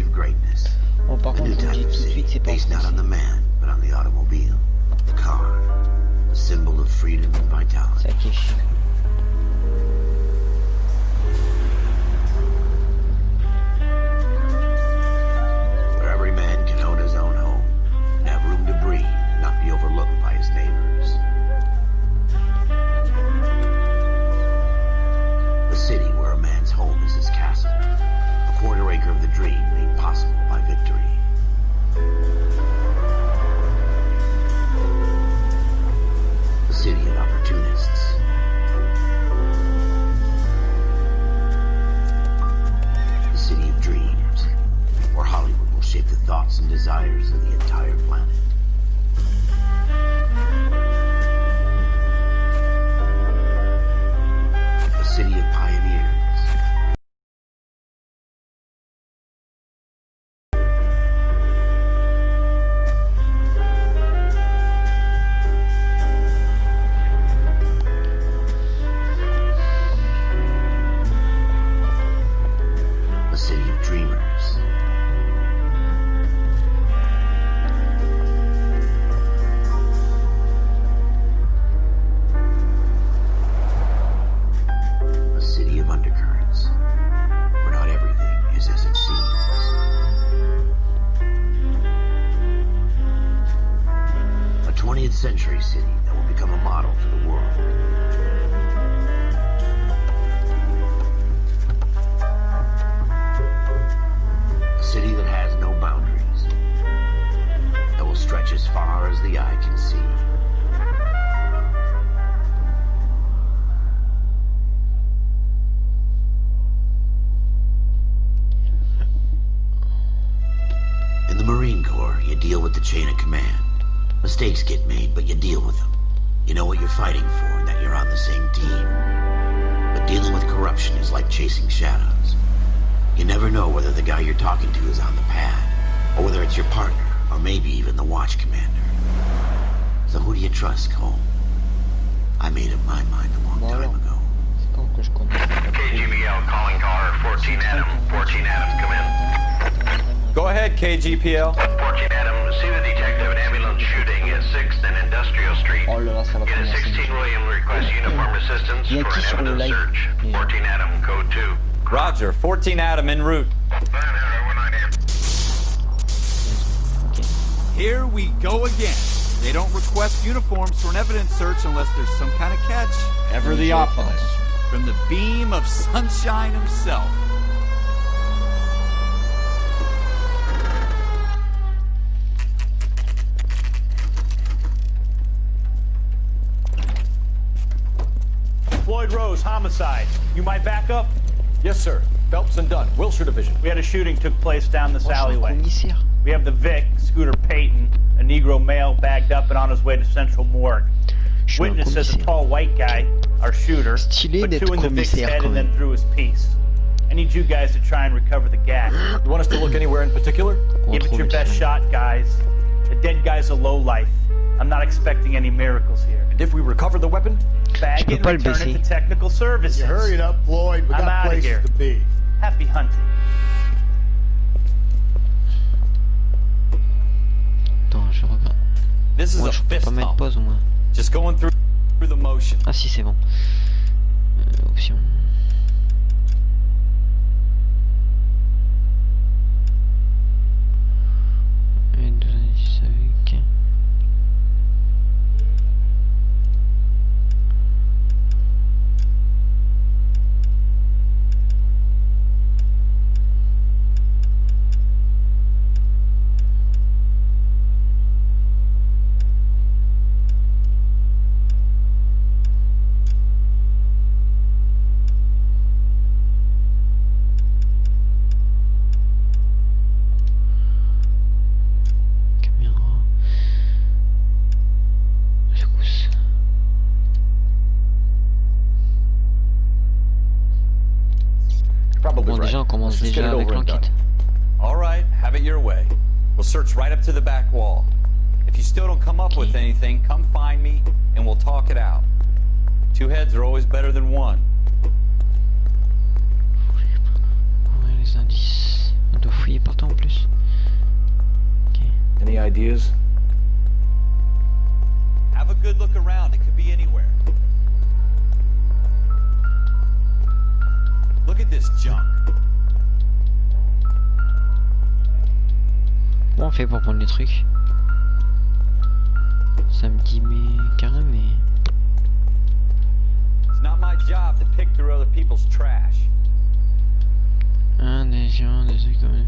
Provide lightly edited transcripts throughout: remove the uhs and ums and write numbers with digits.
of greatness. Bon, par A contre, new je vous type dis of tout de city, suite, c'est pas based not on the possible. man, but on the automobile, the car, a symbol of freedom and vitality. Ça qui est chiant. Where every man can own his own home and have room to breathe and not be overlooked by his neighbors. A city where a man's home is his castle, a quarter acre of the dream made possible by victory. A city of opportunists. A city of dreams, where Hollywood will shape the thoughts and desires of the entire planet. A city of pioneers. A city of dreamers. A city of undercurrents, where not everything is as it seems. A 20th century city that will become a model for the world. A city that has no boundaries, that will stretch as far as the eye can see. In the Marine Corps, you deal with the chain of command. Mistakes get made, but you deal with them. You know what you're fighting for and that you're on the same team. But dealing with corruption is like chasing shadows. You never know whether the guy you're talking to is on the pad, or whether it's your partner, or maybe even the watch commander. So who do you trust, Cole? I made up my mind a long time ago. C'est pas que je connais. KGPL calling caller 14 Adam. 14 Adam, come in. Go ahead, KGPL. 14 Adam, see the detective at ambulance shooting at 6th and Industrial Street. Oh là là, ça va Get a commencer. 16 William request uniform assistance Il y a for qui an sur le evidence live? search. Il y a- 14 Adam, code 2. Roger, 14 Adam en route. Ok. Here we go again. They don't request uniforms for an evidence search unless there's some kind of catch. Ever the optimist. From the beam of sunshine himself. Floyd Rose, homicide. You might back up? Yes, sir. Phelps and Dunn, Wilshire Division. We had a shooting took place down this Moi, je suis un alleyway. commissaire. We have the Vic, Scooter Payton, a Negro male bagged up and on his way to Central Morgue. Je suis un Witness says a commissaire. tall white guy, our shooter, Stylé put d'être two in the Vic's commissaire, head quand and then même. threw his piece. I need you guys to try and recover the gas. You want us to look anywhere in particular? Give it your best shot, guys. The dead guy's a lowlife. I'm not expecting any miracles here. And if we recover the weapon? Bag Je peux it pas and le return it baisser. to technical services. Hurry it up, Floyd. We I'm got outta places here. to be. Happy hunting. Attends, je regarde. This is Moi, a je peux fist pas mettre hump. pause au moins. Just going through the motion. Ah si, c'est bon. Option. Et 12 indices avec. Bon, déjà, on commence déjà avec l'enquête. All right, have it your way. We'll search right up to the back wall. If you still don't come up with anything, come find me and we'll talk it out. Two heads are always better than one. Ouais, les indices. On doit fouiller fouiller partout en plus. Ok. Any ideas? Have a good look around. It could be anywhere. Look at this junk. Comment on fait pour prendre les trucs? Ça me dit mais carré mais... It's not my job to pick through other people's trash. Ah des gens, des trucs comme...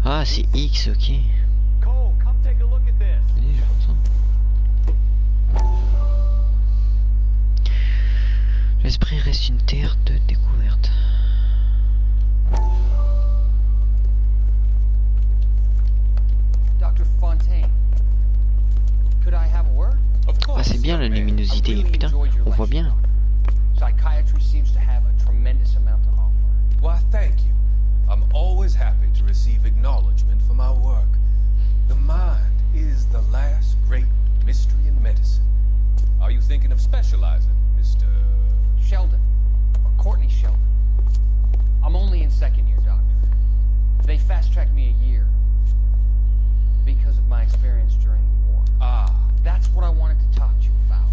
Ah c'est X, ok. Cole, come take a look at this. Allez, je fais ça. L'esprit reste une terre de découverte. Dr. Fontaine, could I have a word? Ah c'est bien la luminosité, putain, on voit bien. Psychiatry seems to have a tremendous amount to offer. Why, thank you. I'm always happy to receive acknowledgement for my work. The mind is the last great mystery in medicine. Are you thinking of specializing, Mr. Sheldon, or Courtney Sheldon. I'm only in second year, doctor. They fast-tracked me a year because of my experience during the war. Ah. That's what I wanted to talk to you about.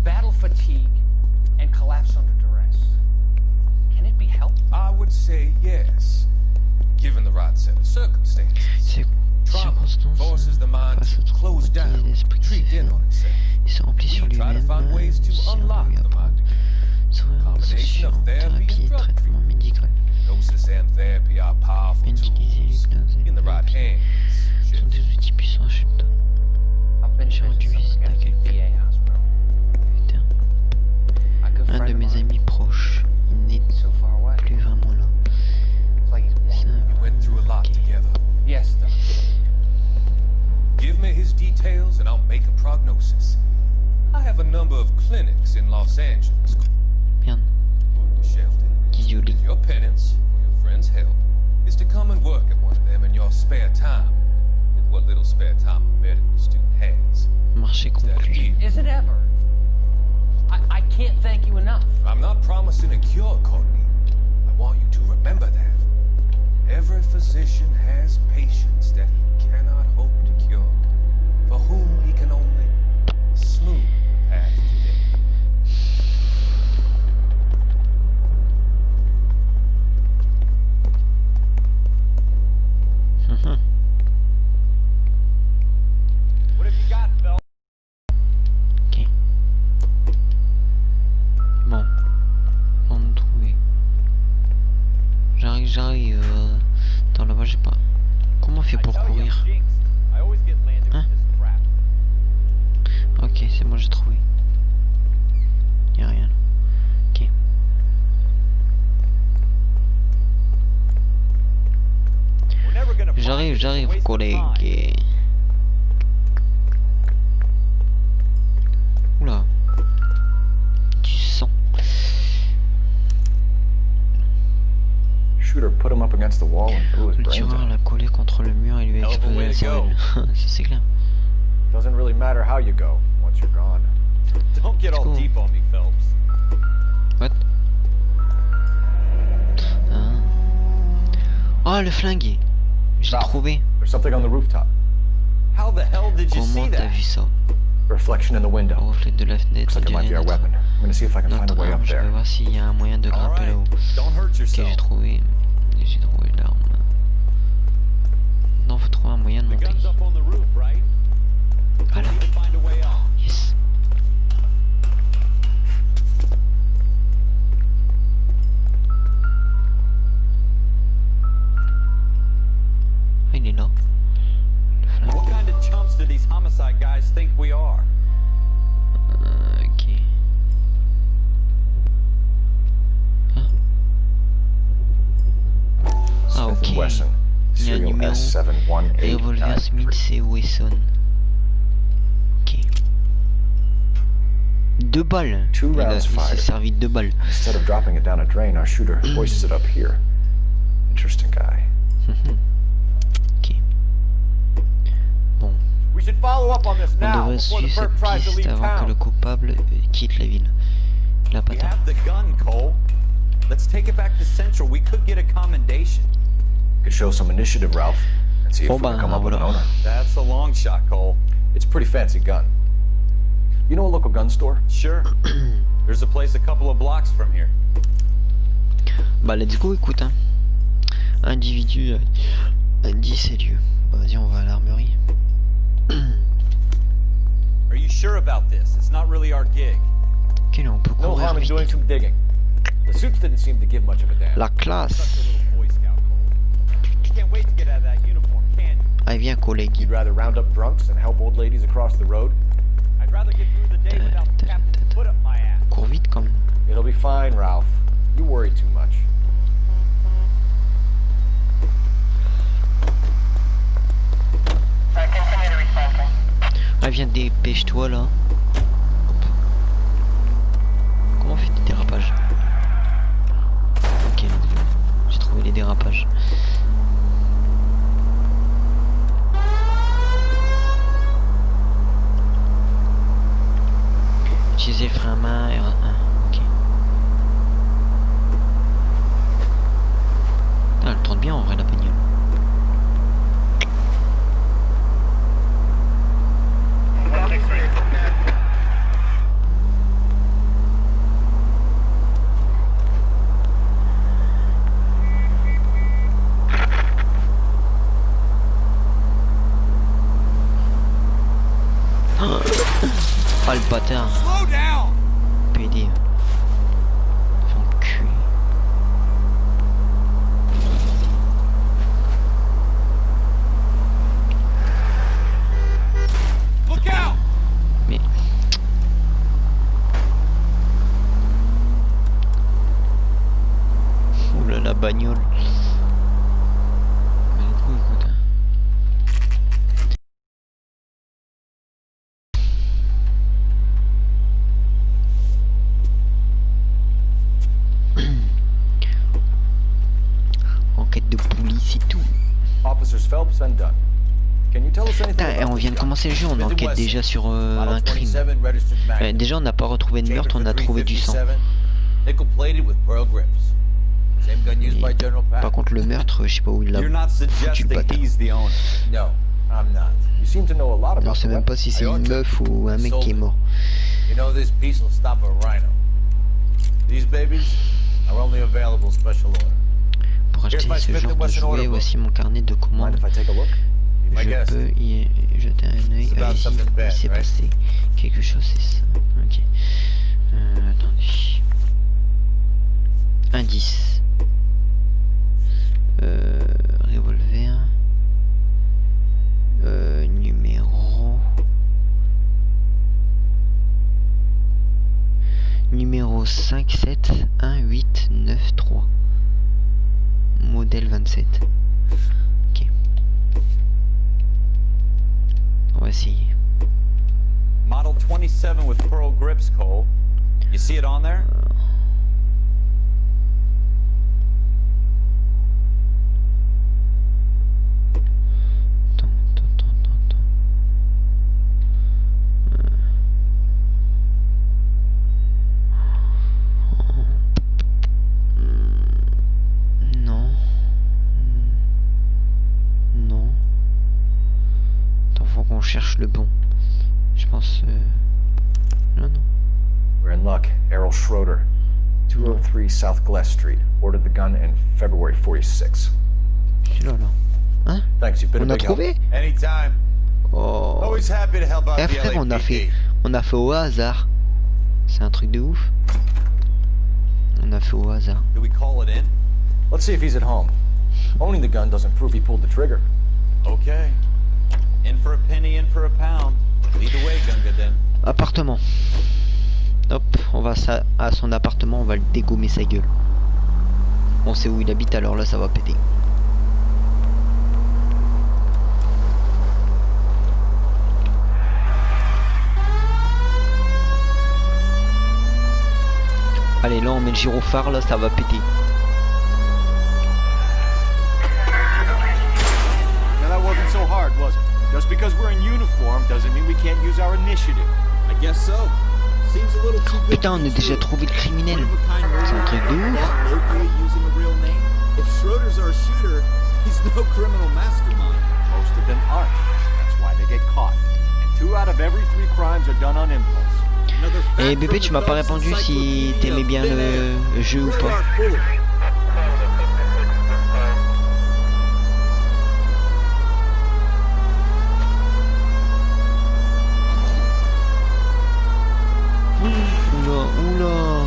Battle fatigue and collapse under duress. Can it be helped? I would say yes, given the right set of circumstances. Trauma forces the mind to close down, retreat in on itself. Il se remplit sur We try to find ways to unlock the mind again. Combination of therapy and drug treatment. Hypnosis and therapy are powerful tools in the right hands. sont des outils puissants, je te... J'ai rendu visite à quelqu'un. Putain. Un de mes amis proches, il n'est plus vraiment là. You went through a lot together. Yes, doctor. Give me his details and I'll make a prognosis. I have a number of clinics in Los Angeles. Merde. Sheldon, your penance, or your friend's help, is to come and work at one of them in your spare time. At what little spare time a medical student has. Marché conclu. Is it ever? I can't thank you enough. I'm not promising a cure, Courtney. I want you to remember that. Every physician has patients that he cannot hope to cure, for whom he can only smooth the path to death. What have you got, Phil? Ok. Bon. On me trouver. J'arrive. Attends, là-bas, j'ai pas. Comment on fait pour courir? Hein? Ok, c'est bon, j'ai trouvé. Y'a rien. Ok. J'arrive, collègue. Oula. Du sang. Shooter put him up against the wall and blew his Le brains tireur out. l'a collé contre le mur et lui a explosé la cervelle. Ça c'est clair. Doesn't really matter how you go once you're gone. Don't get all deep on me, Phelps. What? Ah. Oh le flingue. Je l'ai trouvé. There's something on the rooftop. How the hell did you see Comment t'as that? vu ça? Reflection in the window. Au reflet de la fenêtre. Looks like it might be our weapon. I'm gonna see if I can find a way up Je vais there. voir s'il y a un moyen de grimper Alright, là-haut. don't hurt Ok, yourself. j'ai trouvé l'arme. Non, faut trouver un moyen de The monter. gun's up on the roof, right? Voilà. Need to find a way out. Yes. Ah, il est là. Le flingue. What kind of chumps do these homicide guys think we are? Ok. Ah ok. Smith & Wesson, Il y a un serial numéro. Revolver Smith S71893. et Wesson. Ok. 2 balles. Two Il rounds s'est fired. servi de 2 balles. Instead of dropping it down a drain, our shooter hoists it up here. Interesting guy. Ok. Bon. We should follow up on this On now devrait before the suivre perp cette tries to piste leave avant que le town. coupable quitte la ville. Il a pas We tard. have the gun, Cole. Let's take it back to Central. We could get a commendation. could show some initiative, Ralph, and see if we can come up with an owner. That's a long shot, Cole. It's a pretty fancy gun. You know a local gun store? Sure. There's a place a couple of blocks from here. Bah let's go, écoute hein. Individu, indice et lieu. Bah vas-y, on va à l'armerie. Are you sure about this? It's not really our gig. Ok, là on peut No courir harm in vite. doing some digging. The suits didn't seem to give much of a damn. La classe. Such a little Boy Scout, Cole. You can't wait to get out of that uniform, can you? Allez viens collègue. You'd rather round up drunks and help old ladies across the road? I'd rather get through the day without the captain foot up my ass. Cours vite quand même. It'll be fine, Ralph. You worry too much. Ah viens, dépêche-toi là. Hop. Comment on fait des dérapages? Ok, j'ai trouvé les dérapages. Utiliser frein à main R1. Ok. Ah, elle tourne bien en vrai la bagnole. Ah le bâtard. PD. Enculé. Mais oula la bagnole. Mais du coup écoute. Enquête de police et tout. Officers Phelps and Dunn. Can you tell us anything Putain, about on vient de commencer le jeu, on enquête déjà sur un crime. Déjà on n'a pas retrouvé de meurtre, on a trouvé du sang. Et par contre le meurtre, je sais pas où il l'a foutu le bâtard. You seem to know a lot On about sait même pas si c'est une meuf ou un mec qui est mort. You know this piece will stop a rhino. These babies are only available special order. Pour acheter ce genre de jouet, voici mon carnet de commandes. Mind if I take a look? Je peux y jeter un œil. Allez-y, il s'est passé quelque chose, c'est ça. Ok. Attendez. Indice. Revolver. Numéro 571893. Modèle 27. Ok. On va essayer. Model 27 with pearl grips, Cole. You see it on there? Cherche le bon. Je pense. Non, non. We're in luck. Errol Schroeder, 203 South Glass Street. Ordered the gun in February 46. Celui-là, là. Hein? Thanks, you've been On a trouvé? Anytime. Oh. Always happy to help out Eh the frère, on a fait au hasard. C'est un truc de ouf. On a fait au hasard. Do we call it in? Let's see if he's at home. Owning the gun doesn't prove he pulled the trigger. Okay. In for a penny, in for a pound. Lead the way, Gunga, then. Appartement. Hop, on va à son appartement, on va le dégommer sa gueule. On sait où il habite, alors là ça va péter. Allez, là on met le gyrophare, là ça va péter. Now that wasn't so hard, was it? Just because we're in uniform doesn't mean we can't use our initiative. I guess so. Seems a little too good. Putain, on a déjà trouvé le criminel. C'est un truc de ouf. Locally using a real name. If Schroeder's our shooter, He's no criminal mastermind. Most of them aren't. That's why they get caught. And 2 out of every 3 crimes are done on impulse. Et bébé, tu m'as pas répondu si t'aimais bien le jeu ou pas. Oula.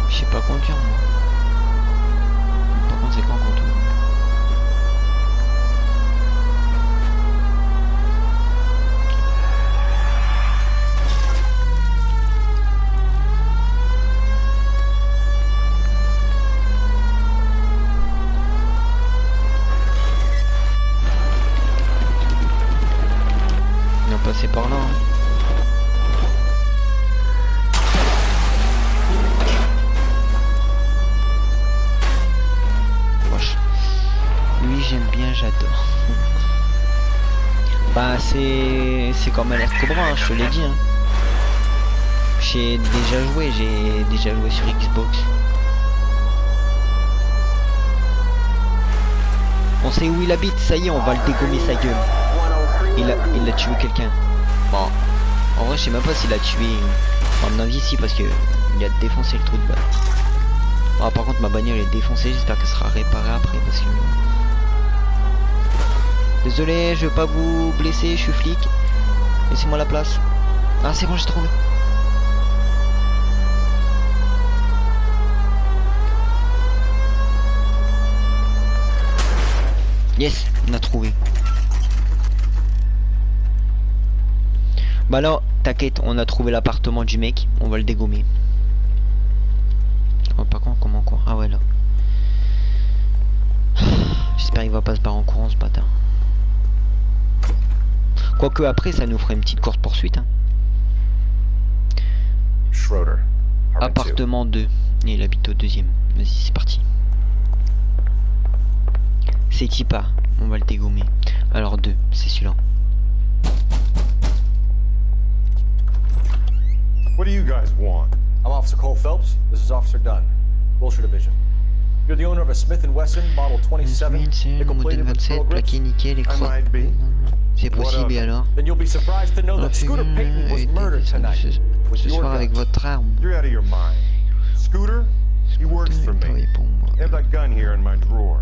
Je sais pas conduire moi. Par contre c'est quand qu'on tourne. On va passer par là. Lui j'aime bien, j'adore. Bah c'est comme Alert Cobra, hein, je te l'ai dit. Hein. J'ai déjà joué sur Xbox. On sait où il habite, ça y est, on va le dégommer sa gueule. Il a tué quelqu'un. Bon, en vrai je sais même pas s'il a tué. À mon avis si, parce que il a défoncé le trou de balle. Ah, par contre ma bagnole est défoncée, j'espère qu'elle sera réparée après parce que... Désolé, je veux pas vous blesser, je suis flic. Laissez-moi la place. Ah c'est bon, j'ai trouvé. Yes, on a trouvé. Bah alors, t'inquiète, on a trouvé l'appartement du mec, on va le dégommer. Oh, par contre, comment quoi? Ah ouais là. J'espère qu'il va pas se barrer en courant ce bâtard. Quoique après ça nous ferait une petite course poursuite. Hein. Schroeder. Appartement 2. Et il habite au 2e. Vas-y, c'est parti. C'est Tipa. On va le dégommer. Alors 2, c'est celui-là. What do you guys want? I'm Officer Cole Phelps. This is Officer Dunn. Wilshire Division. You're the owner of a Smith & Wesson Model 27. Modèle 27, plaqué nickel et croix. C'est possible et alors? Then you'll be surprised to know that Scooter Payton was murdered tonight. Ce soir avec votre arme. You're out of your mind. Scooter, he works for me. I have that gun here in my drawer.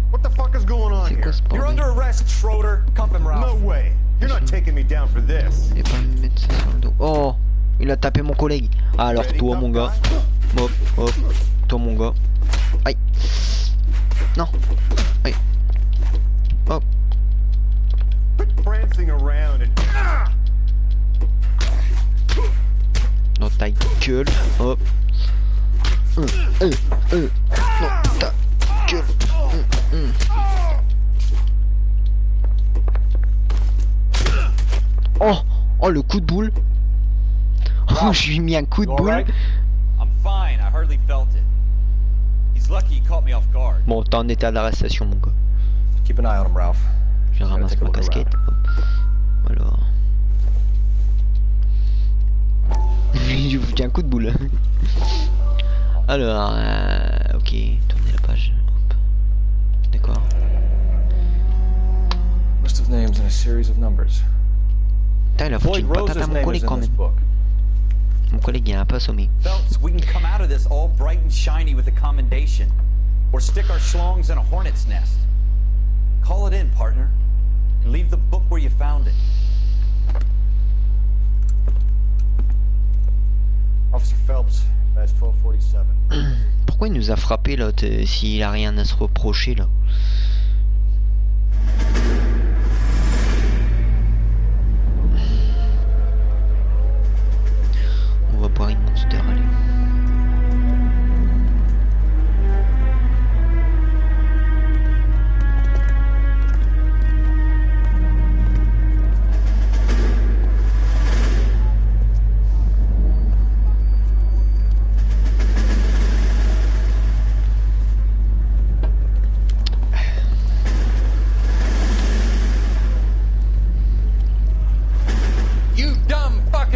What the fuck is going on here? You're under arrest, Schroeder. Cuff him, Ralph. No way. You're not taking me down for this. Et pas me mettre ça sur le dos. Oh, il a tapé mon collègue. Ah, alors toi mon gars. Hop, hop. Toi mon gars. Aïe. Non. Aïe. Hop. Dans ta gueule. Hop. Dans ta gueule. Oh, le coup de boule. Oh, je lui ai mis un coup de boule. Bon, t'es en état d'arrestation, mon gars. Keep an eye on him, Ralph. Je ramasse ma casquette. Hop. Alors. Je vous fous un coup de boule. Alors, ok, tournez la page. Hop. D'accord. List of names and a series of numbers. Putain, il a foutu une patate à mon collègue quand même. Mon collègue il a un peu assommé. Phelps, we can come out of this all bright and shiny with a commendation, or stick our schlongs in a hornet's nest. Call it in, partner, and leave the book where you found it. Officer Phelps, badge 1247. Pourquoi il nous a frappé là s'il a rien à se reprocher là? On va boire une monster, allez.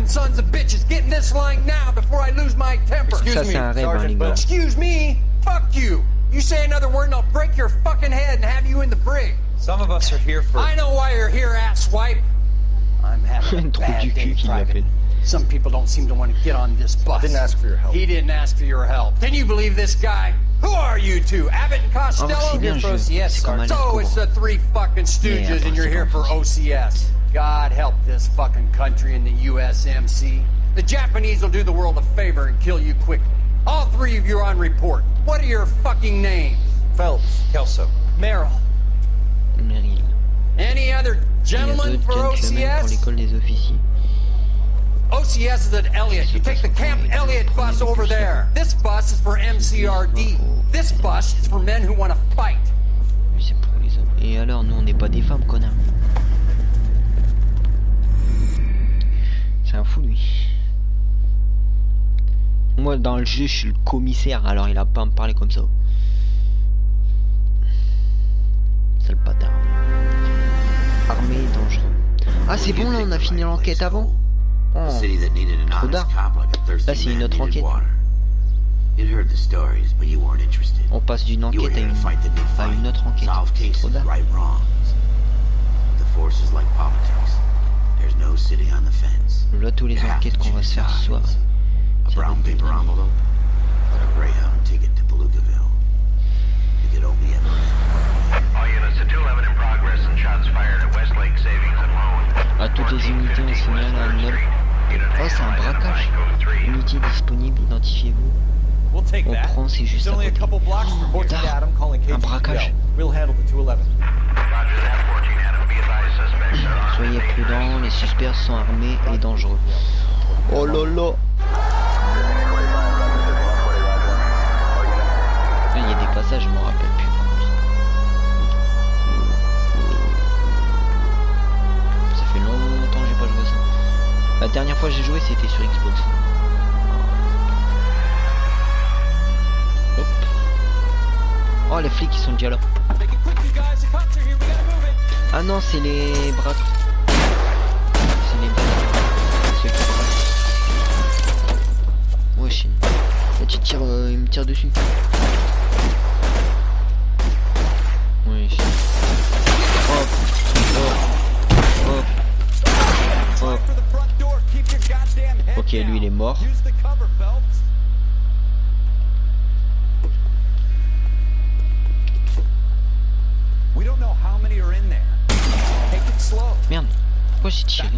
Sons of bitches, get in this line now before I lose my temper. Ça c'est un rêve, hein, les gars. Excuse me, Fuck you! You say another word and I'll break your fucking head and have you in the brig. Some of us are here for... I know why you're here, asswipe. I'm having a bad day driving. Some people don't seem to want to get on this bus. I didn't ask for your help. He didn't ask for your help. Can you believe this guy? Who are you two? Abbott and Costello? Here for OCS, so it's the three fucking stooges and you're here for OCS. God help this fucking country and the USMC. The Japanese will do the world a favor and kill you quickly. All three of you are on report. What are your fucking names? Phelps. Kelso. Merrill. Merrill. Any other gentlemen for OCS? OCS is at Elliott. You take the Camp Elliott bus over there. This bus is for MCRD. This bus is for men who want to fight. C'est pour les hommes. Et alors, nous on n'est pas des femmes, connard. C'est un fou lui. Moi dans le jeu je suis le commissaire, alors il a pas à me parler comme ça. Sale bâtard. Armé et dangereux. Ah c'est bon là, on a fini l'enquête avant. Oh, trop d'art. Là c'est une autre enquête. On passe d'une enquête à une autre enquête. Trop d'art. Là tous les enquêtes qu'on va se faire ce soir. A brown paper envelope, or a Greyhound ticket to Palookaville. You could only ever end. All units to 211 in progress and shots fired at Westlake Savings and Loan. À toutes les unités, on signale un note. Oh, c'est un braquage. Unité disponible, identifiez-vous. On prend, c'est juste à côté. Un braquage. Soyez prudents, les suspects sont armés et dangereux. Oh là là. Il y a des passages, je me rappelle plus. Ça fait longtemps que j'ai pas joué à ça. La dernière fois que j'ai joué, c'était sur Xbox. Hop. Oh, les flics, ils sont déjà là. Ah non, c'est les braques. C'est les braques. Ceux qui braquent. Wesh. Là, tu tires, il me tire dessus. Wesh. Hop. Hop. Hop. Hop. Ok, lui, il est mort. Merde, pourquoi j'ai tiré?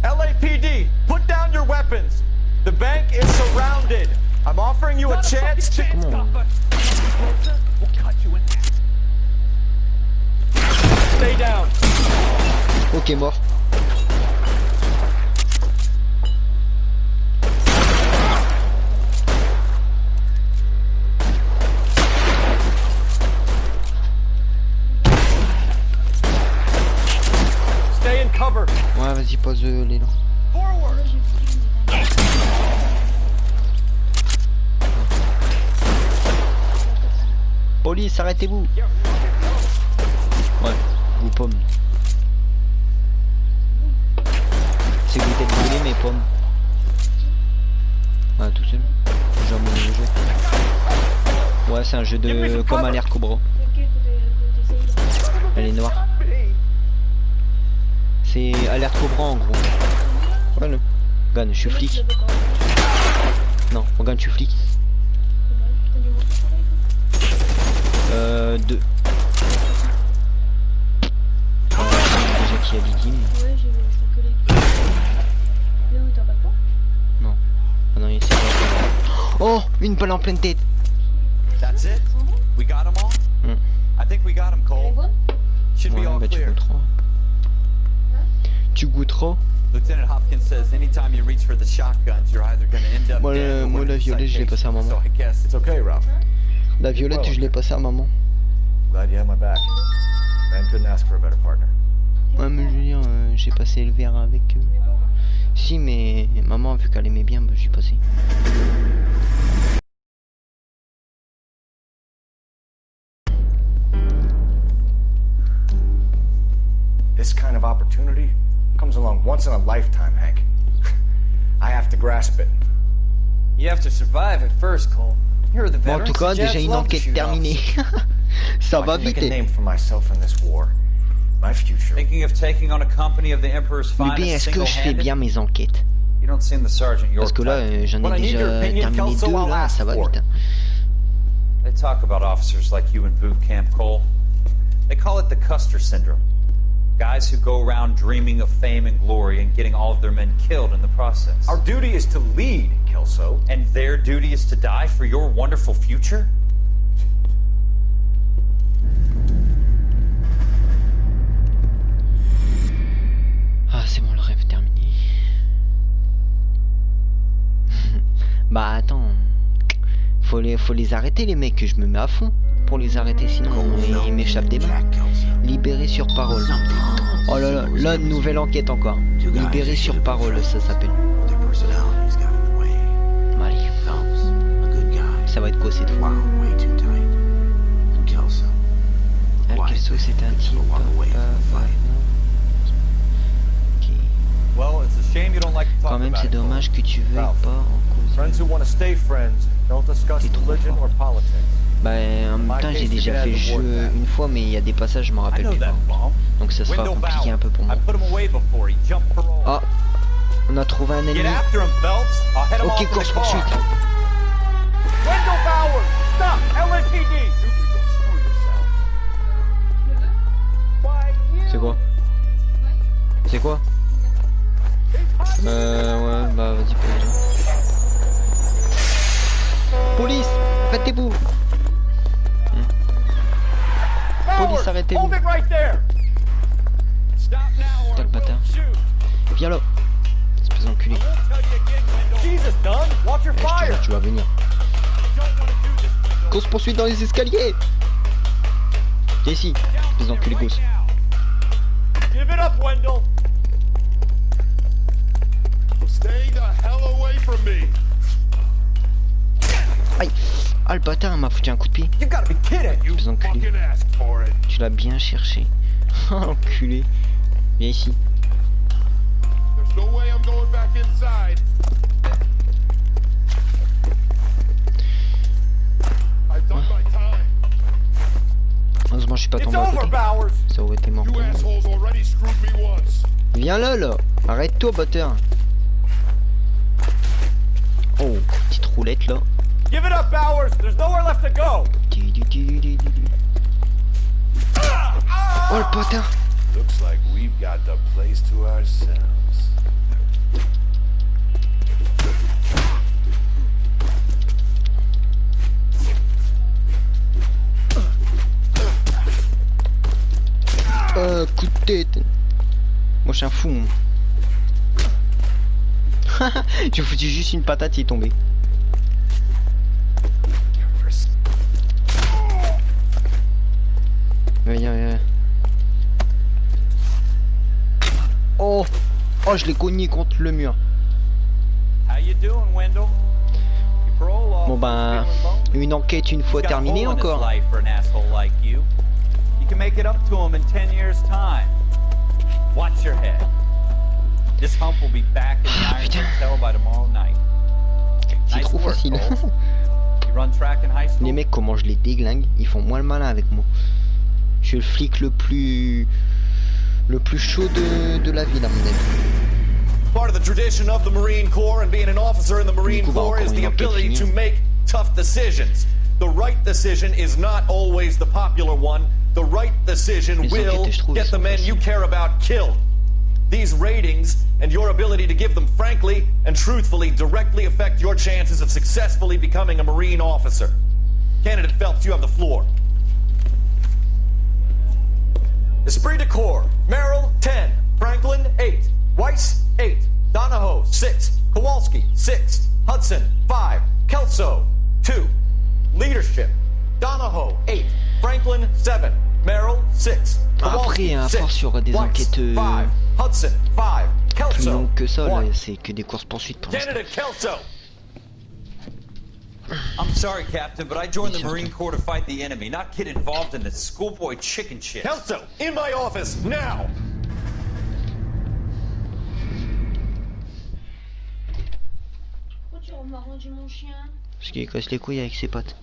LAPD, put down your weapons. The bank is surrounded. I'm offering you a chance to... Stay down. Ok, mort. Ouais, vas-y, pose les noms. Police, arrêtez-vous. Ouais, vous pommes. C'est que vous êtes brûlés, mes pommes. Ouais, tout seul. Genre mon jeu. Ouais, c'est un jeu de comme Alert Cobra. Elle est noire. C'est Alert Cobra en gros. Voilà. Regarde, je suis flic. Non, regarde, je suis flic. 2. Déjà qu'il y a victime. Non. Ah non, il est... Oh, une balle en pleine tête. That's it? We got them all? I think we got them, Cole. Should be all clear. Tu goûteras. Lieutenant Hopkins says anytime you reach for the shotguns, you're either going to end up dead. Moi la violette, je l'ai passé à maman. So I guess it's okay, Ralph. La violette, je l'ai passé à maman. Glad you had my back. Man couldn't ask for a better partner. Ouais, mais je veux dire, j'ai passé le verre avec. Si, mais maman, vu qu'elle aimait bien, bah, j'ai passé. This kind of opportunity comes along once in a lifetime, Hank. I have to grasp it. You have to survive at first, Cole. You're the Bon, en veteran. tout cas, déjà une enquête terminée. Ça va vite. Make a name for myself in this war. My future. Thinking of taking on a company of the Emperor's Mais bien, finest est-ce que je fais single-handed? bien mes enquêtes? You don't seem the sergeant you're Parce que là, j'en ai déjà terminé 2, là, ça va vite. They talk about officers like you in boot camp, Cole. They call it the Custer syndrome. Guys who go around dreaming of fame and glory and getting all of their men killed in the process. Our duty is to lead, Kelso. And their duty is to die for your wonderful future? Ah, c'est bon, le rêve terminé. Bah attends, faut les arrêter les mecs, je me mets à fond pour les arrêter, sinon ils m'échappent des mains. Libéré sur parole. Oh là là, là, nouvelle enquête encore. Libéré sur parole, ça s'appelle. Allez. Ça va être quoi cette fois? Kelso, c'était un type. Quand même, c'est dommage que tu veuilles pas en causer. Bah, en même temps, j'ai déjà fait le jeu une fois, mais il y a des passages, je me rappelle plus. Donc ça sera compliqué un peu pour moi. Ah, on a trouvé un ennemi. Ok, course poursuite. C'est quoi? C'est quoi? Ouais, bah vas-y, police, arrêtez-vous. Police, arrêtez-vous. Putain, le bâtard. Viens là. Espèce d'enculé. Tu vas venir. Course poursuite dans les escaliers. Viens ici, espèce d'enculé gosse. Give it up, Wendell. Stay the hell away from me. Aïe. Ah, le bâtard m'a foutu un coup de pied. Espèce d'enculé. Tu l'as bien cherché. Oh, enculé. Viens ici. There's no way I'm going back inside. I've done my time. Heureusement, je suis pas tombé à côté. Ça aurait été mort. Viens là, là. Arrête-toi, bâtard. Oh, petite roulette là. Give it up, Bowers. There's nowhere left to go. Oh, le bâtard. Looks like we've got the place to ourselves. Coup de tête. Moi, je suis un fou. J'ai foutu juste une patate, il est tombé. Viens. Oh, je l'ai cogné contre le mur. Bon ben, une enquête une fois terminée encore. You can make it up to him in 10 years' time. Watch your head. This hump will be back in the Iron Hotel by tomorrow night. C'est trop facile. You run track in high school? Les mecs, comment je les déglingue, ils font moins le malin avec moi. Je suis le flic le plus chaud de la ville à mon avis. Part of the tradition of the Marine Corps and being an officer in the Marine Corps is the ability to make tough decisions. The right decision is not always the popular one. The right decision will get the men you care about killed. These ratings and your ability to give them frankly and truthfully directly affect your chances of successfully becoming a Marine officer. Candidate Phelps, you have the floor. Esprit de Corps, Merrill 10, Franklin 8, Weiss 8, Donahoe 6, Kowalski 6, Hudson 5, Kelso 2. Leadership, Donahoe 8, Franklin 7, Merrill 6, Après, à force, il y aura des enquêtes plus longues que ça, là, c'est que des courses poursuites pour l'instant. I'm sorry, Captain, but I joined the Marine Corps to fight the enemy, not get involved in this schoolboy chicken shit. Kelso, in my office, now! Parce qu'il casse les couilles avec ses potes.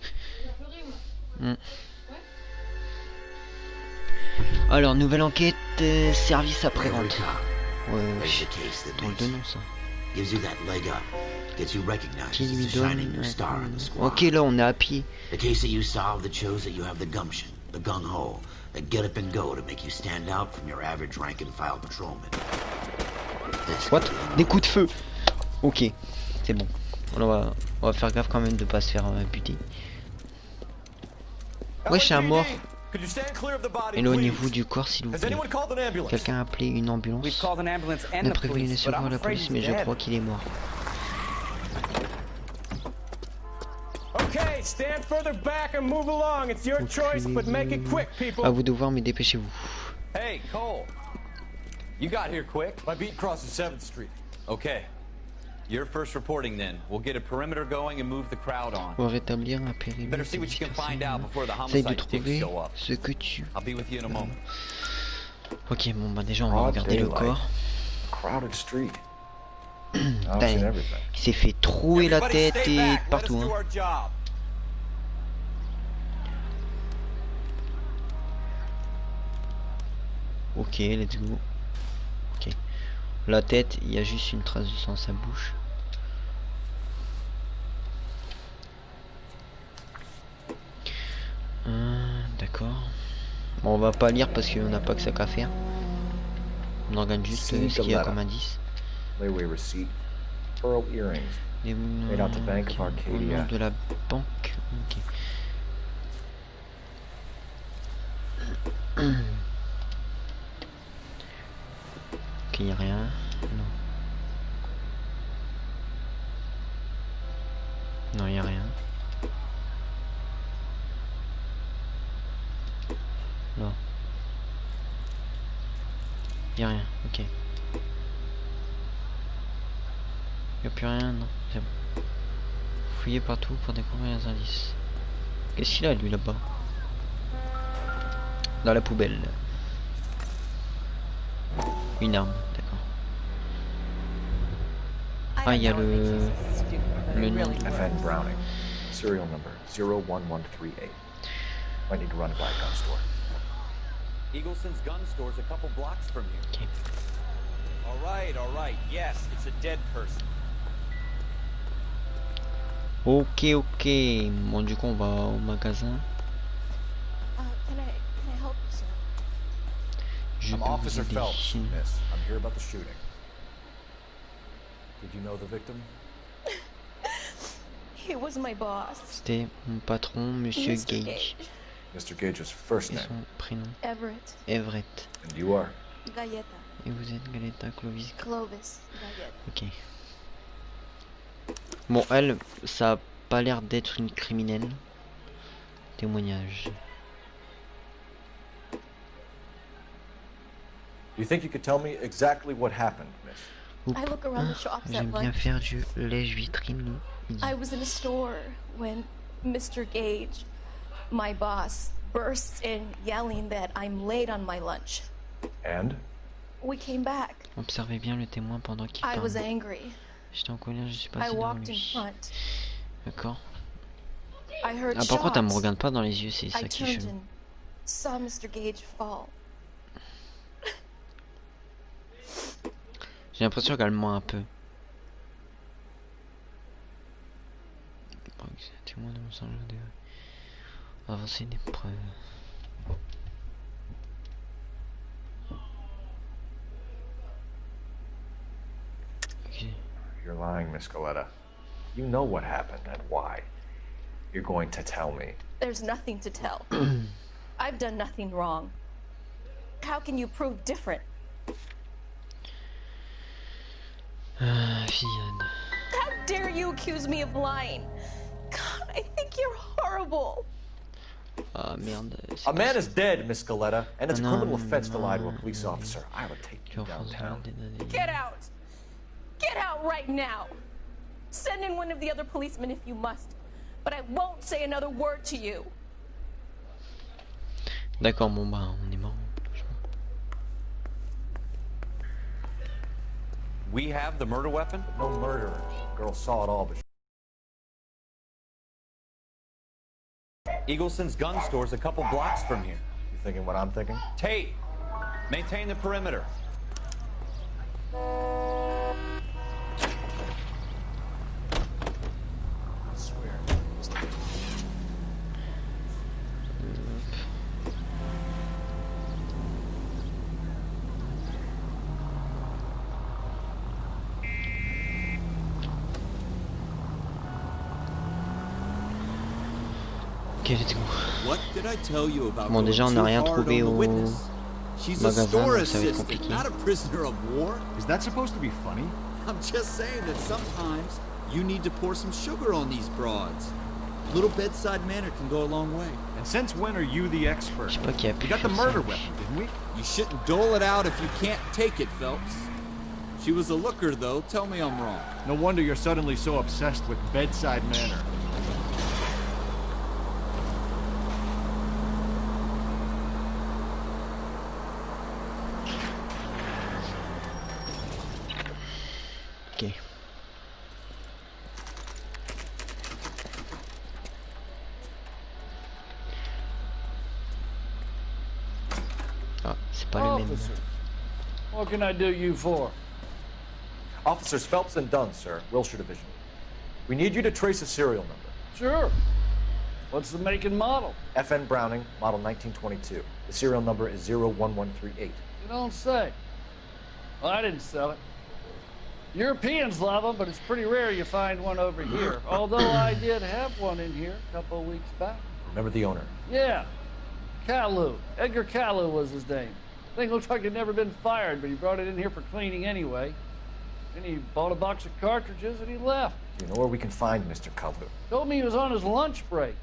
Alors, nouvelle enquête, service après-vente. Ouais, dans le deux noms ça. Qui lui donne... Ok, là on est à pied. The case that you solved that shows that you have the gumption, the gung-ho, the get up and go to make you stand out from your average rank and file patrolman. What? Des coups de feu. Ok, c'est bon. On va faire gaffe quand même de pas se faire buter. Wesh, un mort. Éloignez-vous du corps s'il vous plaît. Quelqu'un a appelé une ambulance. On a prévenu les secours à la police, mais je crois qu'il est mort. À vous de voir, mais dépêchez-vous. Hey, Cole. You got here quick. My beat crosses 7th Street. Okay. You're first reporting then. We'll get a perimeter going and move the crowd on. Pour rétablir un périmètre, essaye de trouver ce que tu... I'll be with you in a moment. Ok, bon bah déjà on va regarder le corps. Putain, il s'est fait trouer la tête et partout. Hein. Ok, let's go. Ok. La tête, il y a juste une trace de sang à sa bouche. D'accord. Bon, on va pas lire parce qu'on n'a pas que ça qu'à faire. On regarde juste ce qu'il y a comme indice. Les noms de la banque. Ok. Ok, y a rien. Non. Non, y a rien. Non. Y a rien, ok. Y a plus rien, non, c'est bon. Fouillez partout pour découvrir les indices. Qu'est-ce qu'il a lui là-bas? Dans la poubelle. Une arme, d'accord. Ah, il y a le nom. FN Browning, serial number 01138. I need to run by a gun store. Eagleson's gun store's a couple blocks from here. Okay. All right. Yes, it's a dead person. Ok. Bon, du coup, on va au magasin. Can I help you, sir? I'm Officer Phelps, miss. I'm here about the shooting. Did you know the victim? He was my boss. C'était mon patron, Monsieur Gage. Mr. Gage's first name. Son prénom. Everett. Everett. And you are? Galleta. Et vous êtes Galeta Clovis. Clovis. Galleta. Ok. Bon, elle, ça a pas l'air d'être une criminelle. Témoignage. You think you could tell me exactly what happened, miss? I look around the shops at J'aime bien lunch. faire du lèche-vitrine. I was in a store when Mr. Gage, my boss, bursts in yelling that I'm late on my lunch. And? We came back. Observez bien le témoin pendant qu'il I parle. was angry. J'étais en colère, je suis I passé devant walked in lui. front. D'accord. I heard Ah, par contre, elle me shots. regarde pas dans les yeux, c'est ça I qui est turned chelou. and saw Mr. Gage fall. J'ai l'impression qu'elle ment un peu. Témoin de mensonge de avancer des preuves. Okay. You're lying, Miss Galleta. You know what happened and why. You're going to tell me. There's nothing to tell. I've done nothing wrong. How can you prove different? Fillade. How dare you accuse me of lying? God, I think you're horrible. Ah merde. A man is dead, Miss Galleta, and it's a criminal offense to lie to a police officer. I would take you downtown. Get out! Get out right now! Send in one of the other policemen if you must, but I won't say another word to you. D'accord, bon bah on est mort. We have the murder weapon? No murderer. Girl saw it all, but Eagleson's gun store's a couple blocks from here. You thinking what I'm thinking? Tate, maintain the perimeter. Ok, let's go. What did I tell you about Bon, déjà, on n'a rien trouvé au She's a magasin, store donc ça va être assistant, compliqué. not a prisoner of war. Is that supposed to be funny? I'm just saying that sometimes you need to pour some sugar on these broads. A little bedside manner can go a long way. And since when are you the expert? Je sais pas qui a We pu got the faire murder ça. weapon, didn't we? You shouldn't dole it out if you can't take it, Phelps. She was a looker, though. Tell me I'm wrong. No wonder you're suddenly so obsessed with bedside manner. Ok. Ah, c'est pas le même. Officer, what can I do you for? Officers Phelps and Dunn, sir, Wilshire Division. We need you to trace a serial number. Sure. What's the make and model? FN Browning, model 1922. The serial number is 01138. You don't say. Well, I didn't sell it. Europeans love them, but it's pretty rare you find one over here. Although I did have one in here a couple of weeks back. Remember the owner? Yeah. Kalu. Edgar Kalu was his name. Thing looks like he'd never been fired, but he brought it in here for cleaning anyway. Then he bought a box of cartridges and he left. You know where we can find Mr. Kalu? Told me he was on his lunch break.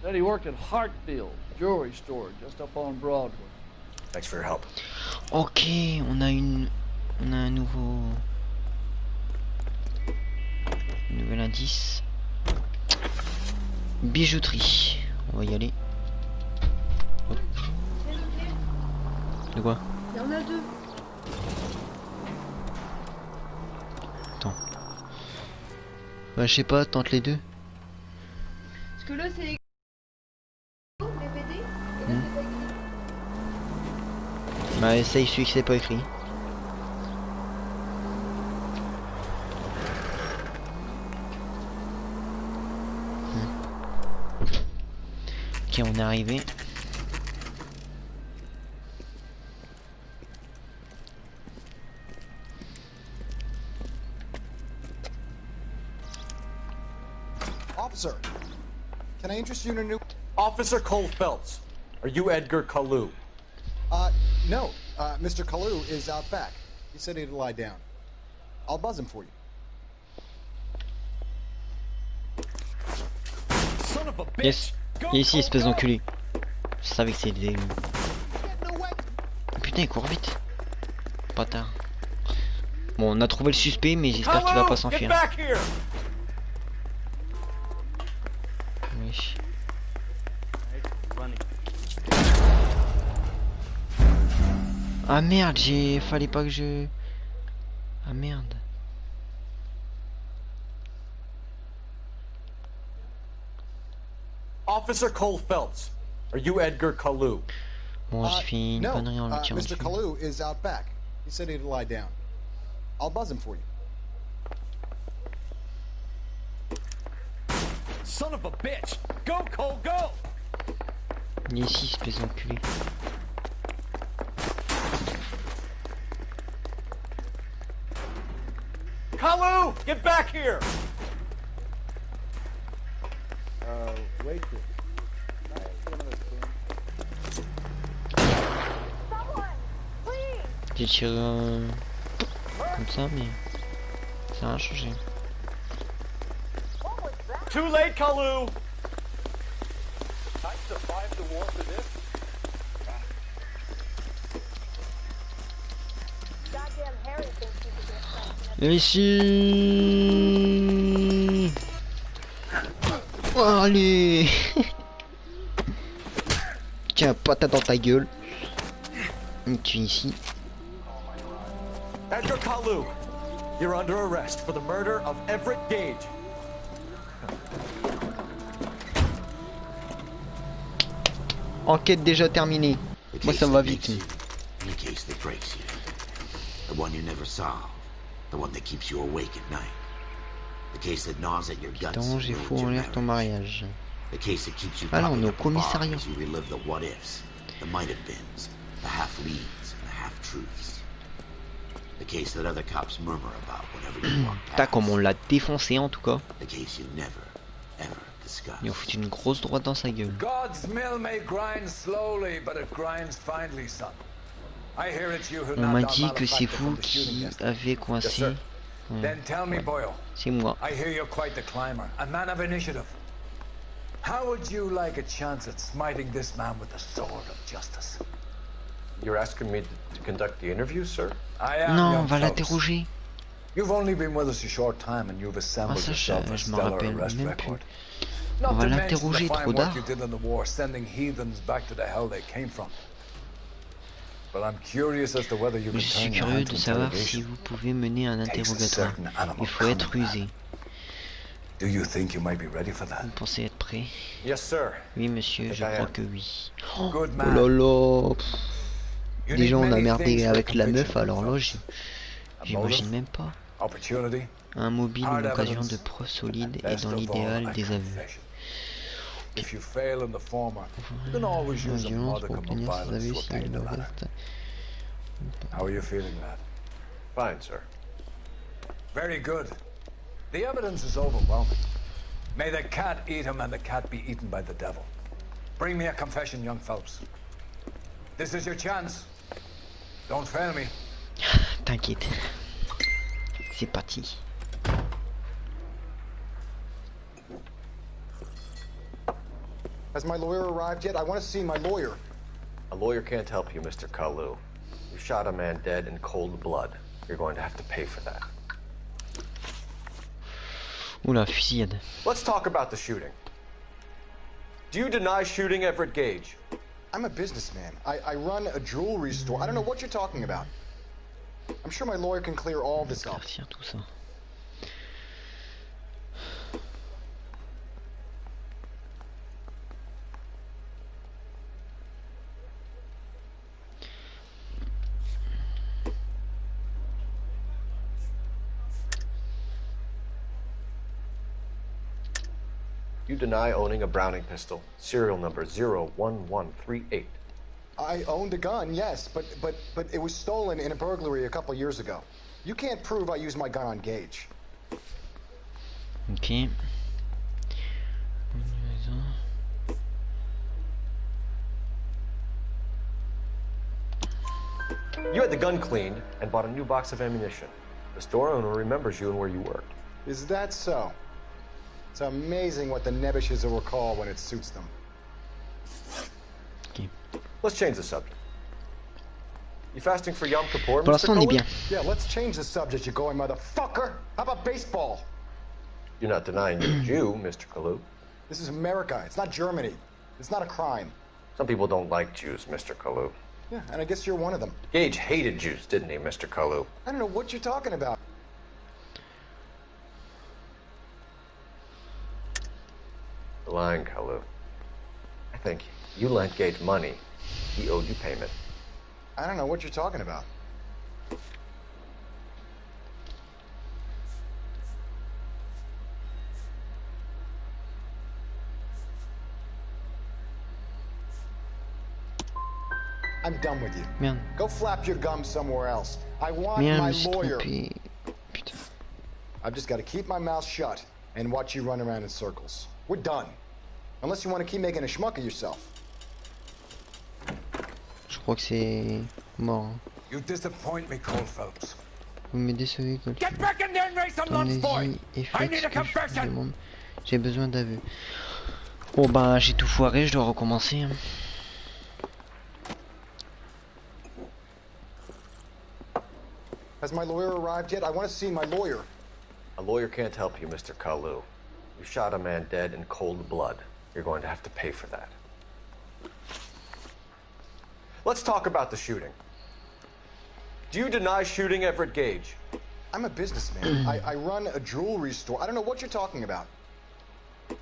Said he worked at Hartfield jewelry store just up on Broadway. Thanks for your help. Ok, on a un nouvel indice. Bijouterie. On va y aller. Oh. De quoi? Il y en a deux. Attends. Bah je sais pas, tente les deux. Parce que là c'est les BD et là c'est pas écrit. Bah essaye celui qui c'est pas écrit. Ok, on est arrivé. Officer, can I interest you in a new... Officer Cole Phelps, are you Edgar Kalu? No. Mr. Kalu is out back. He said he'd lie down. I'll buzz him for you. Yes. Il est ici, espèce d'enculé. Je savais que c'était des... Putain, il court vite. Pas tard. Bon, on a trouvé le suspect, mais j'espère qu'il va pas s'enfuir. Oui. Ah merde, fallait pas que je... Ah merde. Officer Cole Phelps, are you Edgar Kalu? Bon, j'ai fait une No. connerie en lui tirant Mr. dessus. Kalu is out back. He said he'd lie down. I'll buzz him for you. Son of a bitch! Go, Cole, go! Il est ici, espèce d'enculé. Kalu, get back here! Wait. J'ai tiré comme ça, mais ça a rien changé. Too late, Kalu! I survived the war for this. Ici. Oh, allez. Tiens, patate dans ta gueule. Tu es ici. Edgar Kalu, you're under arrest for the murder of Everett Gage. Enquête déjà terminée. Moi ça va vite. The case that breaks you. The one you never solve. The one that keeps you awake at night. The case that gnaws at your guts. Attends, j'ai fou en l'air ton mariage. The case that keeps you Ah non, on popping est au up in bars commissariat. as you relive the what ifs, the might have beens, the half leads, and the half truths. The case that other cops murmur about whenever you walk T'as past. comme on l'a défoncé en tout cas. The case you never, ever discuss. Il a foutu une grosse droite dans sa gueule. God's mill may grind slowly, but it grinds finely, son. I hear it's you who On m'a knocked dit down que c'est Malefactor vous from the shooting qui yesterday. avez coincé. Then tell me, Boyle. C'est moi. I hear you're quite the climber, a man of initiative. How would you like a chance at smiting this man with the sword of justice? You're asking me to conduct the interview, sir? I am, Non, on young va folks. l'interroger. You've only been with us a short time and you've assembled ça, yourself a je me stellar rappelle arrest même record. On Not va to mention the l'interroger fine trop work tard. you did in the war, sending heathens back to the hell they came from. But I'm curious as to whether you Je can suis turn your curieux hand de to savoir si interrogation. vous pouvez mener un interrogatoire. Il faut être rusé. Do you think you might be ready for that? Vous pensez être prêt? Yes, sir. Oui, monsieur, je crois que oui. Oh, Good oh man. là là. You Déjà, need on a many merdé things for avec la conviction, meuf, alors là, folks. A j'imagine motive, même pas. opportunity, Un mobile, hard une occasion evidence, de preuves solides et best dans of l'idéal all, a des aveux. confession. If you fail in the former, you can always La use a violence pour modicum of obtenir ses violence aveux to s'il obtain le the latter. reste. How are you feeling, lad? Fine, sir. Very good. The evidence is overwhelming. May the cat eat him and the cat be eaten by the devil. Bring me a confession, young fellows. This is your chance. Don't fail me. T'inquiète. C'est parti. Has my lawyer arrived yet? I want to see my lawyer. A lawyer can't help you, Mr. Kalu. You shot a man dead in cold blood. You're going to have to pay for that. Oula, fusillade. Let's talk about the shooting. Do you deny shooting Everett Gage? I'm a businessman. I run a jewelry store. I don't know what you're talking about. I'm sure my lawyer can clear all this up. Tout ça. You deny owning a Browning pistol, serial number 01138. I owned a gun, yes, but it was stolen in a burglary a couple years ago. You can't prove I used my gun on Gage. Ok. You had the gun cleaned and bought a new box of ammunition. The store owner remembers you and where you worked. Is that so? It's amazing what the Nebbishes will recall when it suits them. Okay. Let's change the subject. You fasting for Yom Kippur, Pour Mr. l'instant, on est Cohen? bien. Yeah, let's change the subject, you going motherfucker. How about baseball? You're not denying you're a Jew, Mr. Kalu. This is America. It's not Germany. It's not a crime. Some people don't like Jews, Mr. Kalu. Yeah, and I guess you're one of them. Gage hated Jews, didn't he, Mr. Kalu? I don't know what you're talking about. You're lying, Kalu. I think you lent Gage money. He owed you payment. I don't know what you're talking about. I'm done with you. Merde. Go flap your gums somewhere else. I want Merde, je my me suis lawyer. trompé. Putain. I've just got to keep my mouth shut and watch you run around in circles. We're done. Unless you want to keep making a schmuck of yourself. Je crois que c'est mort. Hein. You disappoint me, Cole Phelps. Vous me décevez quand Get back in there and raise some lunch, boy. et I faites need ce a que je vous confession. demande. J'ai besoin d'aveux. Bon bah j'ai tout foiré, je dois recommencer. Hein. Has my lawyer arrived yet? I want to see my lawyer. A lawyer can't help you, Mr. Kalu. You shot a man dead in cold blood. You're going to have to pay for that. Let's talk about the shooting. Do you deny shooting Everett Gage? I'm a businessman. I run a jewelry store. I don't know what you're talking about.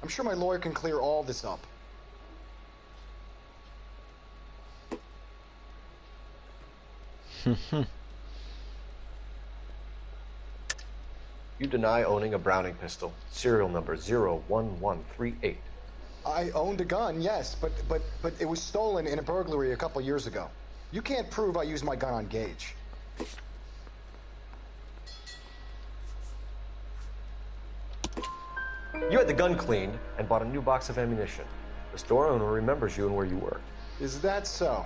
I'm sure my lawyer can clear all this up. You deny owning a Browning pistol, serial number 01138. I owned a gun, yes, but it was stolen in a burglary a couple years ago. You can't prove I used my gun on Gage. You had the gun cleaned and bought a new box of ammunition. The store owner remembers you and where you were. Is that so?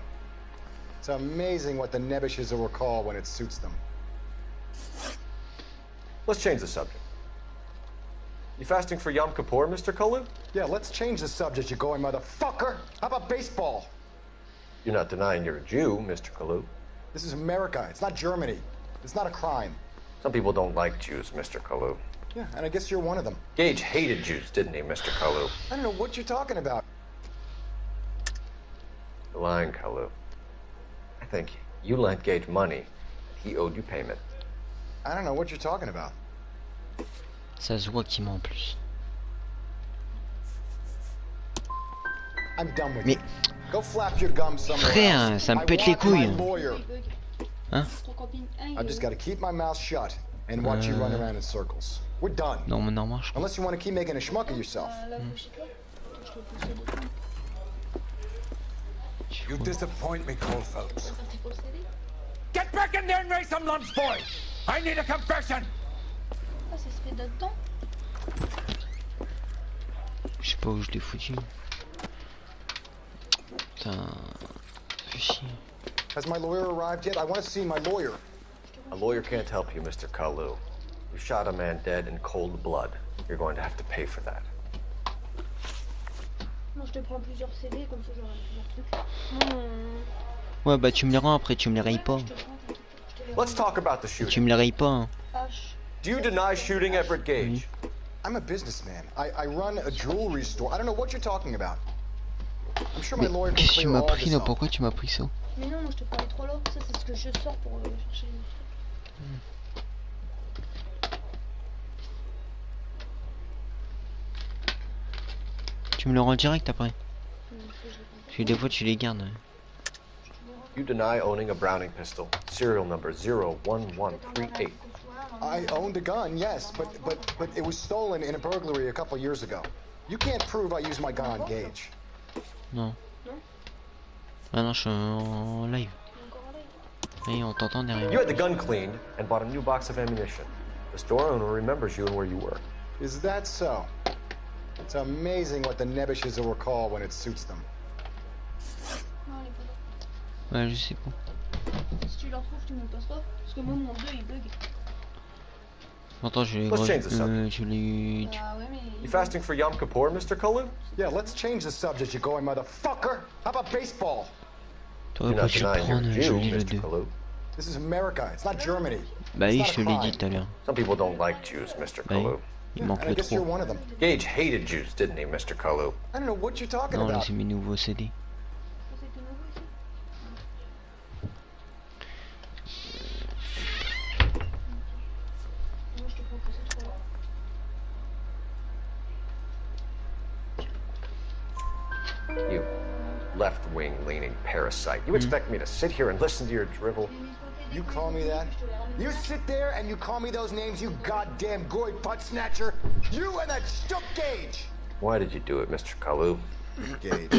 It's amazing what the nebbishes will recall when it suits them. Let's change the subject. You fasting for Yom Kippur, Mr. Kalu? Yeah, let's change the subject, you going motherfucker. How about baseball? You're not denying you're a Jew, Mr. Kalu. This is America. It's not Germany. It's not a crime. Some people don't like Jews, Mr. Kalu. Yeah, and I guess you're one of them. Gage hated Jews, didn't he, Mr. Kalu? I don't know what you're talking about. You're lying, Kalu. I think you lent Gage money. He owed you payment. I don't know what you're talking about. Ça se voit qu'il ment en plus. I'm done with you. Go flap your gum somewhere Frère, else. ça me pète les couilles. Hein? I've just got to keep my mouth shut and watch you run around in circles. We're done. Normalement, je crois. Unless you want to keep making a schmuck of yourself. You disappoint me, Cole Phelps. Get back in there and raise some lunch, boy! I need a confession! Ah, ça se fait là-dedans? Je sais pas où je l'ai foutu. Putain, fais chier. Has my lawyer arrived yet? I want to see my lawyer. A lawyer can't help you, Mr. Kalu. You shot a man dead in cold blood. You're going to have to pay for that. Non, je te prends plusieurs CD, comme ça j'aurai plusieurs trucs. Ouais, bah tu me les rends après, tu me les rayes pas. Let's talk about the shooting. Tu me les rayes pas. Hein. Do you deny shooting Everett Gage? I'm a businessman. I run a jewelry store. I don't know what you're talking about. I'm sure my lawyer can Qu'est-ce que tu clear m'as all pris this là? up. Pourquoi tu m'as pris ça? Mais non, moi je te parlais trop là. Ça, c'est ce que je sors pour chercher les trucs. Tu me le rends direct après. Parce que des fois tu les gardes. You deny owning a Browning pistol, serial number 01138. I owned a gun, yes, but it was stolen in a burglary a couple years ago. You can't prove I used my gun on Gage. Non. Ah non, je suis en live. Et on t'entend derrière. You had the gun cleaned and bought a new box of ammunition. The store owner remembers you and where you were. Is that so? It's amazing what the nebbishes will recall when it suits them. Ouais, je sais pas. Si tu le retrouves, tu me le passeras. Parce que moi, mon 2 il bug. Attends, je Let's change the subject. je l'ai. Ah ouais, mais. You fasting for Yom Kippur, Mr. Kalu? Yeah, let's change the subject, you going motherfucker. How about baseball? T'aurais pas dû prendre, je lis le 2. This is America, it's not Germany. Bah oui, je te l'ai dit tout à l'heure. Some people don't like Jews, Mr. Kalu. Il manque And I le guess you're 3. one of them. Gage hated Jews, didn't he, Mr. Kalu? I don't know what you're talking Non, là about. c'est mes nouveaux CD. You left-wing leaning parasite. You expect me to sit here and listen to your drivel? You call me that? You sit there and you call me those names, you goddamn goy butt snatcher? You and that stuck Gage! Why did you do it, Mr. Kalu? Gage.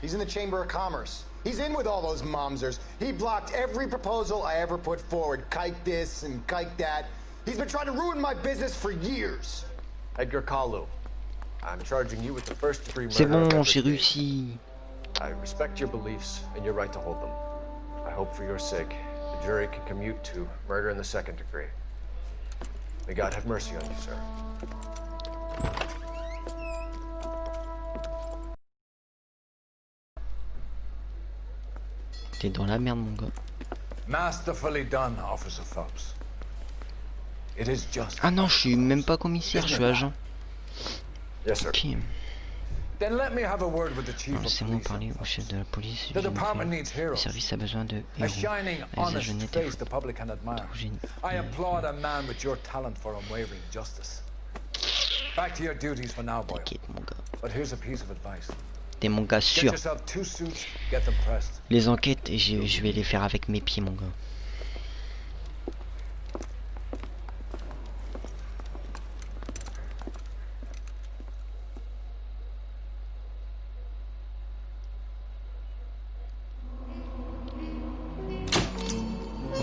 He's in the Chamber of Commerce. He's in with all those momsers. He blocked every proposal I ever put forward. Kike this and kike that. He's been trying to ruin my business for years. Edgar Kalu, I'm charging you with the first-degree murder. C'est bon, of j'ai Everett réussi. Gage. I respect your beliefs and your right to hold them. I hope for your sake the jury can commute to murder in the second degree. May God have mercy on you, sir. T'es dans la merde, mon gars. Masterfully done, Officer Phelps. It is just. Ah non, je suis même pas commissaire, je suis agent. Yes, sir. Ok. Then let me have a word with the chief of Laissez-moi police. parler au chef de la police. The department needs Le heroes. service a besoin de A héros. shining, Les honest agents et face the public can admire. I applaud a man with your talent for unwavering justice. Back to your duties for now, boy. T'inquiète, mon gars. But here's a piece of advice. T'es mon gars Get sûr. yourself 2 suits, get them pressed. Les enquêtes, je vais les faire avec mes pieds, mon gars.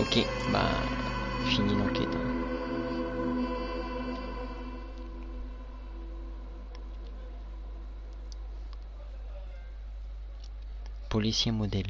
Ok, bah fini l'enquête. Hein. Policier modèle.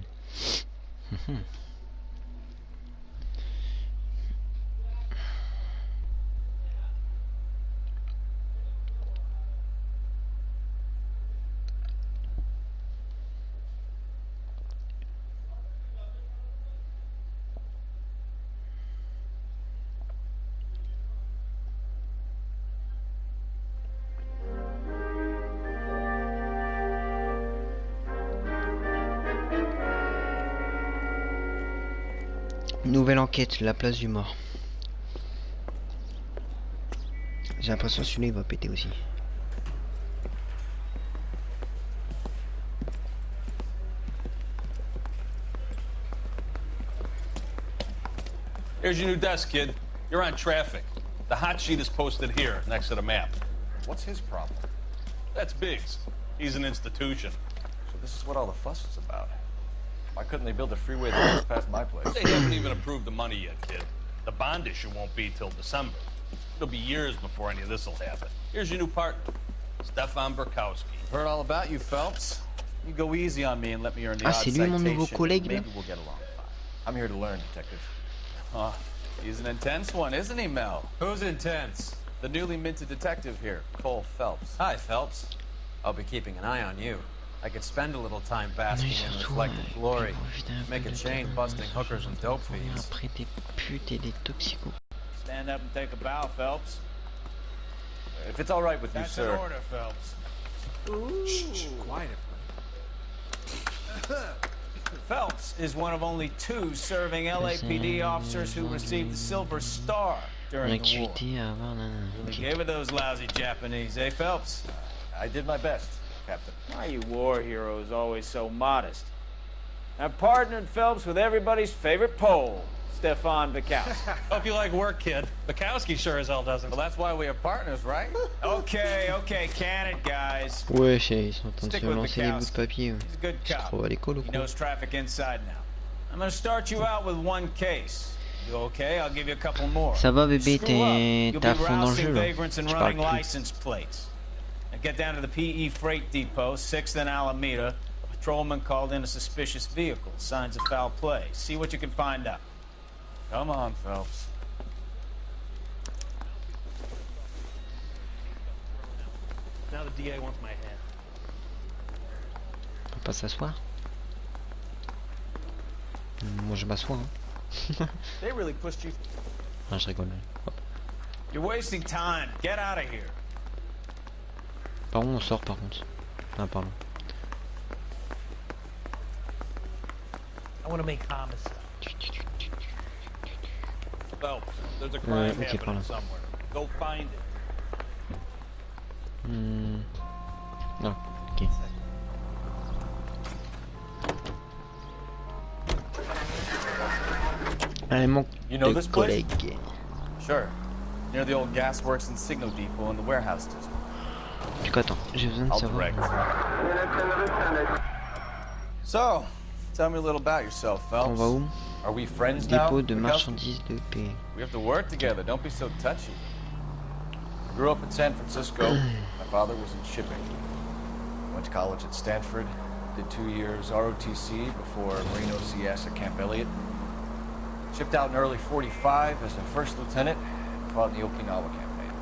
Nouvelle enquête, la place du mort. J'ai l'impression que celui-là il va péter aussi. Here's your new desk, kid. You're on traffic. The hot sheet is posted here, next to the map. What's his problem? That's Biggs. He's an institution. So this is what all the fuss is about. Why couldn't they build a freeway that goes past my place? They haven't even approved the money yet, kid. The bond issue won't be till December. It'll be years before any of this will happen. Here's your new partner, Stefan Burkowski. Heard all about you, Phelps. You go easy on me and let me earn the odd c'est lui mon nouveau citation. collègue là? Maybe we'll get along fine. I'm here to learn, detective. Oh, he's an intense one, isn't he, Mel? Who's intense? The newly minted detective here, Cole Phelps. Hi, Phelps. I'll be keeping an eye on you. I could spend a little time basking in reflected glory, make a chain busting hookers and dope fiends. Après des putes et des toxicos. Stand up and take a bow, Phelps. If it's all right with you, That's sir. an order, Phelps. Shh, quiet. Phelps is one of only 2 serving LAPD officers who received the Silver Star during the war. Activité à avoir là. We gave it those lousy Japanese, eh, Phelps? I did my best, Captain. Why you war heroes always so modest? I've partnered Phelps with everybody's favorite Pole, Stefan Burkowski. Hope you like work, kid. Burkowski sure as hell doesn't. Well, that's why we have partners, right? Okay, can it, guys. Ouais, ils sont en train de Stick se with lancer des bouts de Burkowski. papier. He's a good Je cop. trouve à l'école ou He quoi? knows traffic inside now. I'm gonna start you out with 1 case. You okay? I'll give you a couple more. Ça va bébé, Screw up, you'll t'es à be fond dans le rousing jeu là. vagrants and Je parle running plus. license plates. Now get down to the PE Freight Depot, 6th and Alameda. A patrolman called in a suspicious vehicle. Signs of foul play. See what you can find out. Come on, Phelps. Now the DA wants my head. On peut pas s'asseoir? Moi je m'assois hein. They really pushed you. Ah, je rigole. Hop. You're wasting time. Get out of here. Par où on sort par contre? Ah pardon. I want to make homicide. Phelps, there's a crime ok, happening pardon. somewhere. Go find it. Non, ok. Allez mon You know this place? collègue. Sure. Near the old gasworks and signal depot in the warehouse district. Du coup attends, j'ai besoin de I'll savoir. direct. So, tell me a little about yourself, On Phelps. va où? Are we friends now? Dépôt de Burkowski? marchandises de paix. We have to work together. Don't be so touchy. I grew up in San Francisco. My father was in shipping. Went to college at Stanford. Did 2 years ROTC before Marine OCS at Camp Elliott. Shipped out in early '45 as a first lieutenant. Fought in the Okinawa campaign.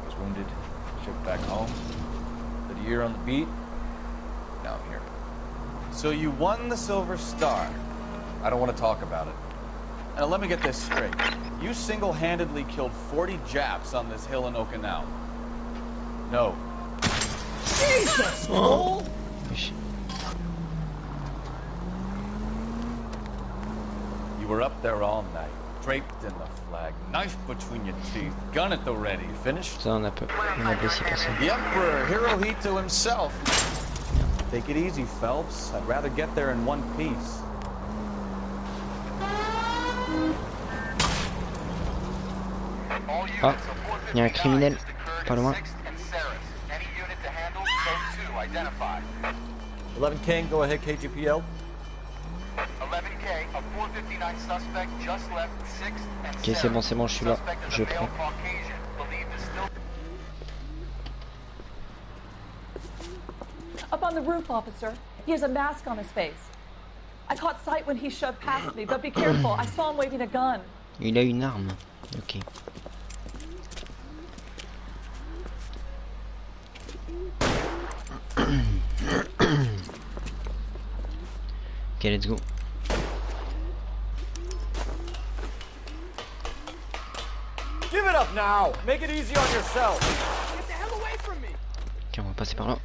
I was wounded. Shipped back home. Did a year on the beat. Now I'm here. So you won the Silver Star. I don't want to talk about it. Now let me get this straight. You single-handedly killed 40 Japs on this hill in Okinawa. No. Jesus, Cole! You were up there all night, draped in the flag, knife between your teeth, gun at the ready. You finished? Ça on a blessé personne. The Emperor Hirohito himself. Take it easy, Phelps. I'd rather get there in one piece. Ah, il y a un criminel, pas loin. 11 King, go ahead, KGPL. 11K, a 450 Ok, c'est bon, je suis là. Je prends. Up on the roof, officer. He has a mask on his face. I caught sight when he shoved past me, but be careful. I saw him waving a gun. Il a une arme. Ok. Ok, let's go. Give it up now. Make it easy on yourself. Get the hell away from me. Ok, on va passer par là.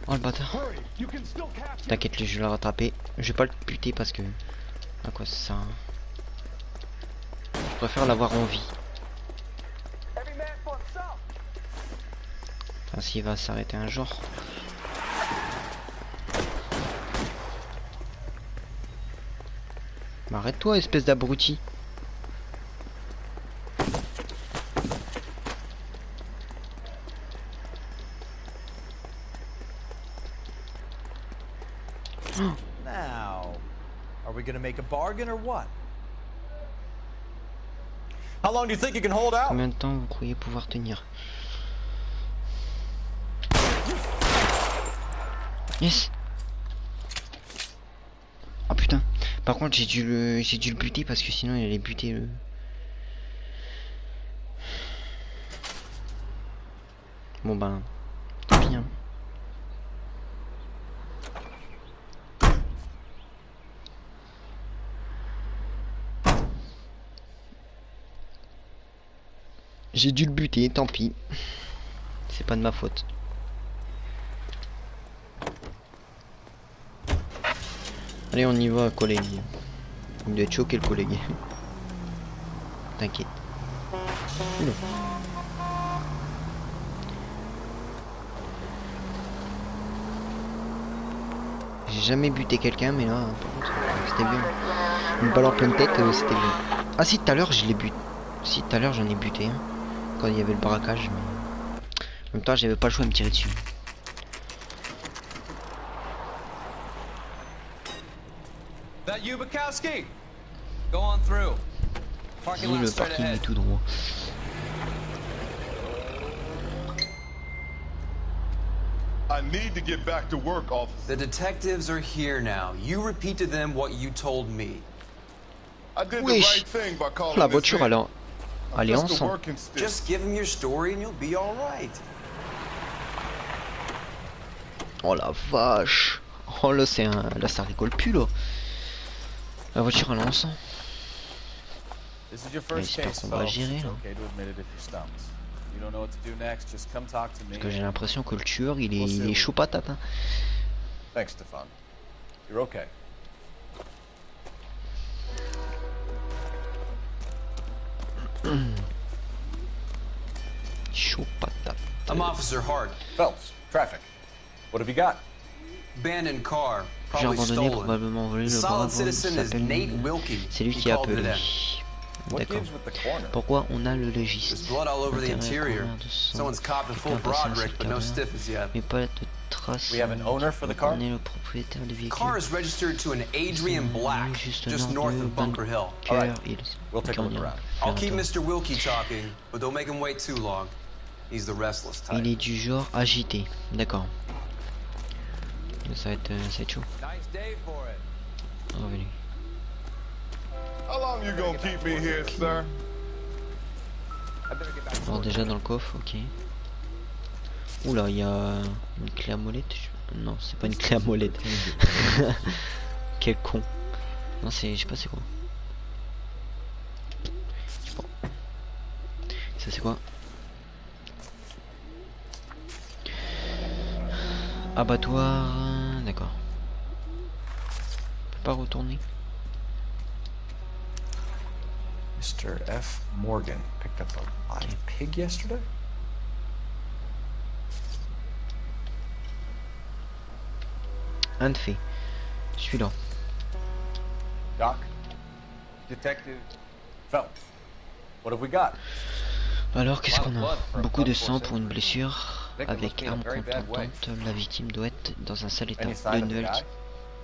Oh le bâtard. T'inquiète, je vais le rattraper. Je vais pas le buter parce que... À quoi ça sert? Je préfère l'avoir en vie. Enfin, s'il va s'arrêter un jour. Bah, arrête-toi, espèce d'abruti. Now, are we gonna make a bargain or what? How long do you think you can hold out? Combien de temps vous croyez pouvoir tenir? Yes. Oh putain. Par contre j'ai dû le buter parce que sinon il allait buter le... Bon ben... Tant pis hein. J'ai dû le buter, tant pis. C'est pas de ma faute. Allez, on y va, collègue. Il doit être choqué, le collègue. T'inquiète. Non. J'ai jamais buté quelqu'un, mais là, par contre, c'était bien. Une balle en pleine tête, c'était bien. Ah si, tout à l'heure, je l'ai buté. Si, tout à l'heure, j'en ai buté. Hein. Quand il y avait le braquage, mais... En même temps, j'avais pas le choix de me tirer dessus. That you, Bukowski? Go on through. Parking lot Le straight parking ahead. est tout droit. I need to get back to work, officer. The detectives are here now. You repeat to them what you told me. I did the right thing by calling La this voiture, in. elle est Just a ensemble. working stick. Just give them your story and you'll be all right. Oh la vache. Oh là, c'est un... Là, ça rigole plus, là. La voiture, elle est ensemble. This is your Mais first j'espère case, qu'on va folks. gérer, It's là. okay to admit it if you're stumped. You don't know what to do next, just come talk to me. Parce que j'ai l'impression que le tueur, il est chaud patate. Hein. Thanks, Stefan. You're okay. Chaud patate. I'm Officer Hart. Phelps, traffic. What have you got? Abandoned car, J'ai probably abandonné, stolen. probablement volé. The Le solid bravo citizen is s'appelle... Nate Wilkie. C'est lui He qui a called it appelé. in. D'accord. gives with the coroner? Pourquoi on a le légiste? There's blood all over the Intérieur, interior. couvert de sang. Someone's copped a full Aucun passé Broderick, but no ainsi que stiffs yet. mais pas de traces. We have an owner for the car? On est le propriétaire du The véhicule. car is registered to an Adrian Black, Juste just nord north de of Bunker Hill. Bunker Hills. We'll take a look around. I'll keep Mr. Wilkie talking, but don't make him wait too long. He's the restless type. Il est du genre agité. D'accord. Ça va être chaud. Nice day for it. Revenu. How long you gonna keep me here, sir? Alors déjà dans le coffre, ok. Oula, il y a une clé à molette. Non, c'est pas une clé à molette. Quel con. Non, c'est, je sais pas c'est quoi. Je sais pas. Ça c'est quoi? Abattoir, d'accord. On peut pas retourner. Mr. F. Morgan picked up a live pig yesterday? Un de fait. Celui-là. Doc, Detective Phelps. What have we got? Alors, qu'est-ce qu'on a? Beaucoup de sang pour une blessure. Avec arme contundante, la victime doit être dans un sale état.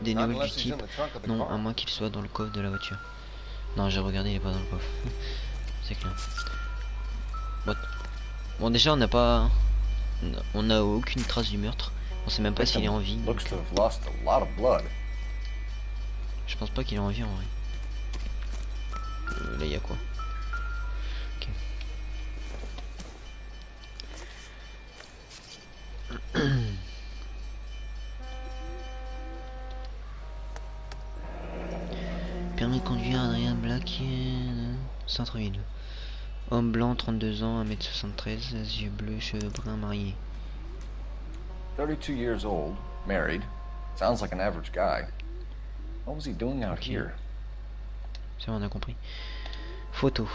Des nouvelles du type? Non, à moins qu'il soit dans le coffre de la voiture. Non, j'ai regardé, il est pas dans le coffre. C'est clair. Bon, déjà, on n'a pas... On n'a aucune trace du meurtre. On sait même pas s'il est en vie. Je pense pas qu'il est en vie en vrai. Là, il y a quoi? Ok. Permis de conduire Adrien Black, centre-ville. Homme blanc, 32 ans, 1m73, yeux bleus, cheveux bruns, marié. 32 years old, married. Sounds like an average guy. What was he doing out here? Ça, on a compris. Photo.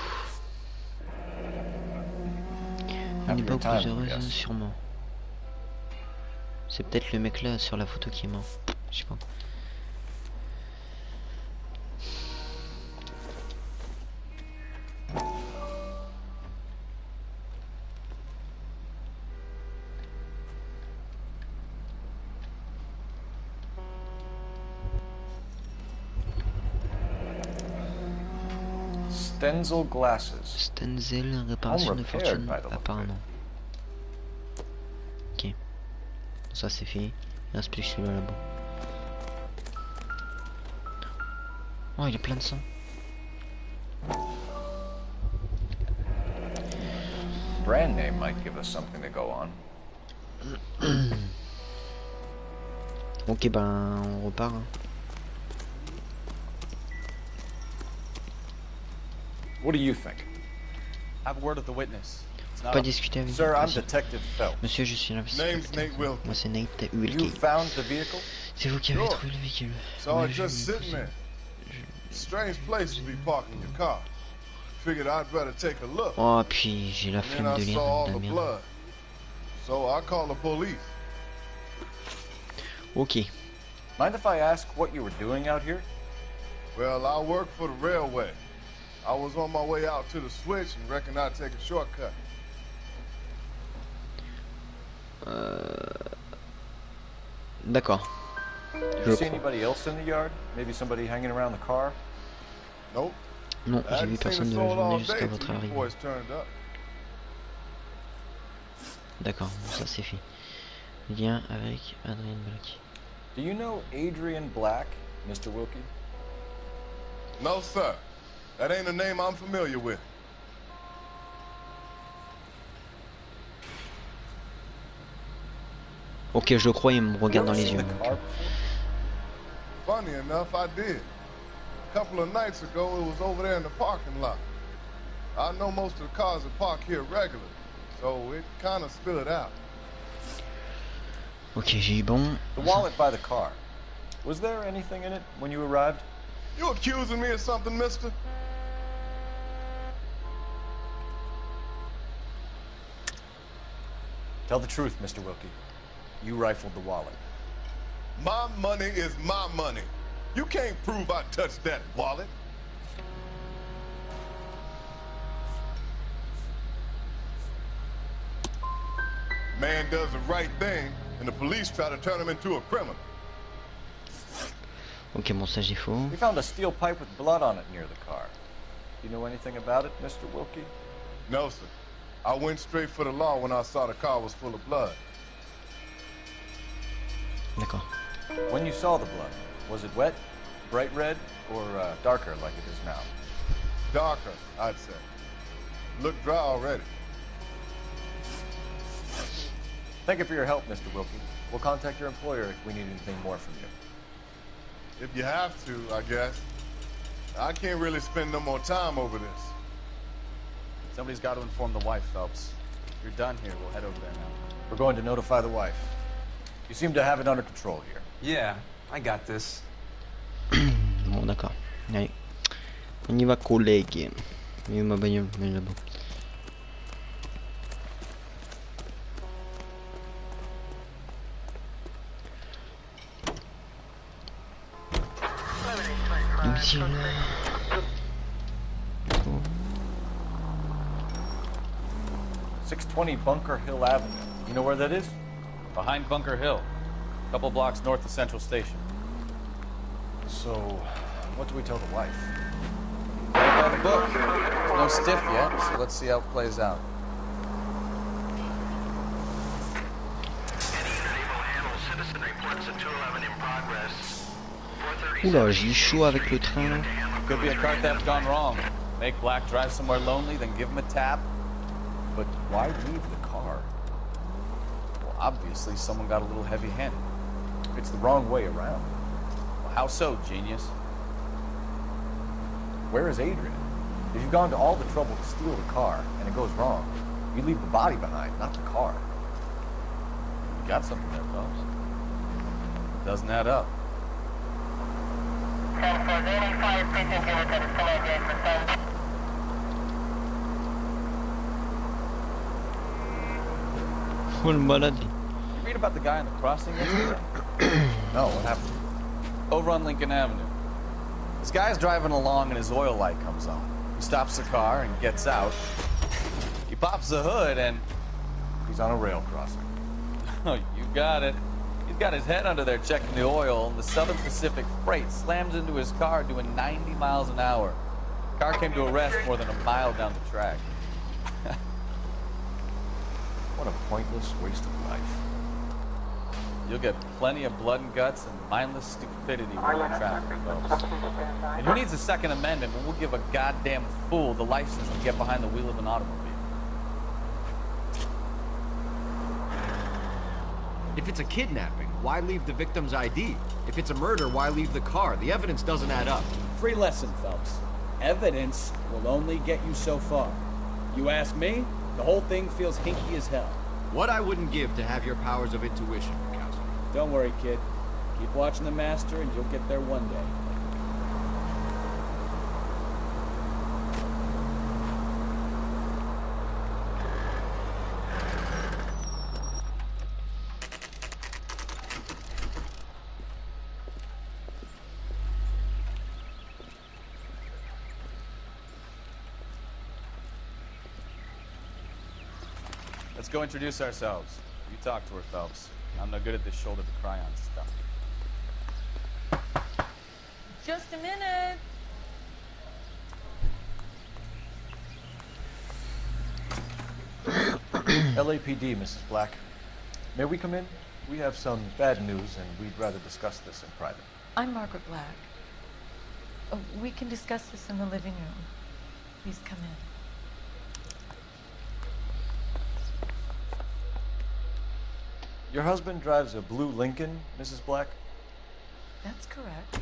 Une époque plus heureuse, sûrement. C'est peut-être le mec là sur la photo qui est mort. Je sais pas. Stenzel glasses. Stenzel, réparation de fortune, apparemment. Ok. Ça c'est fait. Il reste plus que celui-là là-bas. Oh, il est plein de sang. Brand name might give us something to go on. Ok, ben on repart. Hein. What do you think? Have a word with the witness. Pas discuter avec Sir, I'm Detective Phelps. Monsieur, je suis l'investigateur. Moi, c'est Nate You Wilkie. found the vehicle? C'est vous qui avez trouvé le véhicule. So it's just sitting there. Strange place to be parking your car. Figured I'd better take a look. Oh, puis j'ai la flemme de lire all la the merde. blood. So I called the police. Ok. Mind if I ask what you were doing out here? Well, I work for the railway. I was on my way out to the switch and reckoned I'd take a shortcut. D'accord. Did you see anybody else in the yard? Maybe somebody hanging around the car? Nope. Non, j'ai vu personne de la journée jusqu'à votre arrivée. D'accord, ça c'est fait. Lien avec Adrian Black. Do you know Adrian Black, Mr. Wilkie? No, sir. That ain't a name I'm familiar with. Ok, je le crois, il me regarde dans les yeux. Funny enough, I did. A couple of nights ago, it was over there in the parking lot. I know most of the cars are parked here regularly, so it kind of spilled out. Ok, j'ai eu bon. The wallet by the car. Was there anything in it when you arrived? You accusing me of something, mister? Tell the truth, Mr. Wilkie. You rifled the wallet. My money is my money. You can't prove I touched that wallet. Man does the right thing, and the police try to turn him into a criminal. Ok, bon, ça j'ai faux. We found a steel pipe with blood on it near the car. Do you know anything about it, Mr. Wilkie? No, sir. I went straight for the law when I saw the car was full of blood. D'accord. When you saw the blood, was it wet, bright red, or darker like it is now? Darker, I'd say. Looked dry already. Thank you for your help, Mr. Wilkie. We'll contact your employer if we need anything more from you. If you have to, I guess. I can't really spend no more time over this. Somebody's got to inform the wife, Phelps. If you're done here, we'll head over there now. We're going to notify the wife. You seem to have it under control here. Yeah, I got this. Bon, d'accord. Allez. On y va, collègue. Il y a ma bagnole, mais là-bas. Domicile. 20 Bunker Hill Avenue. You know where that is? Behind Bunker Hill. A couple blocks north of Central Station. So, what do we tell the wife? Right by the book. No stiff yet, so let's see how it plays out. Oula, j'ai eu chaud avec le train là. Could be a car theft gone wrong. Make Black drive somewhere lonely, then give him a tap. But why leave the car? Well, obviously someone got a little heavy-handed. It's the wrong way around. Well, how so, genius? Where is Adrian? If you've gone to all the trouble to steal the car, and it goes wrong, you leave the body behind, not the car. You got something there, Phelps. It doesn't add up. Faut le balader. You read about the guy in the crossing yesterday? No, what happened? Over on Lincoln Avenue. This guy's driving along and his oil light comes on. He stops the car and gets out. He pops the hood and... He's on a rail crossing. Oh, you got it. He's got his head under there checking the oil, and the Southern Pacific Freight slams into his car doing 90 miles an hour. The car came to a rest more than a mile down the track. What a pointless waste of life. You'll get plenty of blood and guts and mindless stupidity when you're traffic, folks. And who needs a Second Amendment when we'll give a goddamn fool the license to get behind the wheel of an automobile? If it's a kidnapping, why leave the victim's ID? If it's a murder, why leave the car? The evidence doesn't add up. Free lesson, Phelps. Evidence will only get you so far. You ask me, the whole thing feels hinky as hell. What I wouldn't give to have your powers of intuition, Counselor. Don't worry, kid. Keep watching the master and you'll get there one day. Let's go introduce ourselves. You talk to her, Phelps. I'm no good at this shoulder-to-cry on stuff. Just a minute. LAPD, Mrs. Black. May we come in? We have some bad news, and we'd rather discuss this in private. I'm Margaret Black. Oh, we can discuss this in the living room. Please come in. Your husband drives a blue Lincoln, Mrs. Black? That's correct.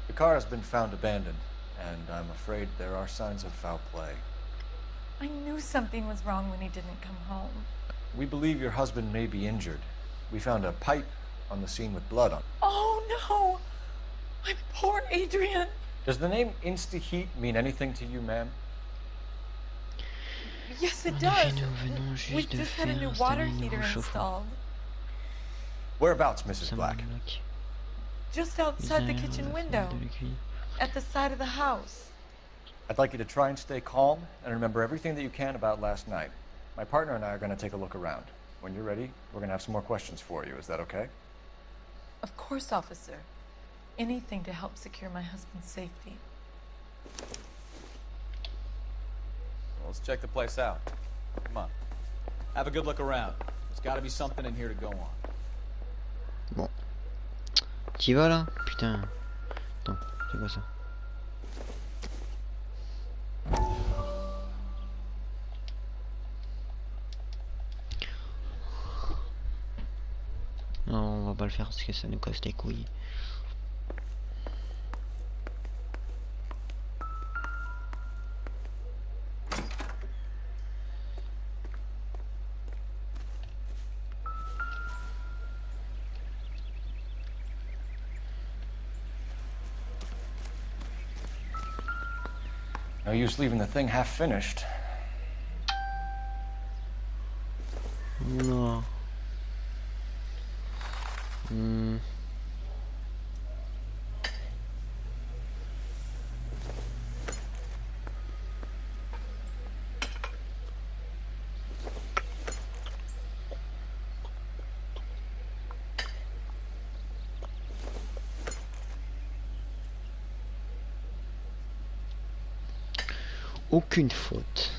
The car has been found abandoned, and I'm afraid there are signs of foul play. I knew something was wrong when he didn't come home. We believe your husband may be injured. We found a pipe on the scene with blood on it. Oh, no! My poor Adrian! Does the name Insta-Heat mean anything to you, ma'am? Yes, it does. We just had a new water heater installed. Whereabouts, Mrs. Black? Just outside the kitchen window. At the side of the house. I'd like you to try and stay calm and remember everything that you can about last night. My partner and I are going to take a look around. When you're ready, we're going to have some more questions for you. Is that okay? Of course, officer. Anything to help secure my husband's safety. Well, let's check the place out. Come on. Have a good look around. There's got to be something in here to go on. Bon. T'y vas là? Putain. Attends, c'est quoi ça? Non, on va pas le faire parce que ça nous casse les couilles. No use leaving the thing half finished. No. aucune faute.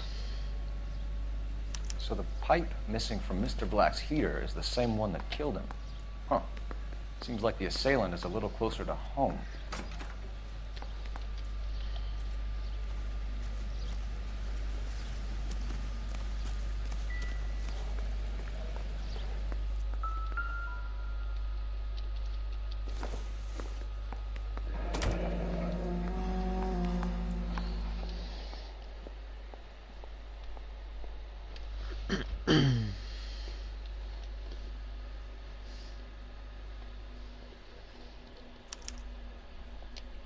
So the pipe missing from Mr. Black's heater is the same one that killed him. Huh. Seems like the assailant is a little closer to home.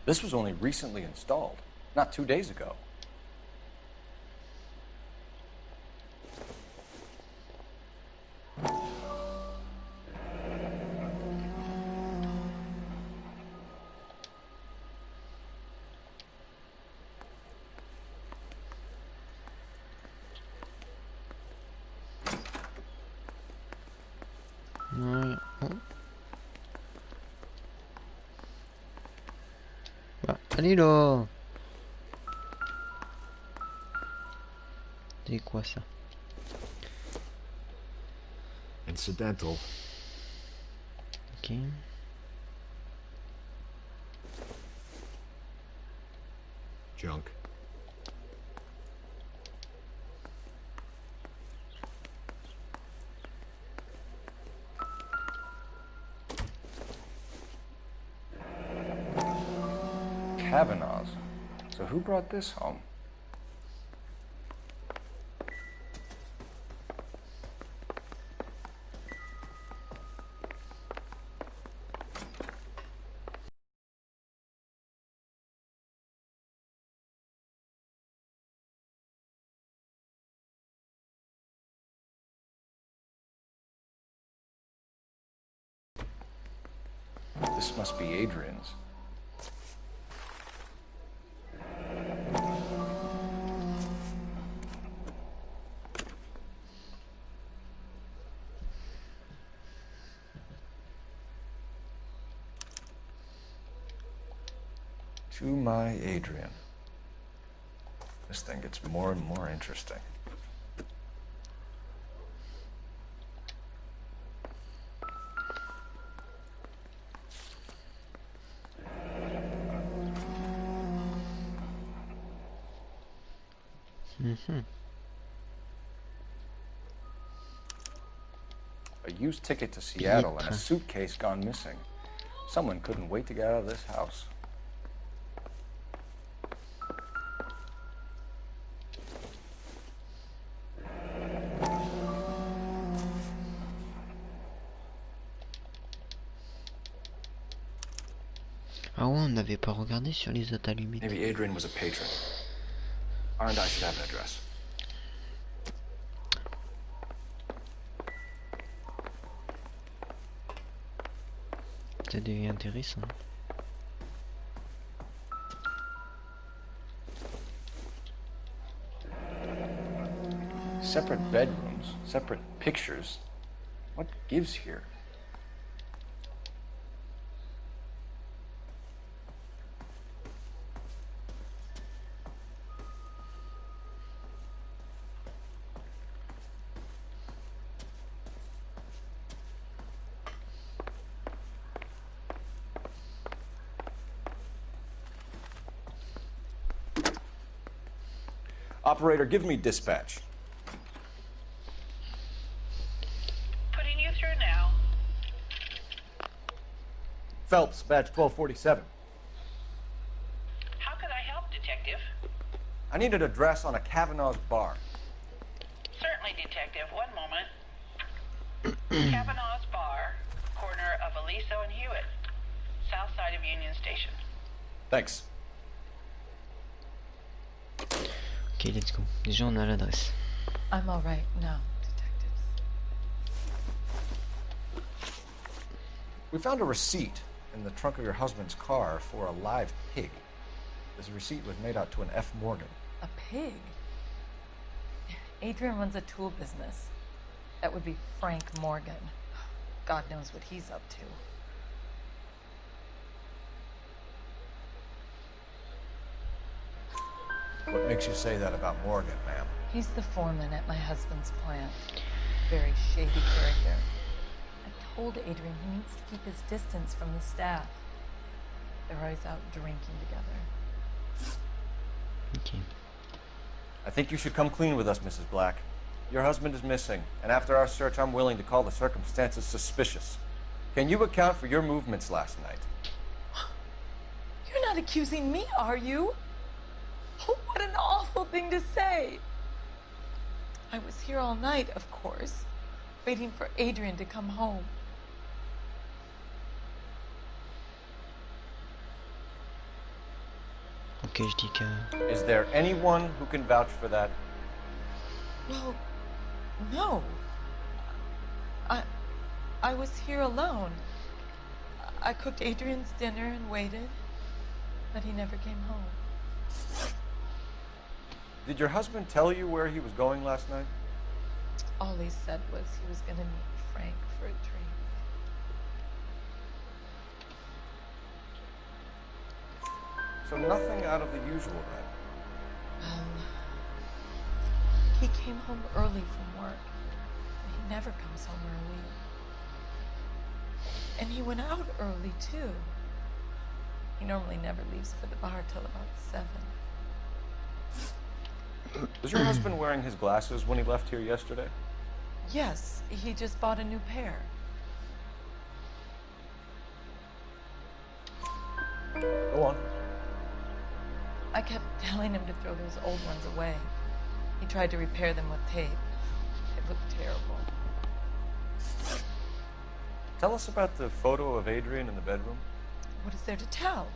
This was only recently installed, not 2 days ago. Ouais. Oh. Bah, allez là. C'est quoi ça? Incidental. Ok. Junk. Kavanaugh's. So who brought this home? This must be Adrian's. To my Adrian. This thing gets more and more interesting. A used ticket to Seattle and a suitcase gone missing. Someone couldn't wait to get out of this house. Ah ouais, on n'avait pas regardé sur les autres allumettes. Maybe Adrian was a patron. R&I should have an address. Ça devient intéressant. Separate bedrooms, separate pictures. What gives here? Operator, give me dispatch. Putting you through now. Phelps, badge 1247. How could I help, Detective? I need an address on a Kavanaugh's bar. Certainly, Detective. One moment. Kavanaugh's Bar, corner of Aliso and Hewitt, south side of Union Station. Thanks. Ok, let's go. Déjà, on a l'adresse. I'm all right now, detectives. We found a receipt in the trunk of your husband's car for a live pig. This receipt was made out to an F. Morgan. A pig? Adrian runs a tool business. That would be Frank Morgan. God knows what he's up to. What makes you say that about Morgan, ma'am? He's the foreman at my husband's plant. Very shady character. I told Adrian he needs to keep his distance from the staff. They're always out drinking together. Okay. I think you should come clean with us, Mrs. Black. Your husband is missing, and after our search, I'm willing to call the circumstances suspicious. Can you account for your movements last night? You're not accusing me, are you? Oh, what an awful thing to say. I was here all night, of course, waiting for Adrian to come home. Ok, je dis que... Is there anyone who can vouch for that? Well, no. I was here alone. I cooked Adrian's dinner and waited, but he never came home. Did your husband tell you where he was going last night? All he said was he was going to meet Frank for a drink. So nothing out of the usual, then? He came home early from work. He never comes home early. And he went out early, too. He normally never leaves for the bar till about 7. Was your husband wearing his glasses when he left here yesterday? Yes, he just bought a new pair. Go on. I kept telling him to throw those old ones away. He tried to repair them with tape. It looked terrible. Tell us about the photo of Adrian in the bedroom. What is there to tell?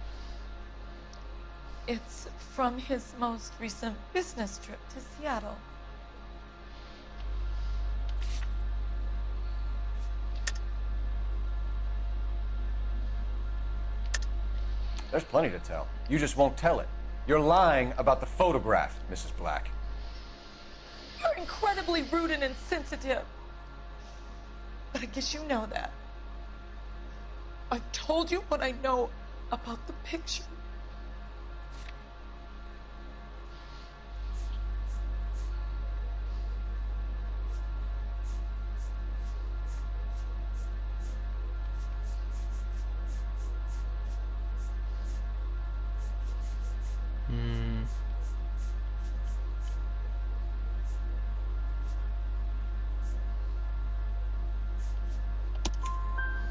It's from his most recent business trip to Seattle. There's plenty to tell. You just won't tell it. You're lying about the photograph, Mrs. Black. You're incredibly rude and insensitive. But I guess you know that. I've told you what I know about the picture.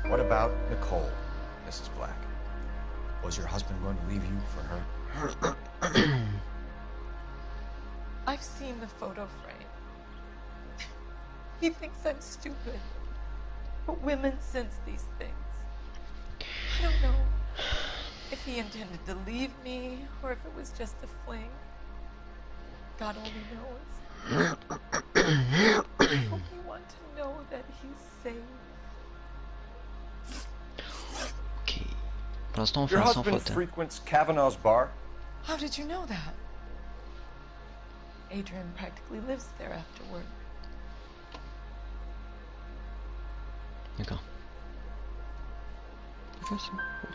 What about Nicole, Mrs. Black? Was your husband going to leave you for her? I've seen the photo frame. He thinks I'm stupid. But women sense these things. I don't know if he intended to leave me or if it was just a fling. God only knows. I hope you want to know that he's safe. Ok. Pour l'instant, on fait Your un sans husband faute. frequents Kavanaugh's bar? How did you know that? Adrian practically lives there after work. D'accord.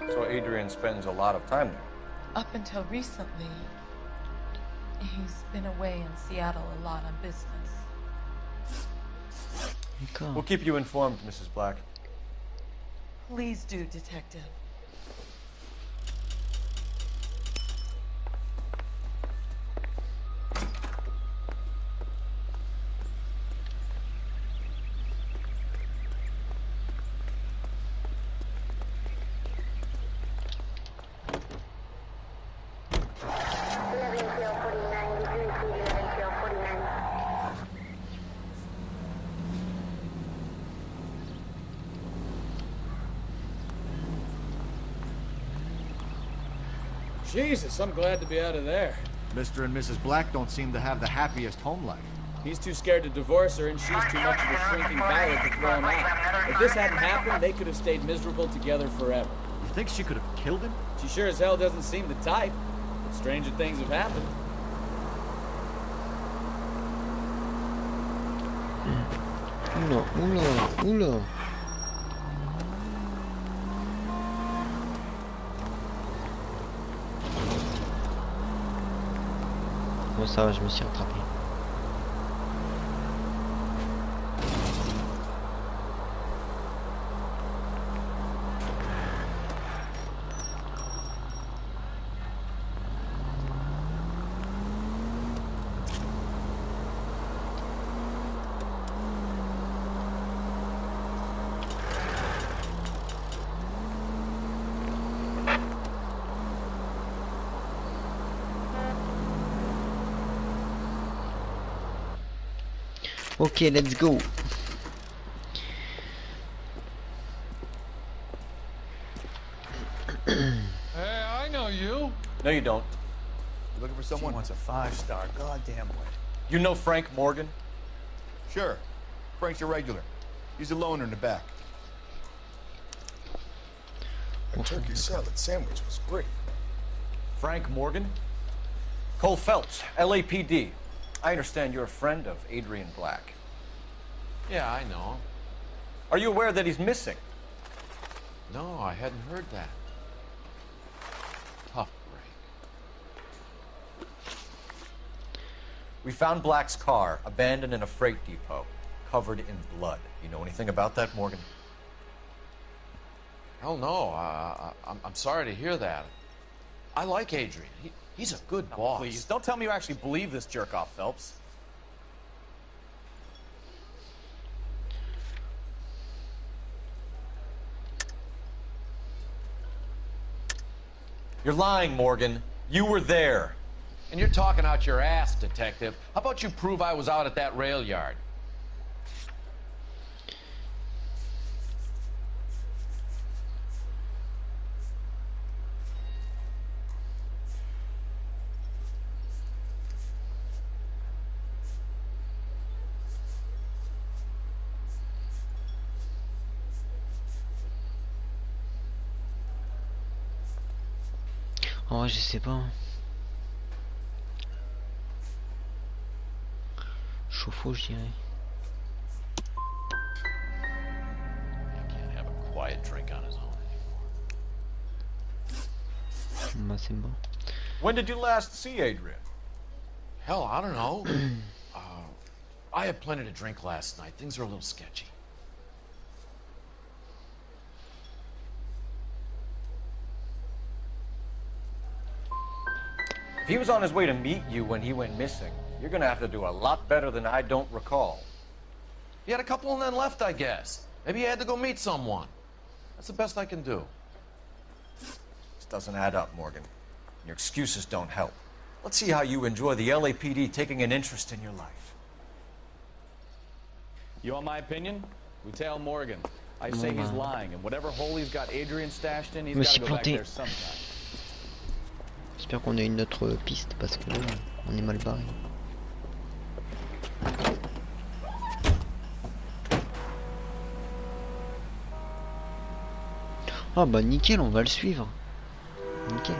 So Adrian spends a lot of time there? Up until recently, he's been away in Seattle a lot on business. We'll keep you informed, Mrs. Black. Please do, Detective. Jesus, I'm glad to be out of there. Mr. and Mrs. Black don't seem to have the happiest home life. He's too scared to divorce her, and she's too much of a shrinking violet to throw him out. If this hadn't happened, they could have stayed miserable together forever. You think she could have killed him? She sure as hell doesn't seem the type, but stranger things have happened. Oula, oula, oula. Bon, ça va, je me suis rattrapé. Ok, let's go. Hey, I know you. No, you don't. You looking for someone? She wants a 5-star goddamn way. You know Frank Morgan? Sure. Frank's a regular. He's a loner in the back. A turkey salad sandwich was great. Frank Morgan? Cole Phelps, LAPD. I understand you're a friend of Adrian Black. Yeah, I know him. Are you aware that he's missing? No, I hadn't heard that. Tough break. We found Black's car abandoned in a freight depot, covered in blood. You know anything about that, Morgan? Hell no. I'm sorry to hear that. I like Adrian. He's a good boss. Please, don't tell me you actually believe this jerk-off, Phelps. You're lying, Morgan. You were there. And you're talking out your ass, detective. How about you prove I was out at that rail yard? En vrai, je sais pas. Chauffe-eau, je dirais. Can't have a quiet drink on his own anymore. Bah, c'est bon. When did you last see Adrian? Hell, I don't know. I had plenty to drink last night. Things are a little sketchy. If he was on his way to meet you when he went missing, you're gonna have to do a lot better than I don't recall. He had a couple and then left, I guess. Maybe he had to go meet someone. That's the best I can do. This doesn't add up, Morgan. Your excuses don't help. Let's see how you enjoy the LAPD taking an interest in your life. You want my opinion? We tell Morgan. I say he's lying, and whatever hole he's got Adrian stashed in, he's got to go back there sometime. J'espère qu'on a une autre piste parce que là, on est mal barré. Ah bah nickel, on va le suivre. Nickel.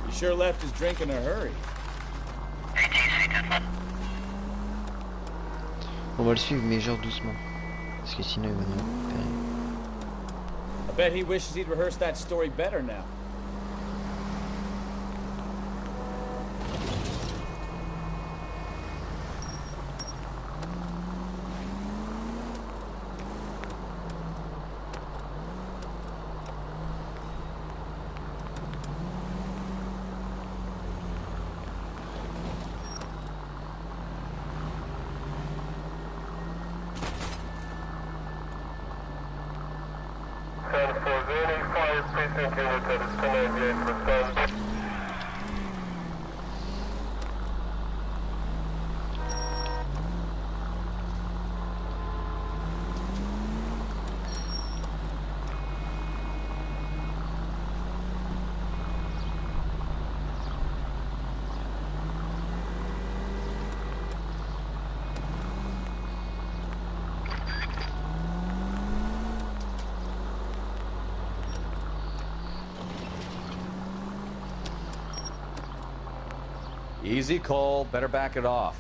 He sure left his drink in a hurry. On va le suivre mais genre doucement. Parce que sinon il va nous repérer. I bet he wishes he'd rehearsed that story better now. Easy, Cole. Better back it off.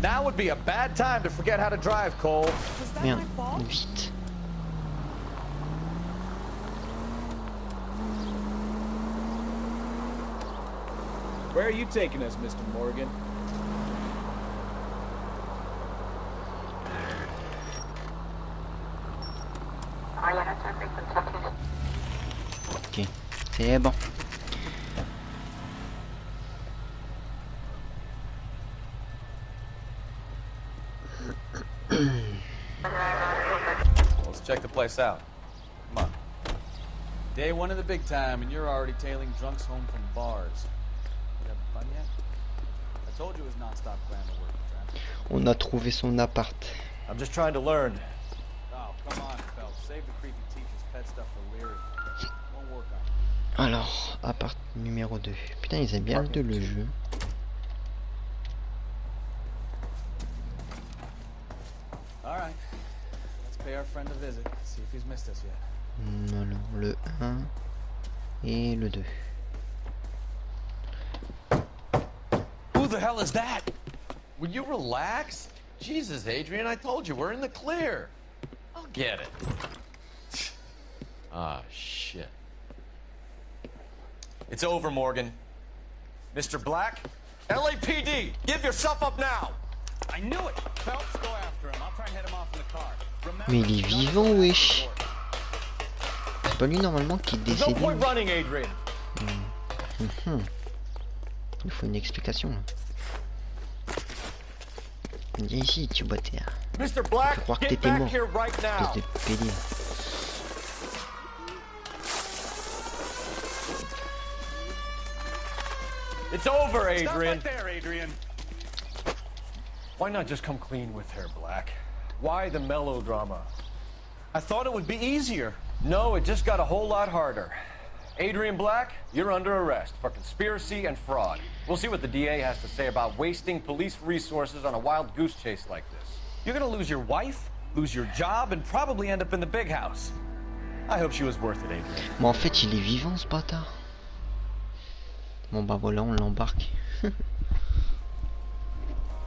Now would be a bad time to forget how to drive, Cole. Merde, vite. Where are you taking us, Mr. Morgan? Ok, c'est bon. Let's check the place out. Come on. Day one of the big time, and you're already tailing drunks home from bars. You having fun yet? I told you it was non-stop glamour work. On a trouvé son appart. I'm just trying to learn. Oh, come on, Phelps. Save the creepy teacher's pet stuff for Leary. Won't work on it. Alors, appart numéro 2. Putain, ils aiment bien le 2, le jeu. Alright. Let's pay our friend a visit. See if he's missed us yet. Alors, le 1 et le 2. Who the hell is that? Will you relax? Jesus, Adrian, I told you, we're in the clear. I'll get it. Ah, shit. It's over, Morgan. Mr. Black, LAPD, give yourself up now. I knew it. Phelps, go after him. I'll try and head him off in the car. Mais il est vivant, wesh. C'est pas lui normalement qui est décédé. No point running, Adrian. Il faut une explication là. Viens ici, tu boitais. Mr. Black, je crois que get t'étais back mort. here right now. Espèce de pédé. It's over, Adrian. Stop right there, Adrian. Why not just come clean with her, Black? Why the melodrama? I thought it would be easier. No, it just got a whole lot harder. Adrian Black, you're under arrest for conspiracy and fraud. We'll see what the DA has to say about wasting police resources on a wild goose chase like this. You're gonna lose your wife, lose your job, and probably end up in the big house. I hope she was worth it, Adrian. Mais en fait, il est vivant, ce bâtard. Bon bah voilà, on l'embarque.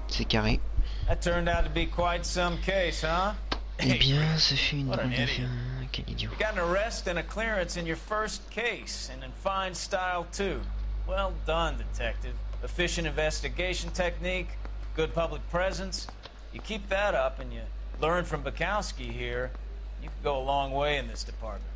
C'est carré. That turned out to be quite some case, huh? Eh bien, ça fait une What an drôle idiot. d'affaire. Quel idiot. You got an arrest and a clearance in your first case, and in fine style, too. Well done, detective. Efficient investigation technique, good public presence. You keep that up and you learn from Bukowski here, you can go a long way in this department.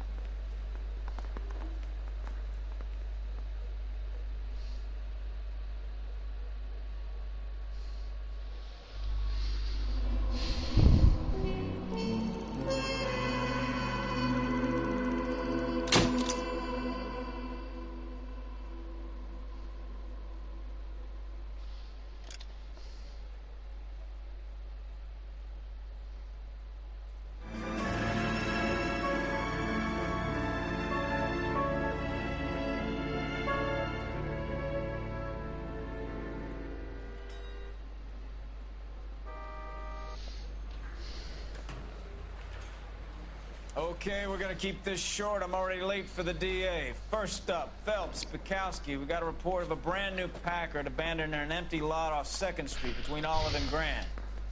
Okay, we're gonna keep this short. I'm already late for the DA. First up, Phelps, Bukowski. We got a report of a brand new Packard abandoned in an empty lot off 2nd Street between Olive and Grand.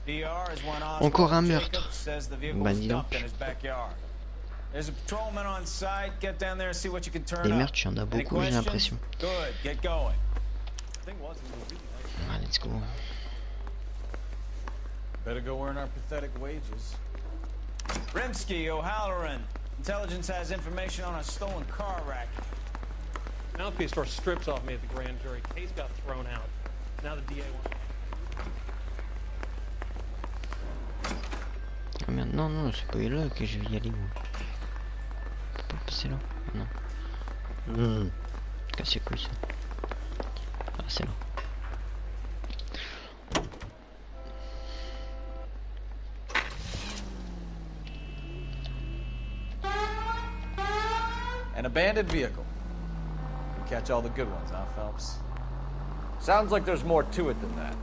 DR is one Encore un Oswald meurtre. Jacobs says the vehicle Bah, was dis dumped donc. in his backyard. There's a patrolman on site. Get down there and see what you can turn Des up. meurtres, il y en a Any beaucoup, j'ai questions? l'impression. Good, get going. Ah, let's go. Better go earn our pathetic wages. Rimsky, O'Halloran. Intelligence has information on a stolen car racket. Mouthpiece store strips off me at the grand jury. Case got thrown out. Now the DA wants. Ah merde, non, non, c'est pas là que je vais y aller. Moi. Je peux pas passer là. Non. C'est quoi ça? Ah, c'est là. An abandoned vehicle. You catch all the good ones, huh, Phelps? Sounds like there's more to it than that.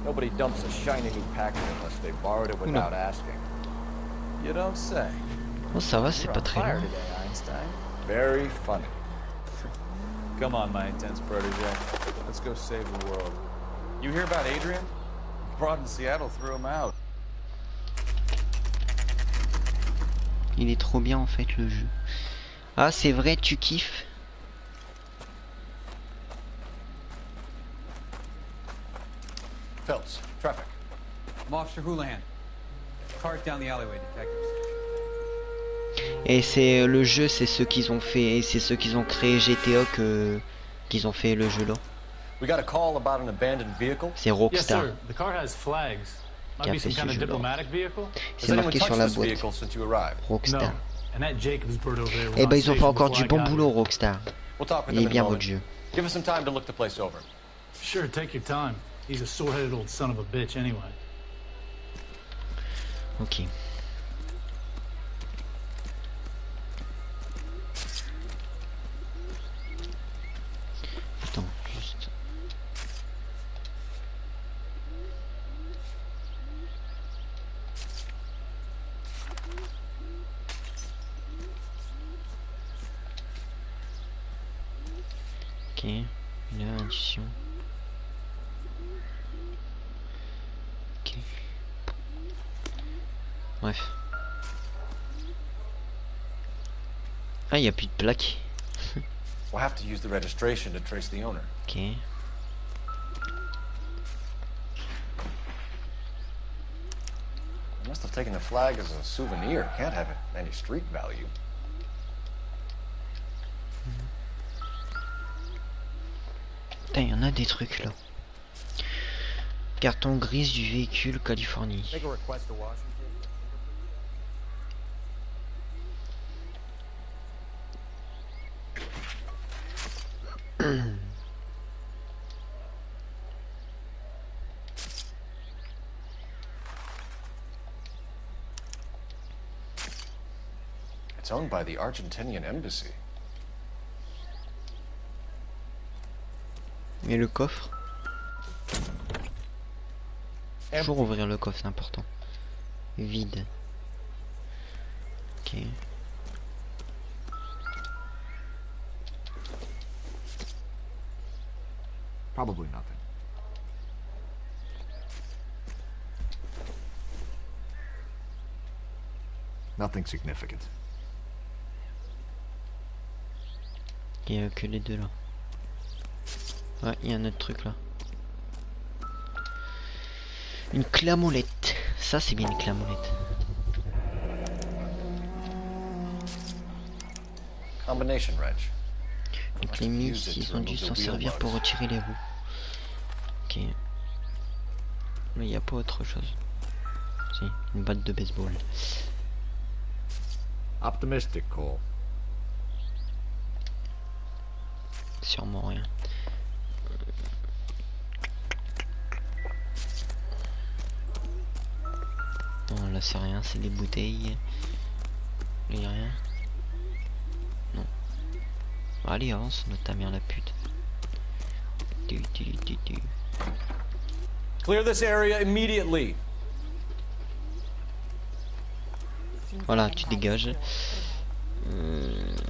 Nobody dumps a shiny new Packard unless they borrowed it without asking. You don't say. Oh, ça va, c'est You're pas on très fire loin. today, Einstein. Very funny. Come on, my intense protege. Let's go save the world. You hear about Adrian? Broad in Seattle threw him out. Il est trop bien en fait le jeu. Ah, c'est vrai, tu kiffes. Phelps, traffic. I'm Officer Houlihan. Cart down the alleyway, detectives. Et c'est le jeu, c'est ceux qu'ils ont fait, c'est ceux qu'ils ont créé GTA qu'ils ont fait le jeu là. We got a call about an abandoned vehicle. C'est Rockstar. Yes, sir. The car has flags. Qui Might a be fait some kind ce of jeu là. diplomatic vehicle. C'est marqué sur la boîte. Rockstar. No. And that Jacobs bird over there was Eh on ben ils ont fait station encore before du I bon got boulot here. Rockstar. We'll talk with Il him est in a bien moment. votre jeu. Give us some time to look the place over. Sure, take your time. He's a sore-headed old son of a bitch anyway. Ok. Attends, juste. Ok, une addition. Ok. Bref. Ah, il n'y a plus de plaque. We'll have to use the registration to trace the owner. Ok. They must have taken the flag as a souvenir. Can't have any street value. Putain, il y en a des trucs là. Carton grise du véhicule Californie. Make a request to Washington. It's owned by the Argentinian embassy. Et le coffre? Toujours ouvrir le coffre, c'est important. Vide. Ok. Probably nothing. Nothing significant. Il n'y a que les deux là. Ouais, il y a un autre truc là. Une clamolette. Ça, c'est bien une clamolette. Combination wrench. Donc les Miss, ils ont dû s'en servir pour retirer les roues. Ok. Mais il n'y a pas autre chose. Si, une batte de baseball. Optimistic, Cole. Sûrement rien. Non, là c'est rien, c'est des bouteilles. Il n'y a rien. Non. Allez, avance, notre ta mère la pute. Clear this area immediately. Voilà, tu dégages.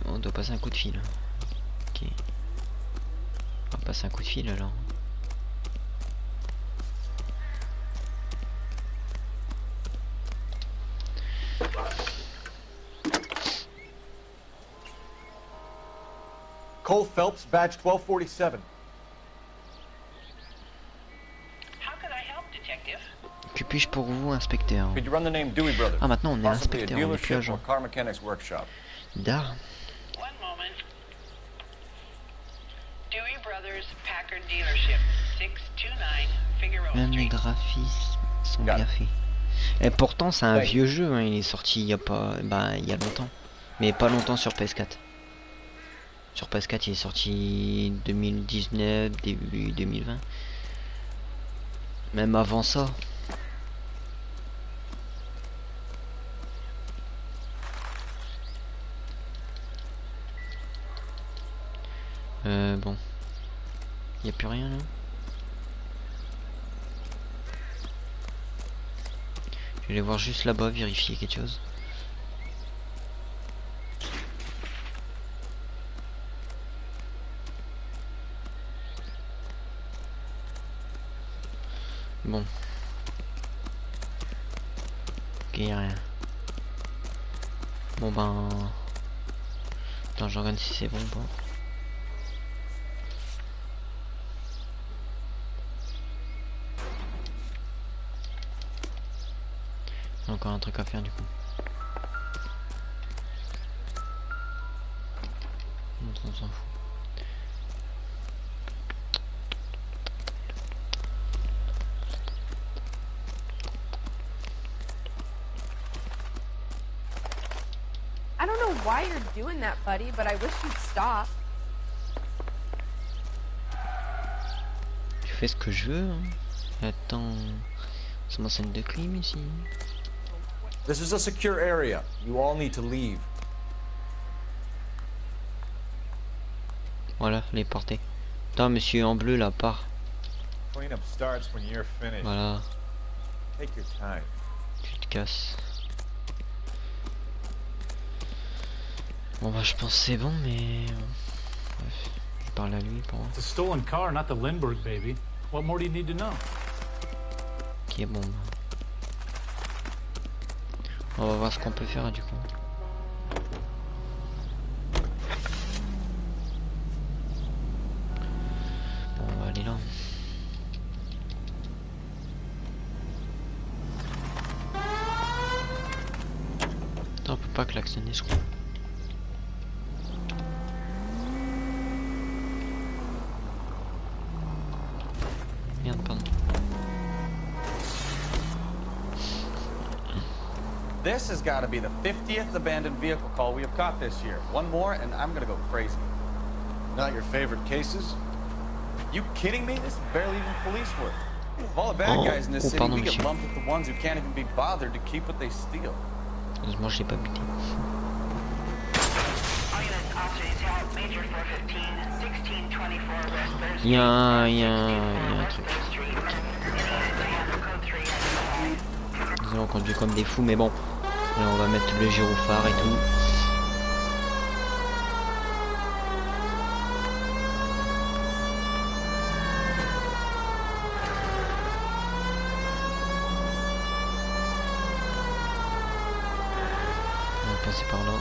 On doit passer un coup de fil. Ok. On va passer un coup de fil alors. Cole Phelps, badge 1247. Que puis-je pour vous, inspecteur? Could you run the name Dewey Brothers? Ah, maintenant on est Possibly a inspecteur, on est plus dealership agent. or car mechanics workshop. D'art. Dewey Brothers Packard Dealership, 629 Figueroa Même les Street. graphismes sont bien faits. Et pourtant c'est un vieux jeu, hein. Il est sorti il y a pas, il y a longtemps, mais pas longtemps sur PS4. Sur PS4 il est sorti 2019, début 2020. Même avant ça. Bon. Il n'y a plus rien là. Je vais aller voir juste là-bas, vérifier quelque chose. Bon. Ok, y'a rien. Bon ben... Attends, je regarde si c'est bon ou pas. Il y a encore un truc à faire du coup. On s'en fout. I don't know why you're doing that, buddy, but I wish you'd stop. Je fais ce que je veux. Hein. Attends, c'est ma scène de crime ici. This is a secure area. You all need to leave. Voilà, les portées. Attends, monsieur en bleu là, part. Cleanup starts when you're finished. Voilà. Take your time. Tu te casses. Bon bah je pense que c'est bon mais... Bref, je parle à lui pour moi. It's a stolen car, not the Lindbergh baby. What more do you need to know? Ok bon bah. On va voir ce qu'on peut faire du coup. Bon on va aller là. Attends, on peut pas klaxonner je crois. Merde, pardon. This has got to be the 50th abandoned vehicle call we have caught this year. One more and I'm gonna go crazy. Not your favorite cases? You kidding me? This is barely even police work. Of all the bad guys in this city, we get lumped with the ones who can't even be bothered to keep what they steal. Heureusement je l'ai pas buté. Il y a un truc. Désolé, on conduit comme des fous, mais bon. Là, on va mettre le gyrophare et tout. On va passer par là.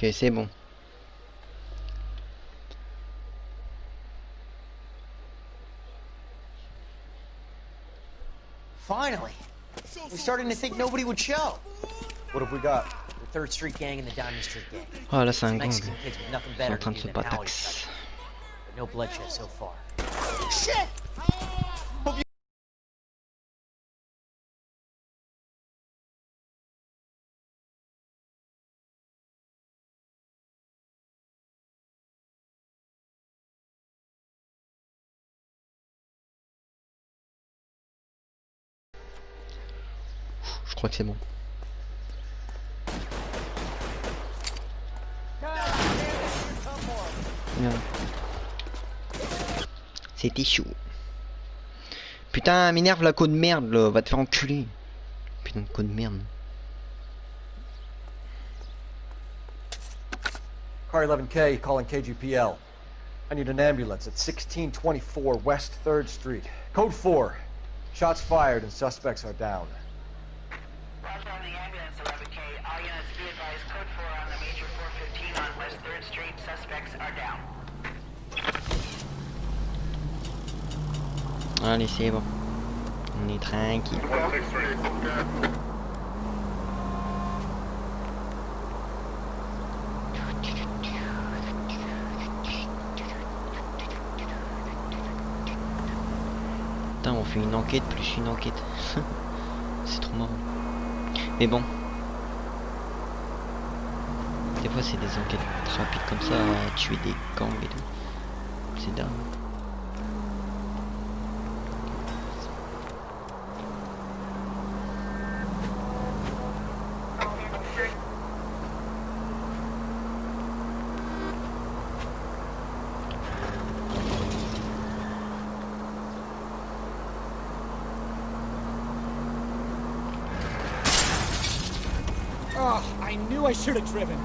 Ok, c'est bon. Finally. We're starting to think nobody would show. What have we got? The 3rd Street gang and the Diamond Street gang. Ah là c'est un gang. Mexican kids with nothing Ils sont better en train to de do se than patax. howl each other. But no bloodshed so far. Shit! Je crois que c'est bon. Merde. C'était chaud. Putain, m'énerve la code de merde là, va te faire enculer. Putain de code de merde. Car 11K calling KGPL. I need an ambulance at 1624 West 3rd Street. Code 4. Shots fired and suspects are down. Roger on the ambulance, 11K. All units be advised, code 4 on the major 415 on West 3rd Street. Suspects are down. Allez, c'est bon. On est tranquille. Putain, on fait une enquête plus une enquête. C'est trop marrant. Mais bon. Des fois c'est des enquêtes rapides comme ça, à tuer des gangs et tout. C'est dingue. Oh, I knew I should have driven.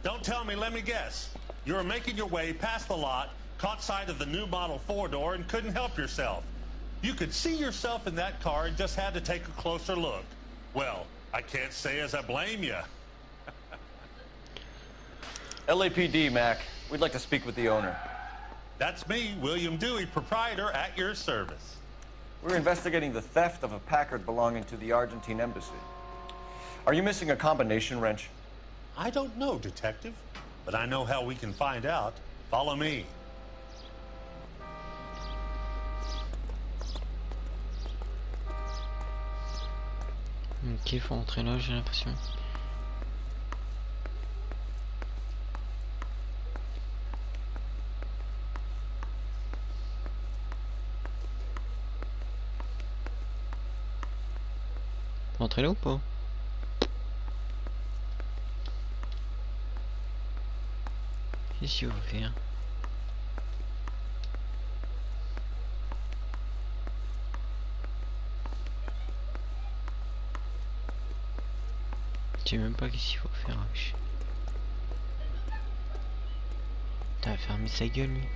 Don't tell me, let me guess. You were making your way past the lot, caught sight of the new model 4-door, and couldn't help yourself. You could see yourself in that car and just had to take a closer look. Well, I can't say as I blame you. LAPD, Mac. We'd like to speak with the owner. That's me, William Dewey, proprietor, at your service. We're investigating the theft of a Packard belonging to the Argentine embassy. Are you missing a combination wrench? I don't know, Detective, but I know how we can find out. Follow me. Ok, faut rentrer là, j'ai l'impression. Faut rentrer là ou pas? Qu'est-ce qu'il faut faire? Je sais même pas qu'est-ce qu'il faut faire. T'as fermé sa gueule lui.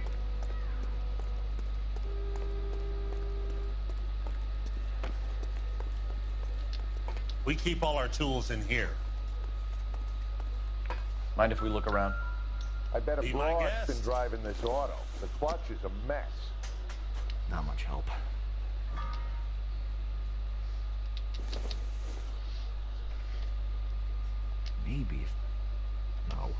We keep all our tools in here. Mind if we look around? I bet a Be my broad's guest. been driving this auto. The clutch is a mess. Not much help. Maybe if... No.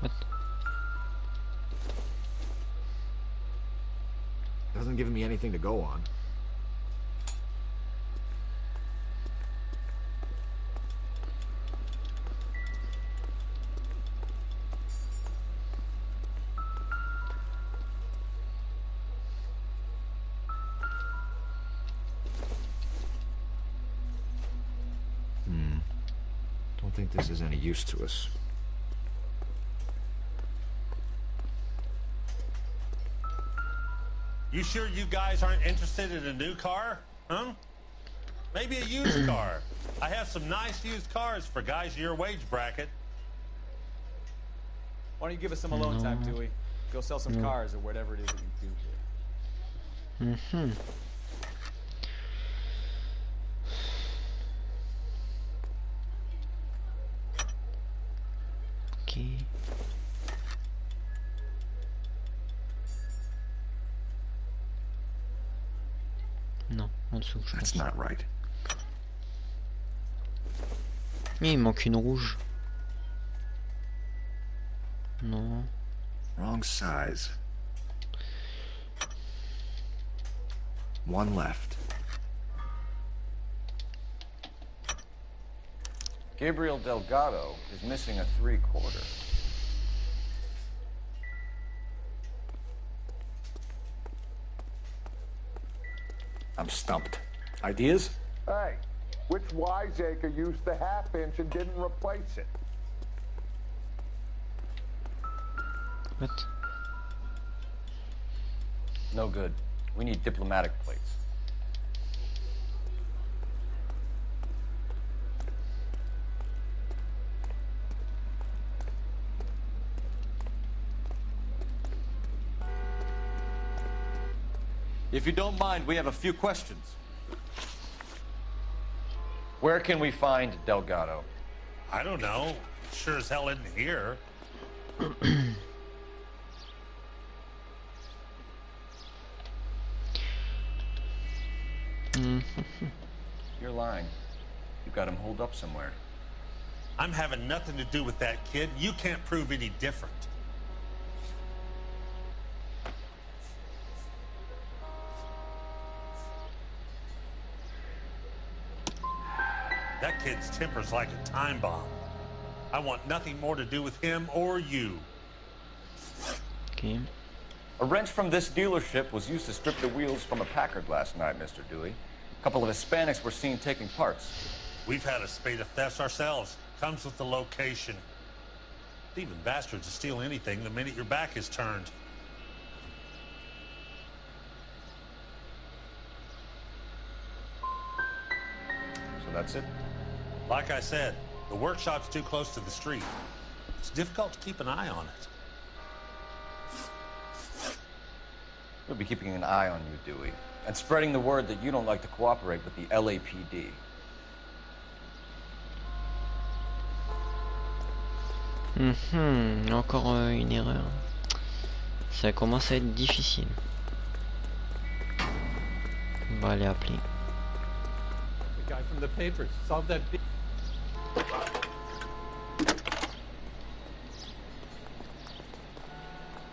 What? Doesn't give me anything to go on. Don't think this is any use to us. You sure you guys aren't interested in a new car? Huh? Maybe a used car. I have some nice used cars for guys your wage bracket. Why don't you give us some alone time, Dewey? Go sell some cars or whatever it is that you do here. Mm-hmm. Ok. Non, en dessous, je pense. That's not right. Mais il manque une rouge. Non. Wrong size. One left. Gabriel Delgado is missing a 3/4. I'm stumped. Ideas? Hey, which wiseacre used the half-inch and didn't replace it? What? No good. We need diplomatic plates. If you don't mind, we have a few questions. Where can we find Delgado? I don't know. Sure as hell isn't here. You're lying. You got him holed up somewhere. I'm having nothing to do with that kid. You can't prove any different. That kid's temper's like a time bomb. I want nothing more to do with him or you. Okay. A wrench from this dealership was used to strip the wheels from a Packard last night, Mr. Dewey. A couple of Hispanics were seen taking parts. We've had a spate of thefts ourselves. Comes with the location. Thieving bastards will steal anything the minute your back is turned. So that's it? Like I said, the workshop's too close to the street. It's difficult to keep an eye on it. We'll be keeping an eye on you, Dewey, and spreading the word that you don't like to cooperate with the LAPD. Encore une erreur. Ça commence à être difficile. On va aller appeler. The guy from the papers solved that.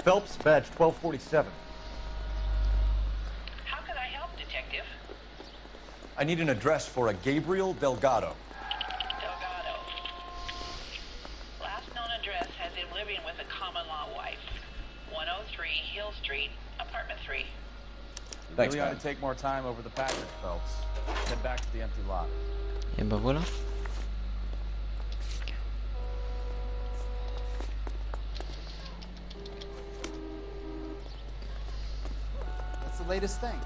Phelps, badge 1247. How can I help, Detective? I need an address for a Gabriel Delgado. Delgado. Last known address has him living with a common-law wife. 103 Hill Street, apartment 3. You Thanks, really ought man. to take more time over the package, Phelps. Head back to the empty lot. Et ben voilà. What's the latest thing?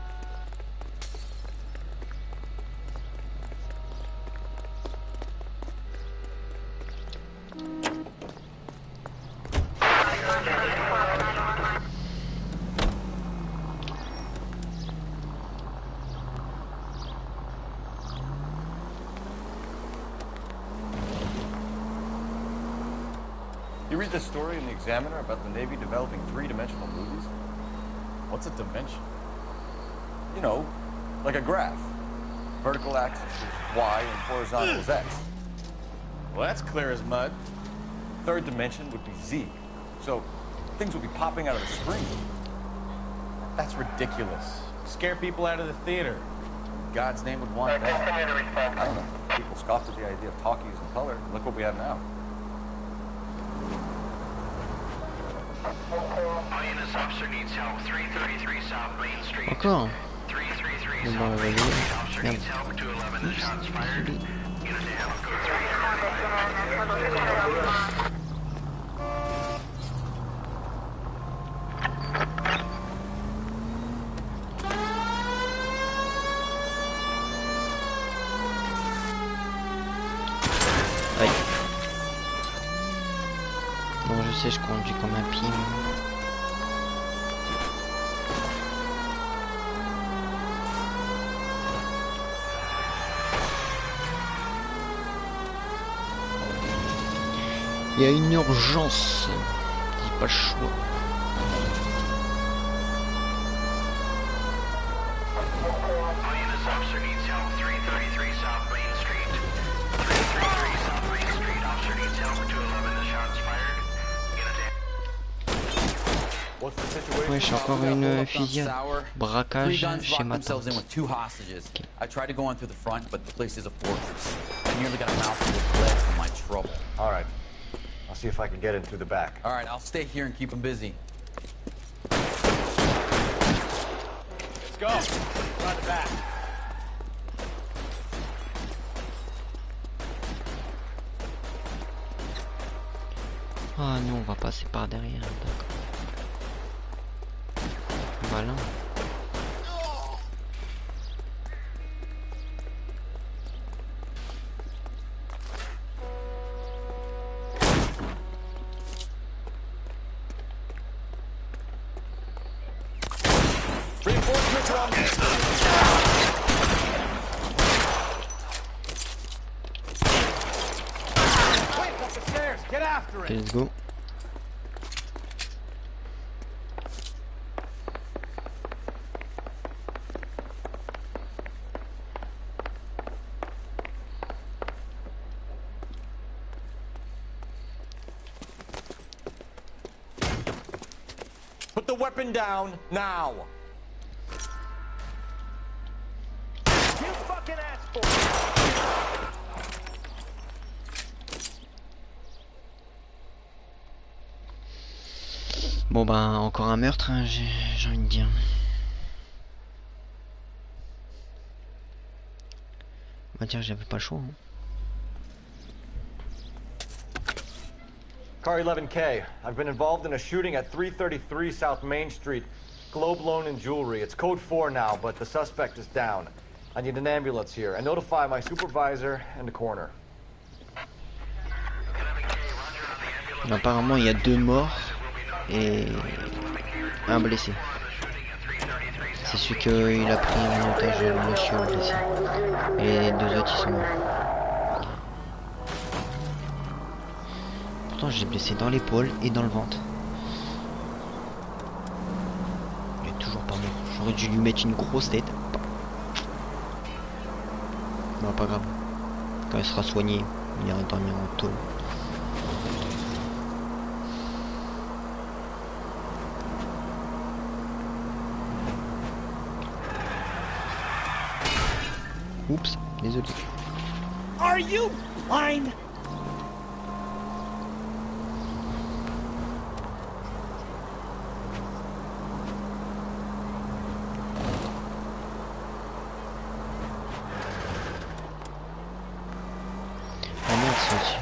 You read this story in the Examiner about the Navy developing three-dimensional movies? What's a dimension? You know, like a graph. Vertical axis is Y and horizontal is X. Well, that's clear as mud. Third dimension would be Z. So things would be popping out of the screen. That's ridiculous. Scare people out of the theater. In God's name would want that. I don't know. People scoffed at the idea of talkies in color. Look what we have now. All units, officer needs help. 333 South Main Street. Encore. 333 Bon, South bah, Main vas-y. Street. Officer needs help. 211, the shots fired. Unit to help. Code 335. Aïe. Bon, je sais, je conduis comme un pied. Il y a une urgence. J'ai pas le choix. All units, officer needs help. 333 South Main Street. 333 South Main Street. Officer needs help. 211, the shots fired. What's the situation? Ouais, j'ai encore une fusillade. Three Braquage guns chez locked ma themselves in tante. with two hostages. I tried to go in through the front, but the place is a fortress. I nearly got a mouthful of blood from my trouble. All right. I'll see if I can get in through the back. All right, I'll stay here and keep them busy. Let's go. Run the back. Ah non, on va passer par derrière, d'accord. Voilà. Reinforcements syndrome. Wait, up the stairs. Get after Okay, it. let's go. Put the weapon down now. You fucking asshole. Bon bah encore un meurtre, hein, j'ai envie de dire. Bah tiens, j'avais pas le choix. Hein. Car 11K, I've been involved in a shooting at 333 South Main Street. Globe Loan and Jewelry. It's code 4 now, but the suspect is down. I need an ambulance here and notify my supervisor and the coroner. Apparemment il y a 2 morts et un blessé. C'est celui qu'il a pris en otage, le monsieur blessé. Et les 2 autres ils sont morts. Pourtant j'ai blessé dans l'épaule et dans le ventre. Il est toujours pas mort. J'aurais dû lui mettre une grosse tête. Non, pas grave. Quand il sera soigné, il ira dormir en tôle. Oups, désolé. Are you blind? Ah merde, c'est au-dessus.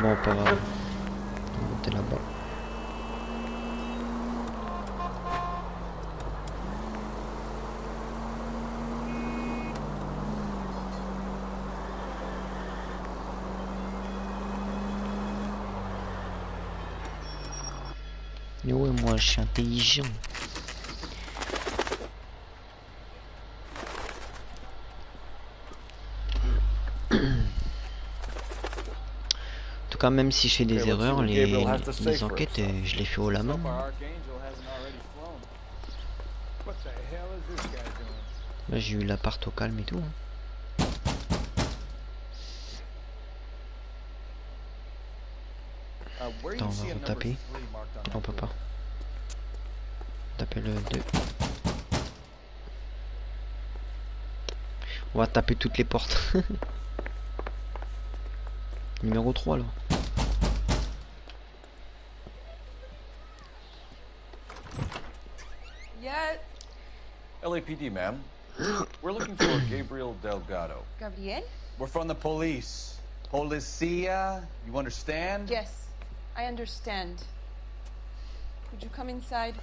Bon, pas grave. On va monter là-bas. Mais ouais, moi je suis intelligent. En tout cas, même si je fais des erreurs, les enquêtes, je les fais haut la main. Là, j'ai eu l'appart au calme et tout. Hein. Attends, on va retaper. Non, on peut pas. Taper le 2. On va taper toutes les portes. Numéro 3 là. Yeah. LAPD, ma'am. We're looking for Gabriel Delgado. Gabriel? We're from the police. Policia, you understand? Yes, I understand. Could you come inside?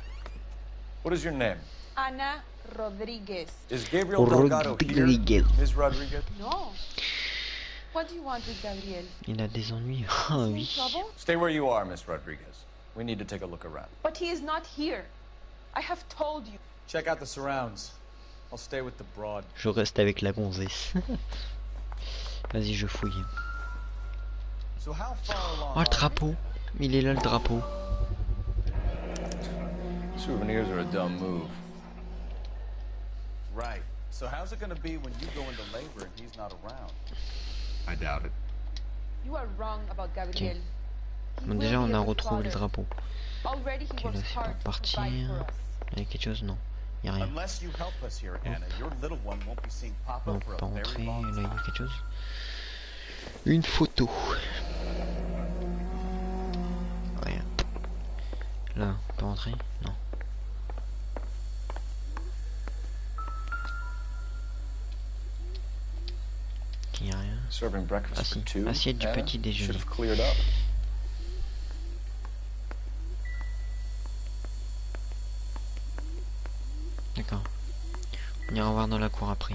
What is your name? Ana Rodriguez. Is Gabriel Delgado here? Ms. Rodriguez? No. What do you want with Gabriel? Il a des ennuis. Ah oui. Stay where you are, Miss Rodriguez. We need to take a look around. But he is not here. I have told you. Check out the surrounds. I'll stay with the broad. Je reste avec la gonzesse. Vas-y, je fouille. So how far along Oh, le drapeau. Il est là, le drapeau. Souvenirs are a dumb move. Right. So how's it gonna be when you go into labor and he's not around? I doubt it. You are wrong about Gabriel. Bon, déjà, on a retrouvé le drapeau. Already he Ok, là, works c'est pour hard to partir. provide for us. Il y a quelque chose? Non. Il n'y a rien. Unless you help us here, Anna, your little one won't be seeing Papa Non, for pas a very rentrer. long Là, il y time. a quelque chose. Une photo. Rien. Là, on peut rentrer? Non. Il n'y a rien. Serving breakfast for two. Assiette du Anna? petit Should déjeuner. have cleared up. D'accord. On ira voir dans la cour après.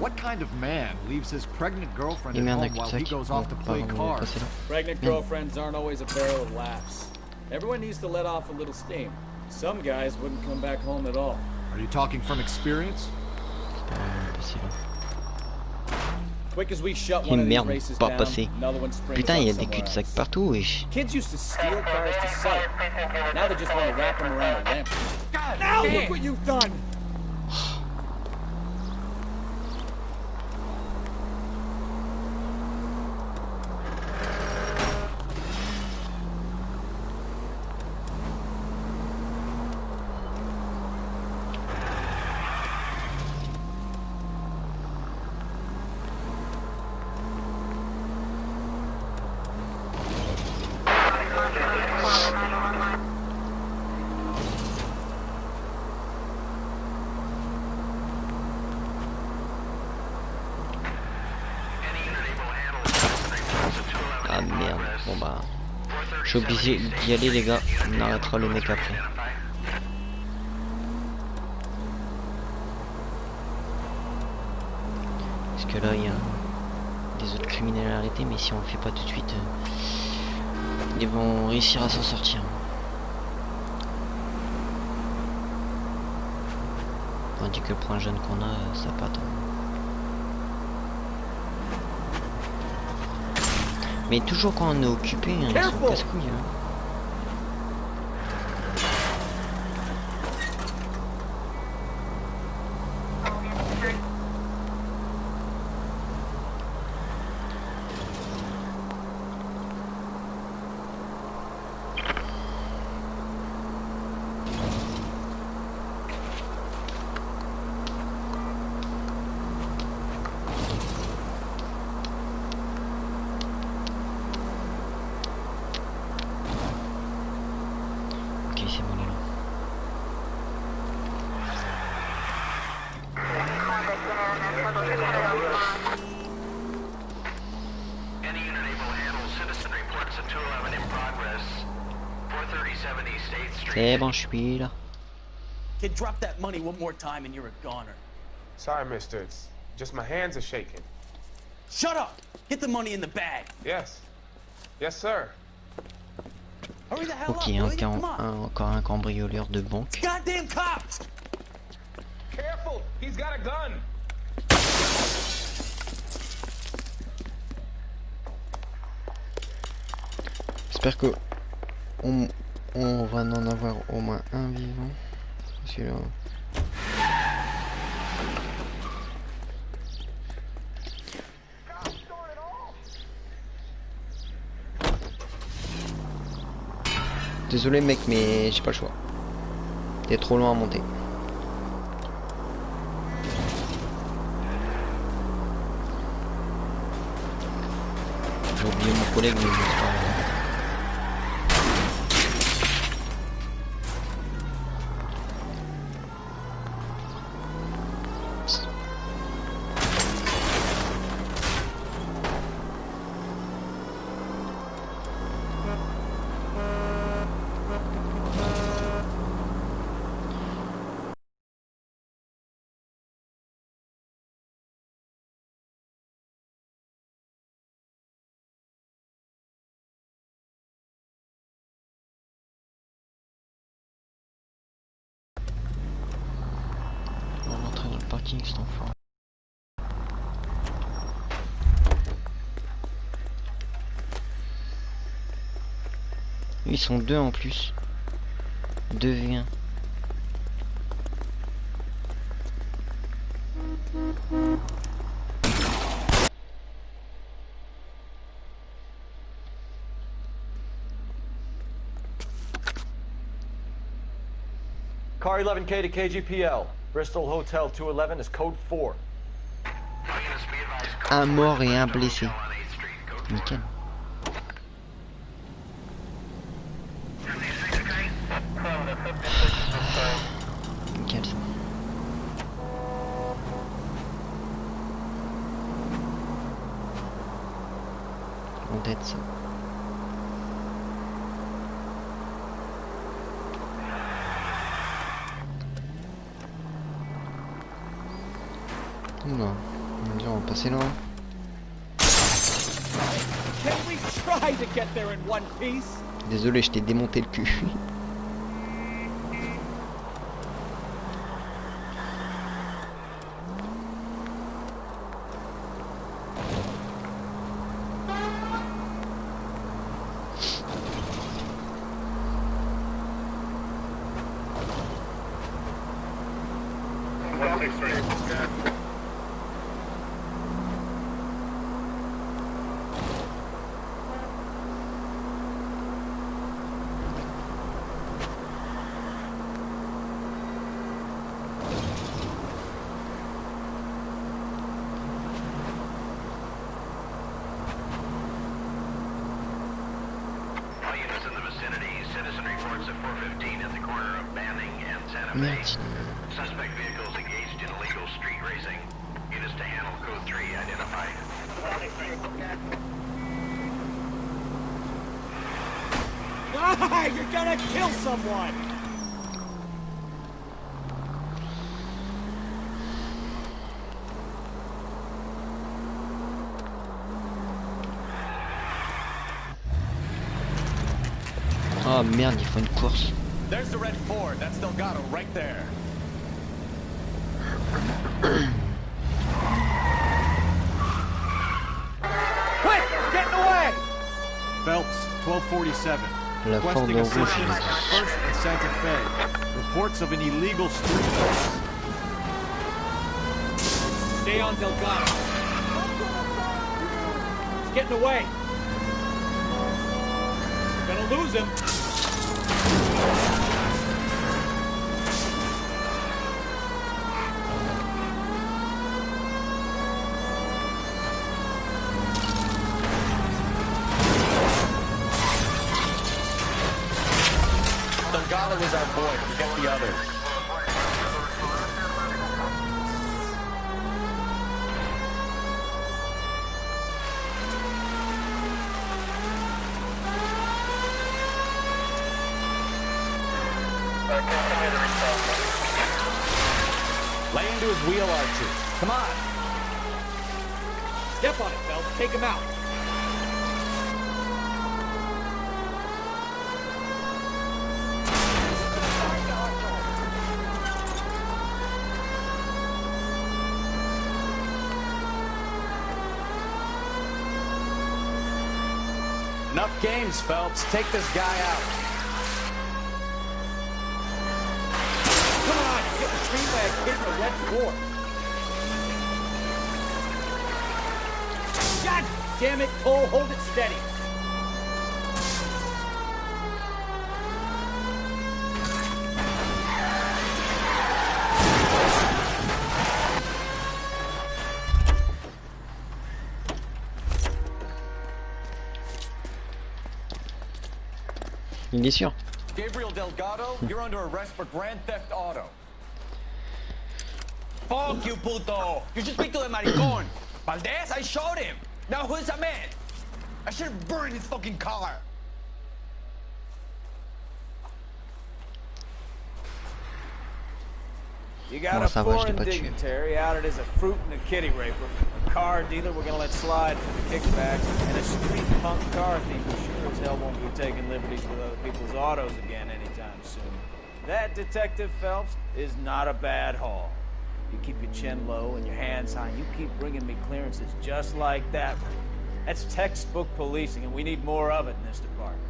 What kind of man leaves his pregnant girlfriend Et at merde, home while he goes off to play cards? Pregnant girlfriends aren't always a barrel of laughs. Everyone needs to let off a little steam. Some guys wouldn't come back home at all. Are you talking from experience? Quick as we shut Et one of these merde, races pas down, passé. another one springs Putain, il y a up des somewhere cul-de-sac else. partout, wesh. Kids used to steal cars to sell them. Now they just want to wrap them around a lamp. God, now look what you've done! Ah merde, bon bah... Je suis obligé d'y aller les gars, on arrêtera le mec après. Parce que là il y a des autres criminels à arrêter, mais si on le fait pas tout de suite, ils vont réussir à s'en sortir. Tandis que le point jaune qu'on a, ça pas tant. Mais toujours quand on est occupé, hein, ils sont casse-couilles. Hein. C'est bon, je suis là. Kid, drop that money one more time and you're a goner. Sorry, mister. It's just my hands are shaking. Shut up! Get the money in the bag. Yes. Yes, sir. Hurry the hell Ok, up, encore un cambrioleur de banque. Goddamn cops! Careful! He's got a gun! J'espère que on va en avoir au moins un vivant. Celui-là. Désolé mec, mais j'ai pas le choix. T'es trop loin à monter. J'ai oublié mon collègue, mais c'est pas grave. Cet enfant. Ils sont deux en plus. 2v1. Car 11K to KGPL. Bristol Hotel 211 is code 4. Un mort et un blessé. Nickel. Nickel ça. On tête ça. Non. On va passer loin. Can we try to get there in one piece? Désolé, je t'ai démonté le cul. Merde. Suspect vehicles engaged in illegal street racing. Units to handle code 3 identified. Ah, you're gonna kill someone! Oh merde, il faut une course. There's the red Ford. That's Delgado right there. Quick! Getting away! Phelps, 1247. La Requesting Ford assistance rouge. at First and Santa Fe. Reports of an illegal street race. Stay on Delgado. He's getting away. We're gonna lose him. Delgado is our boy. Forget the others. Lay into his wheel arches. Come on. Step on it, Phelps. Take him out. Enough games, Phelps. Take this guy out. Come on, you're getting trained by a kid in a red Ford. God damn it, Cole, hold it steady. Il est sûr. Gabriel Delgado, you're under arrest for grand theft auto. Fuck you, puto! You should speak to the maricón. Valdez, I showed him. Now who's a man? I should have burned his fucking car. You got a foreign dignitary outed as a fruit and a kitty raper, a car dealer we're gonna let slide for the kickbacks, and a street punk car thief who sure as hell won't be taking liberties with other people's autos again anytime soon. That, Detective Phelps, is not a bad haul. You keep your chin low and your hands high, and you keep bringing me clearances just like that one. That's textbook policing, and we need more of it in this department.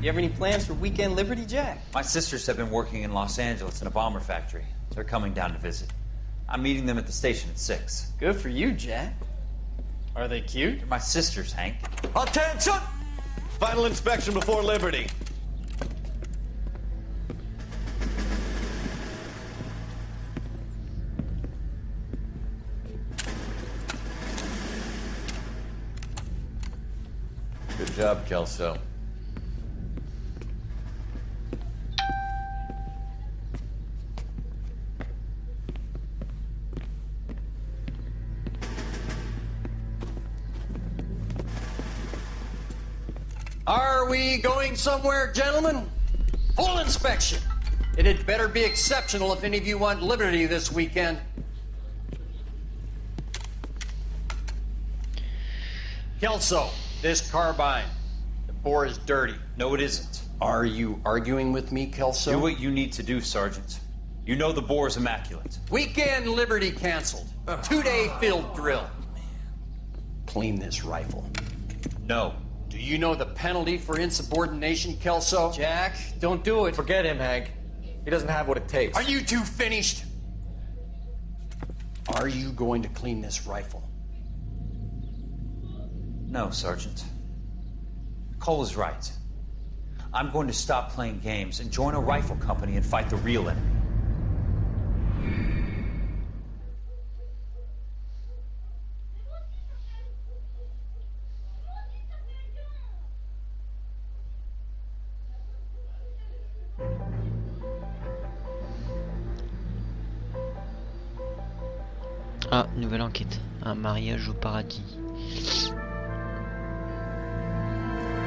You have any plans for weekend Liberty, Jack? My sisters have been working in Los Angeles in a bomber factory. They're coming down to visit. I'm meeting them at the station at 6. Good for you, Jack. Are they cute? They're my sisters, Hank. Attention! Final inspection before Liberty. Good job, Kelso. Are we going somewhere, gentlemen? Full inspection. It had better be exceptional if any of you want liberty this weekend. Kelso, this carbine. The bore is dirty. No, it isn't. Are you arguing with me, Kelso? Do what you need to do, Sergeant. You know the bore is immaculate. Weekend liberty canceled. 2-day field drill. Clean this rifle. No. Do you know the penalty for insubordination, Kelso? Jack, don't do it. Forget him, Hank. He doesn't have what it takes. Are you two finished? Are you going to clean this rifle? No, Sergeant. Cole is right. I'm going to stop playing games and join a rifle company and fight the real enemy. Ah, nouvelle enquête. Un mariage au paradis.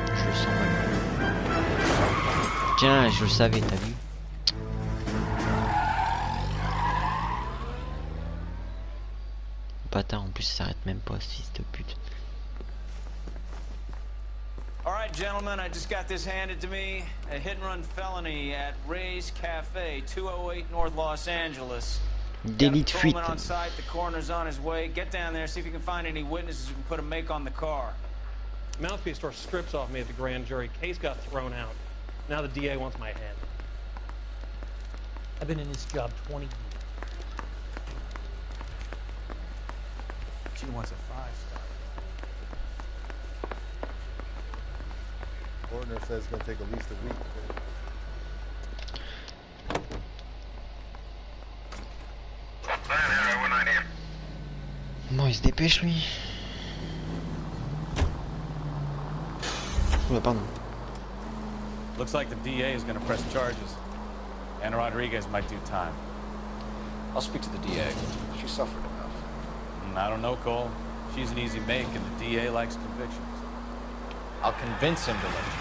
Je le sens mal. Tiens, je le savais, t'as vu? Bâtard, en plus, ça s'arrête même pas, ce fils de pute. All right, gentlemen, I just got this handed to me. A hit-and-run felony at Ray's Cafe, 208 North Los Angeles. Délit de fuite. On site, the coroner's on his way. Get down there, see if you can find any witnesses who can put a make on the car. Mouthpiece tore strips off me at the grand jury. Case got thrown out. Now the DA wants my head. I've been in this job 20 years. She wants a 5-star. Coroner says it's going to take at least a week. Bon, il se dépêche, lui. Ouais, pardon. Looks like the DA is going to press charges. Anna Rodriguez might do time. I'll speak to the DA. She suffered enough. I don't know, Cole. She's an easy make, and the DA likes convictions. I'll convince him to let you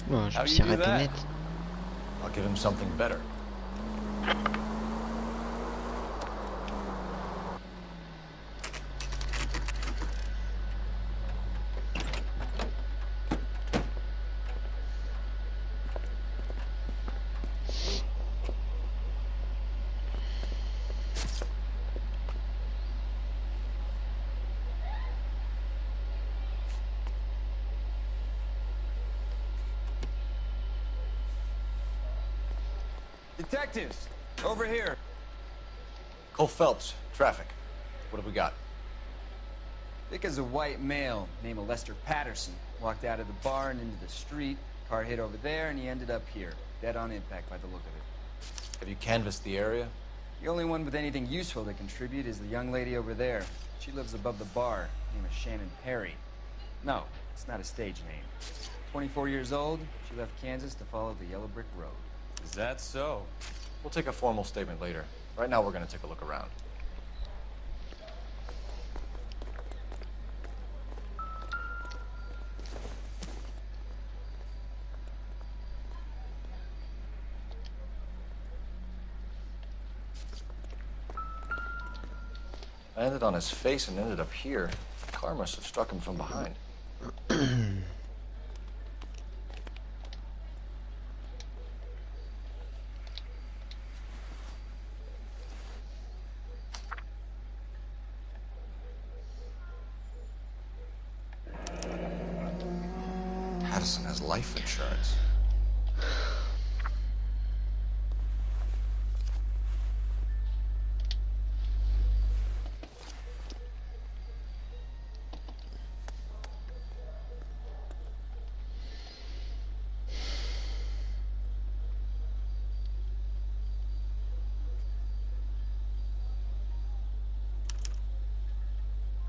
go. Ouais, je me suis arrêté net. I'll give him something better. Detectives, over here. Cole Phelps, traffic. What have we got? Vic is a white male named Lester Patterson. Walked out of the bar and into the street. Car hit over there, and he ended up here. Dead on impact by the look of it. Have you canvassed the area? The only one with anything useful to contribute is the young lady over there. She lives above the bar. Name is Shannon Perry. No, it's not a stage name. 24 years old, she left Kansas to follow the yellow brick road. Is that so? We'll take a formal statement later. Right now, we're going to take a look around. I landed on his face and ended up here. The car must have struck him from behind. Patterson has life insurance.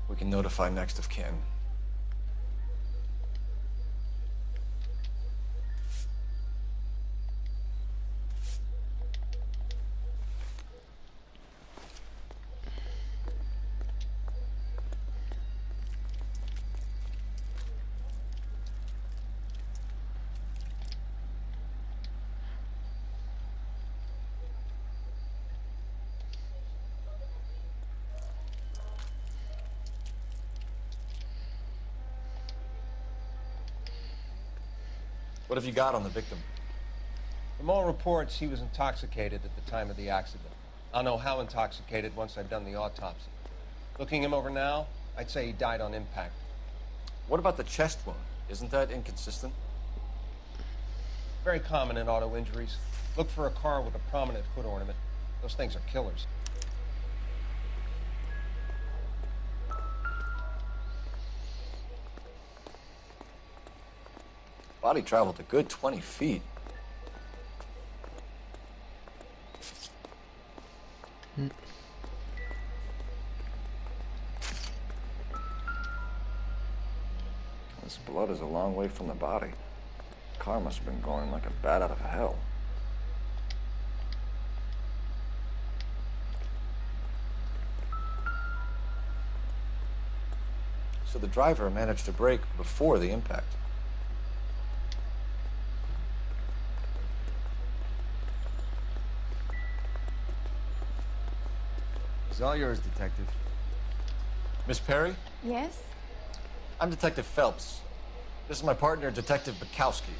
We can notify next of kin. What have you got on the victim? From all reports, he was intoxicated at the time of the accident. I'll know how intoxicated once I've done the autopsy. Looking him over now, I'd say he died on impact. What about the chest wound? Isn't that inconsistent? Very common in auto injuries. Look for a car with a prominent hood ornament. Those things are killers. Body traveled a good 20 feet. This blood is a long way from the body. The car must have been going like a bat out of hell. So the driver managed to brake before the impact. It's all yours, Detective. Miss Perry? Yes? I'm Detective Phelps. This is my partner, Detective Bukowski.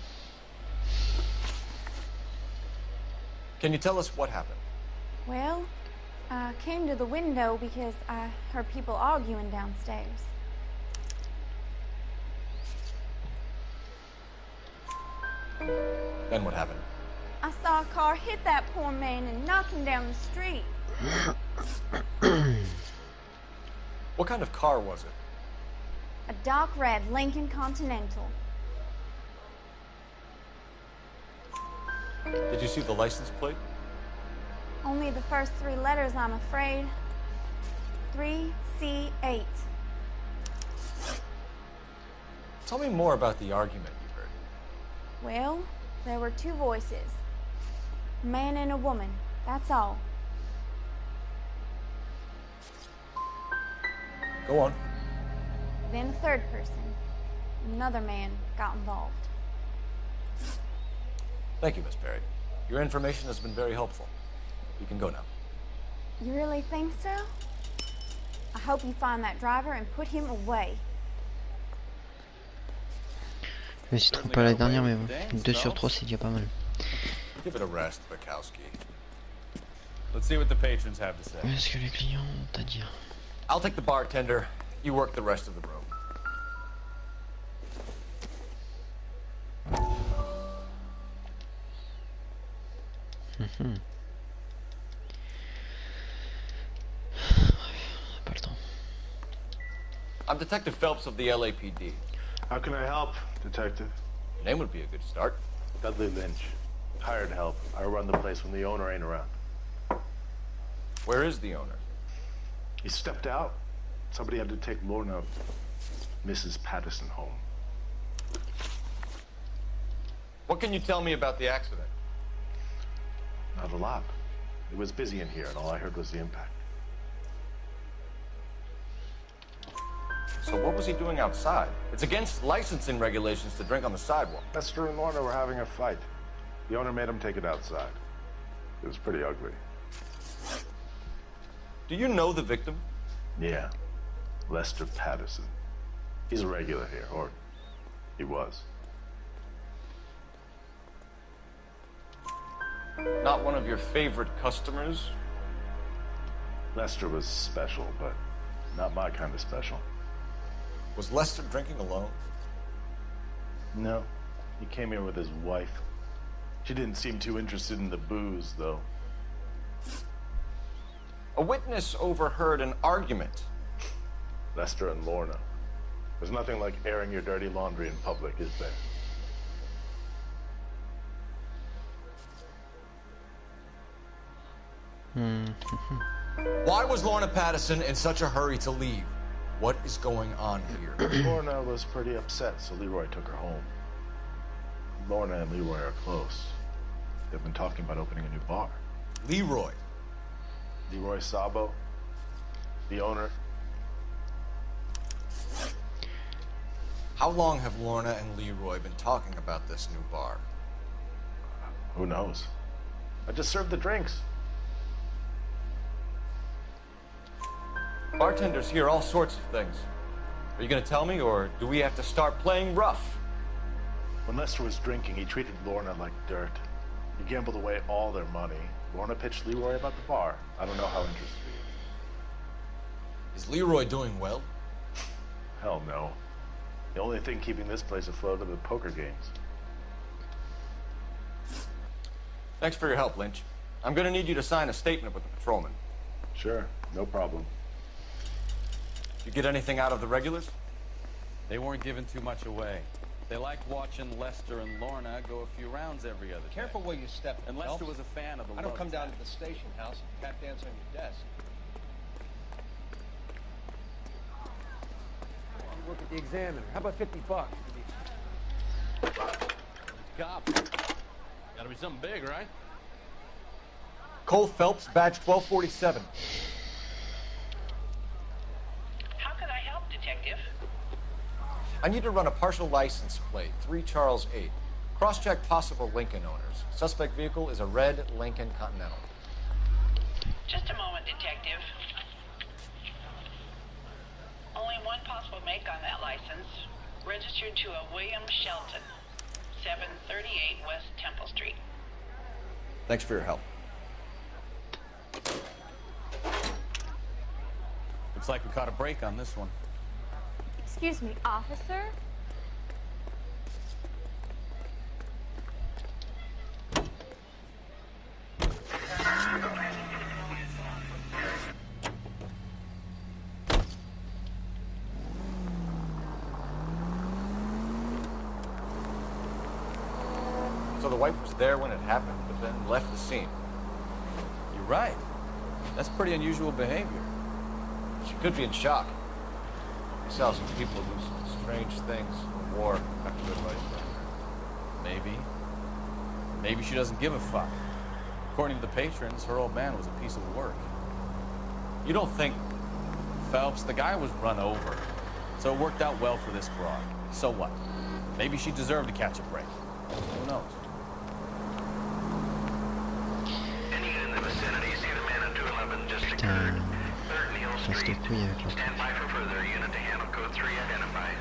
Can you tell us what happened? Well, I came to the window because I heard people arguing downstairs. Then what happened? I saw a car hit that poor man and knock him down the street. What kind of car was it? A dark red Lincoln Continental. Did you see the license plate? Only the first 3 letters, I'm afraid. 3C8. Tell me more about the argument you heard. Well, there were 2 voices. A man and a woman, that's all. Go on. Then a third person. Another man got involved. Thank you, Miss Perry. Your information has been very helpful. You can go now. You really think so? I hope you find that driver and put him away. Je me suis trompé à la dernière, mais bon. 2 sur 3, c'est déjà pas mal. Give it a rest, Bukowski. Let's see what the patrons have to say. Qu'est-ce que les clients ont à dire? I'll take the bartender. You work the rest of the room. Pas le temps. I'm Detective Phelps of the LAPD. How can I help, Detective? Your name would be a good start. Dudley Lynch. Hired help. I run the place when the owner ain't around. Where is the owner? He stepped out. Somebody had to take Lorna, Mrs. Patterson, home. What can you tell me about the accident? Not a lot. It was busy in here, and all I heard was the impact. So what was he doing outside? It's against licensing regulations to drink on the sidewalk. Lester and Lorna were having a fight. The owner made him take it outside. It was pretty ugly. Do you know the victim? Yeah. Lester Patterson. He's a regular here, or he was. Not one of your favorite customers? Lester was special, but not my kind of special. Was Lester drinking alone? No. He came here with his wife. She didn't seem too interested in the booze, though. A witness overheard an argument. Lester and Lorna. There's nothing like airing your dirty laundry in public, is there? Why was Lorna Patterson in such a hurry to leave? What is going on here? Lorna was pretty upset, so Leroy took her home. Lorna and Leroy are close. They've been talking about opening a new bar. Leroy? Leroy Sabo, the owner. How long have Lorna and Leroy been talking about this new bar? Who knows? I just served the drinks. Bartenders hear all sorts of things. Are you going to tell me, or do we have to start playing rough? When Lester was drinking, he treated Lorna like dirt. He gambled away all their money. Lorna pitched Leroy about the bar. I don't know how interested he is. Is Leroy doing well? Hell no. The only thing keeping this place afloat are the poker games. Thanks for your help, Lynch. I'm gonna need you to sign a statement with the patrolman. Sure, no problem. You get anything out of the regulars? They weren't giving too much away. They liked watching Lester and Lorna go a few rounds every other day. Careful where you step. And Lester was a fan of the I don't love come down tap. to the station house and tap dance on your desk. You work at the Examiner. How about $50? Cop. Gotta be something big, right? Cole Phelps, badge 1247. How can I help, Detective? I need to run a partial license plate, 3 Charles 8. Cross-check possible Lincoln owners. Suspect vehicle is a red Lincoln Continental. Just a moment, Detective. Only one possible make on that license. Registered to a William Shelton, 738 West Temple Street. Thanks for your help. Looks like we caught a break on this one. Excuse me, officer? So the wife was there when it happened, but then left the scene. You're right. That's pretty unusual behavior. She could be in shock. We saw some people do some strange things in war after their life. Maybe. Maybe she doesn't give a fuck. According to the patrons, her old man was a piece of work. You don't think... Phelps, the guy was run over. So it worked out well for this broad. So what? Maybe she deserved to catch a break. Who knows? Any in the vicinity, see the man at 211 just occurred. Third Neal Street. Stand by for further. Unit to handle code 3 identified.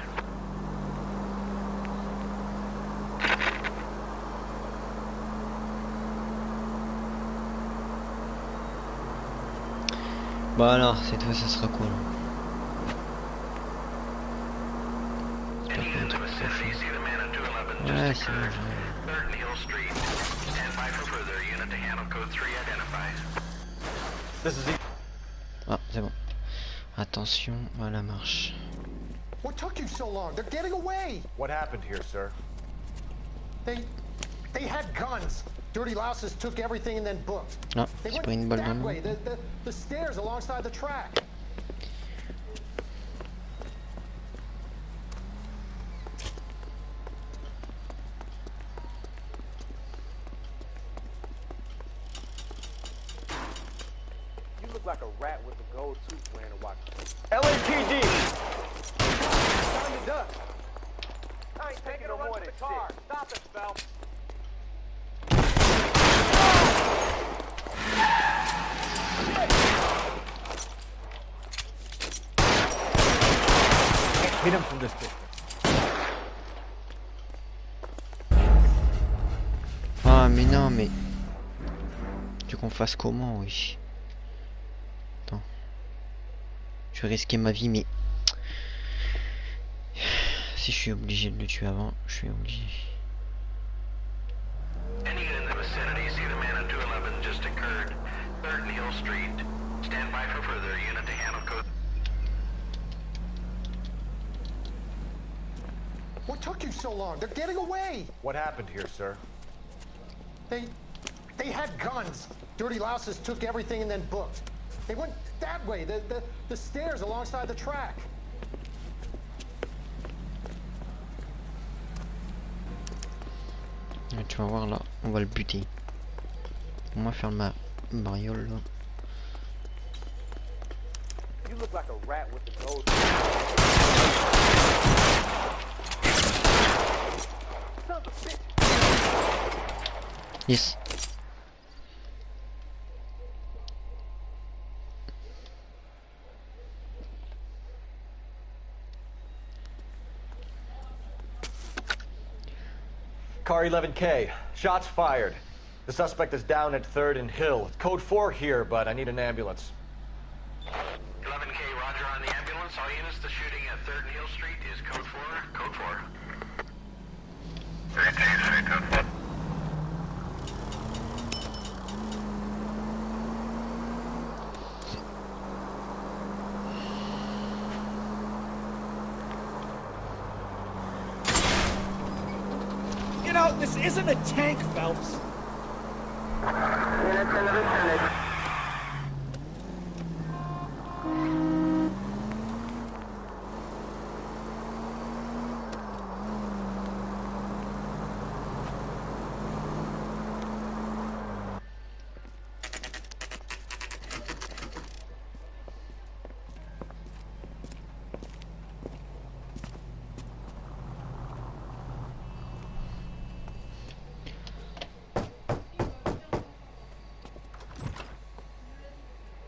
Bon alors, cette fois ça sera cool. Any in the vicinity, see the man at 211 Ouais, just c'est bon, occurred. je... Third Neal Street. Stand by for further. Unit to handle code 3 identified. This is Ah, c'est bon. Attention à la marche. What took you so long? They're getting away! What happened here, sir? They had guns. Dirty louses took everything and then booked. Ah, They c'est pas une balle dans that le way, the stairs alongside the track. You look like a rat with a gold tooth wearing a watch. LAPD! Time to duck. I ain't taking no more than car. Stop it, Phelps. Hit him from this distance. Ah mais non mais... Tu veux qu'on fasse comment, oui. Attends. Je vais risquer ma vie mais... Si je suis obligé de le tuer avant, je suis obligé. Any in the vicinity, see the man at 211 just occurred. Third Neal Street. Stand by for further. Unit to handle code. What took you so long? They're getting away! What happened here, sir? They had guns. Dirty louses took everything and then booked. They went that way, the stairs alongside the track. Et tu vas voir là, on va le buter. On va faire ma mariole là. You look like a rat with a gold Son of a bitch. Yes. Car 11K. Shots fired. The suspect is down at 3rd and Hill. It's code 4 here, but I need an ambulance. 11K, roger on the ambulance. All units, the shooting at 3rd and Hill Street is code 4. Code 4. 3K, straight code 4. You know, this isn't a tank, Phelps. Units in the vicinity.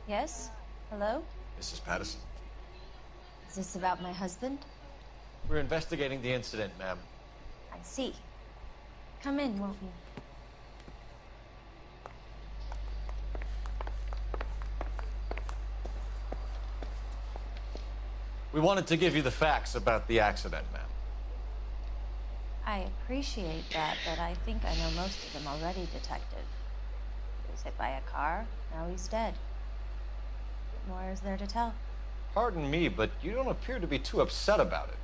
Yes? Hello? Mrs. Patterson? Is this about my husband? We're investigating the incident, ma'am. I see. Come in, won't you? We wanted to give you the facts about the accident, ma'am. I appreciate that, but I think I know most of them already, Detective. He was hit by a car, now he's dead. What more is there to tell? Pardon me, but you don't appear to be too upset about it.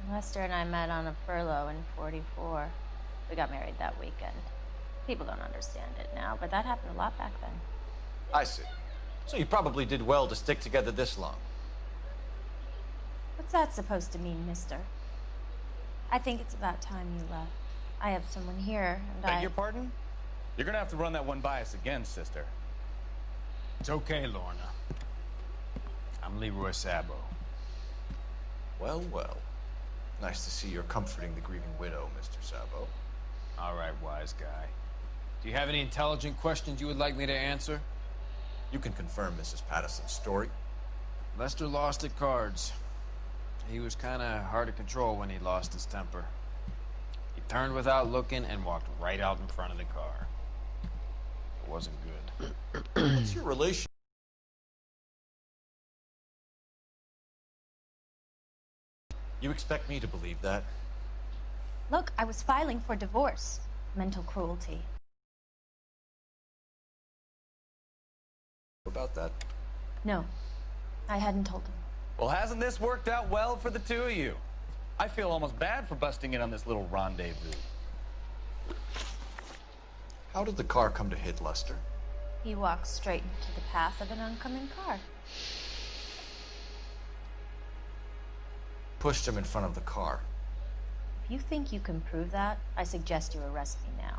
Lester and I met on a furlough in '44. We got married that weekend. People don't understand it now, but that happened a lot back then. I see. So you probably did well to stick together this long. What's that supposed to mean, mister? I think it's about time you left. I have someone here, and Beg your pardon? You're gonna have to run that one by us again, sister. It's okay, Lorna. I'm Leroy Sabo. Well, well. Nice to see you're comforting the grieving widow, Mr. Sabo. All right, wise guy. Do you have any intelligent questions you would like me to answer? You can confirm Mrs. Patterson's story. Lester lost at cards. He was kind of hard to control when he lost his temper. He turned without looking and walked right out in front of the car. It wasn't good. What's your relation? You expect me to believe that? Look, I was filing for divorce. Mental cruelty. About that? No, I hadn't told him. Well, hasn't this worked out well for the two of you? I feel almost bad for busting in on this little rendezvous. How did the car come to hit Lester? He walked straight into the path of an oncoming car. Pushed him in front of the car. If you think you can prove that, I suggest you arrest me now.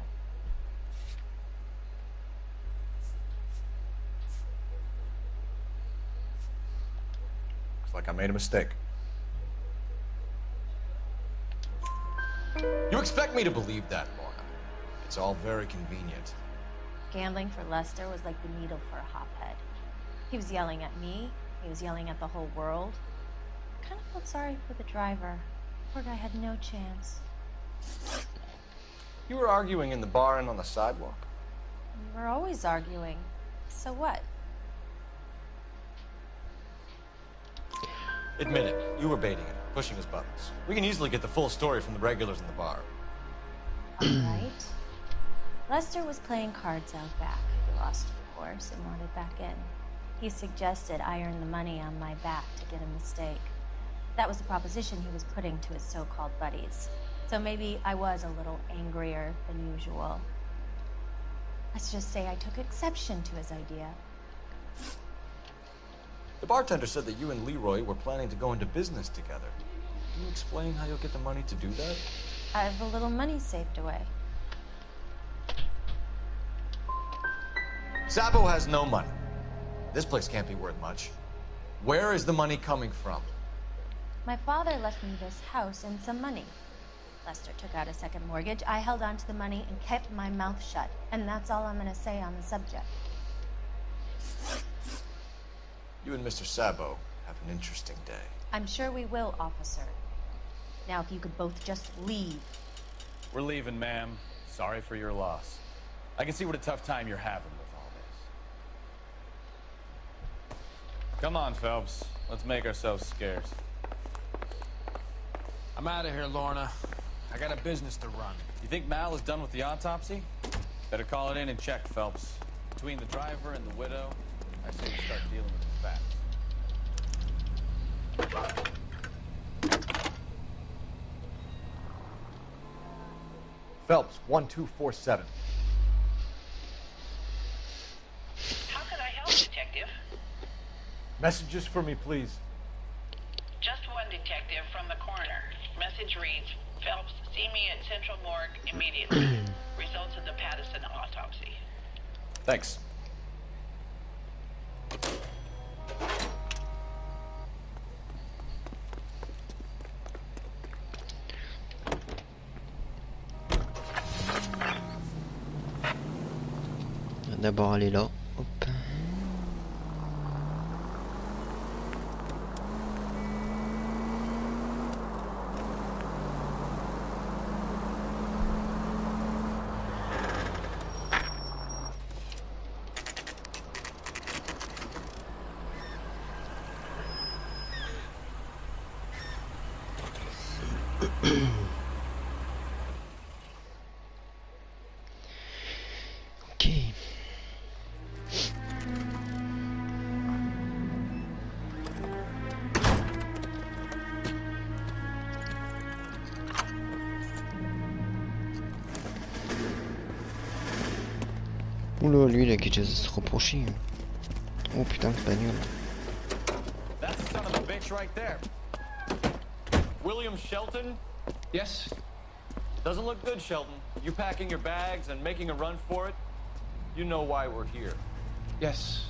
Looks like I made a mistake. You expect me to believe that, Lorna? It's all very convenient. Gambling for Lester was like the needle for a hophead. He was yelling at me. He was yelling at the whole world. I kind of felt sorry for the driver. Poor guy had no chance. You were arguing in the bar and on the sidewalk? We were always arguing. So what? Admit it, you were baiting him, pushing his buttons. We can easily get the full story from the regulars in the bar. All right. Lester was playing cards out back. He lost, of course, and wanted back in. He suggested I earn the money on my back to get a mistake. That was the proposition he was putting to his so-called buddies. So maybe I was a little angrier than usual. Let's just say I took exception to his idea. The bartender said that you and Leroy were planning to go into business together. Can you explain how you'll get the money to do that? I have a little money saved away. Sabo has no money. This place can't be worth much. Where is the money coming from? My father left me this house and some money. Lester took out a second mortgage. I held on to the money and kept my mouth shut. And that's all I'm going to say on the subject. You and Mr. Sabo have an interesting day. I'm sure we will, officer. Now, if you could both just leave. We're leaving, ma'am. Sorry for your loss. I can see what a tough time you're having with all this. Come on, Phelps. Let's make ourselves scarce. I'm out of here, Lorna. I got a business to run. You think Mal is done with the autopsy? Better call it in and check, Phelps. Between the driver and the widow, I say we start dealing with the facts. Phelps, 1247. How can I help, Detective? Messages for me, please. Just one detective from the coroner. Message reads, Phelps, see me at Central Morgue immediately. Results of the Patterson autopsy. Thanks. D'abord aller là. Hop. Oula, lui il a quelque chose à se reprocher. Oh putain, le bagnole. That's the son of a bitch right there. William Shelton? Yes? Doesn't look good, Shelton. You packing your bags and making a run for it? You know why we're here. Yes.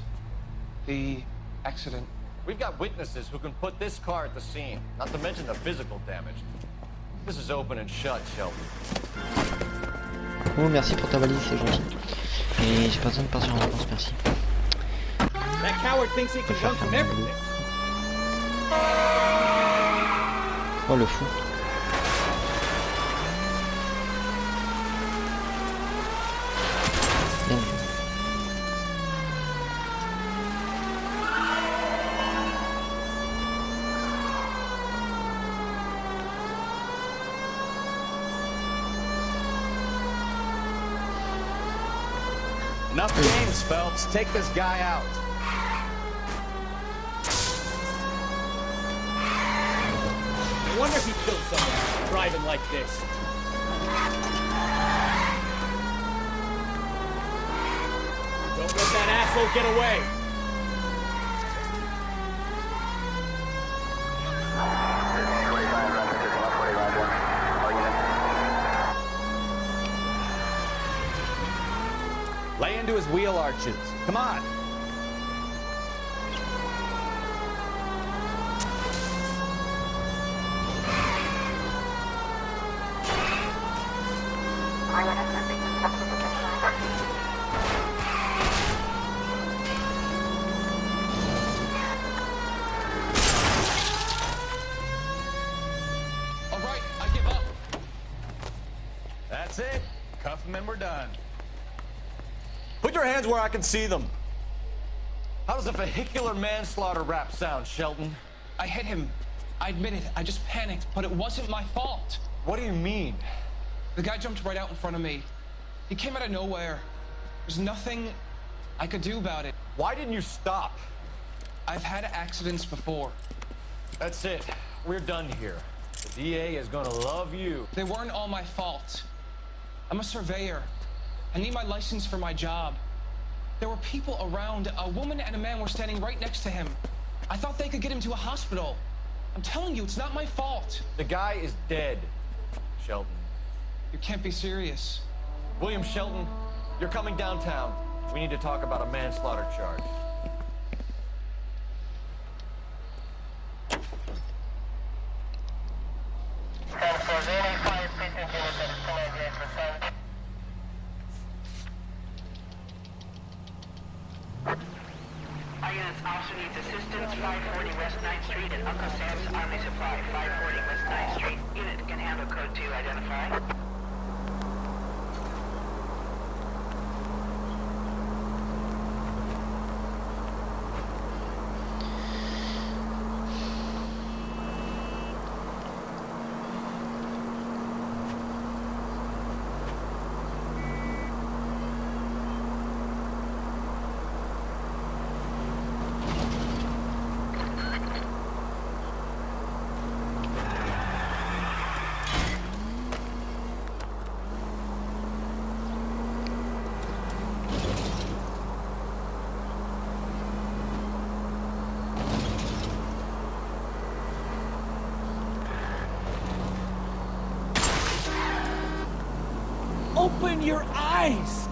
The accident. We've got witnesses who can put this car at the scene, not to mention the physical damage. This is open and shut, Shelton. Oh, merci pour ta valise, c'est gentil. Et j'ai pas besoin de partir en vacances, merci. That coward thinks he can run from everything. Oh, le fou. Bien vu. Enough games, Phelps. Take this guy out. I wonder if he killed someone driving like this. Don't let that asshole get away. Lay into his wheel arches. Come on. All right, I give up. That's it. Cuff him and we're done. Put your hands where I can see them. How does a vehicular manslaughter rap sound, Shelton? I hit him. I admit it. I just panicked, but it wasn't my fault. What do you mean? The guy jumped right out in front of me. He came out of nowhere. There's nothing I could do about it. Why didn't you stop? I've had accidents before. That's it. We're done here. The DA is gonna love you. They weren't all my fault. I'm a surveyor. I need my license for my job. There were people around. A woman and a man were standing right next to him. I thought they could get him to a hospital. I'm telling you, it's not my fault. The guy is dead, Shelton. You can't be serious. William Shelton, you're coming downtown. We need to talk about a manslaughter charge. Officer needs assistance, 540 West 9th Street at Uncle Sam's Army Supply, 540 West 9th Street. Unit can handle code 2, identify. Open your eyes!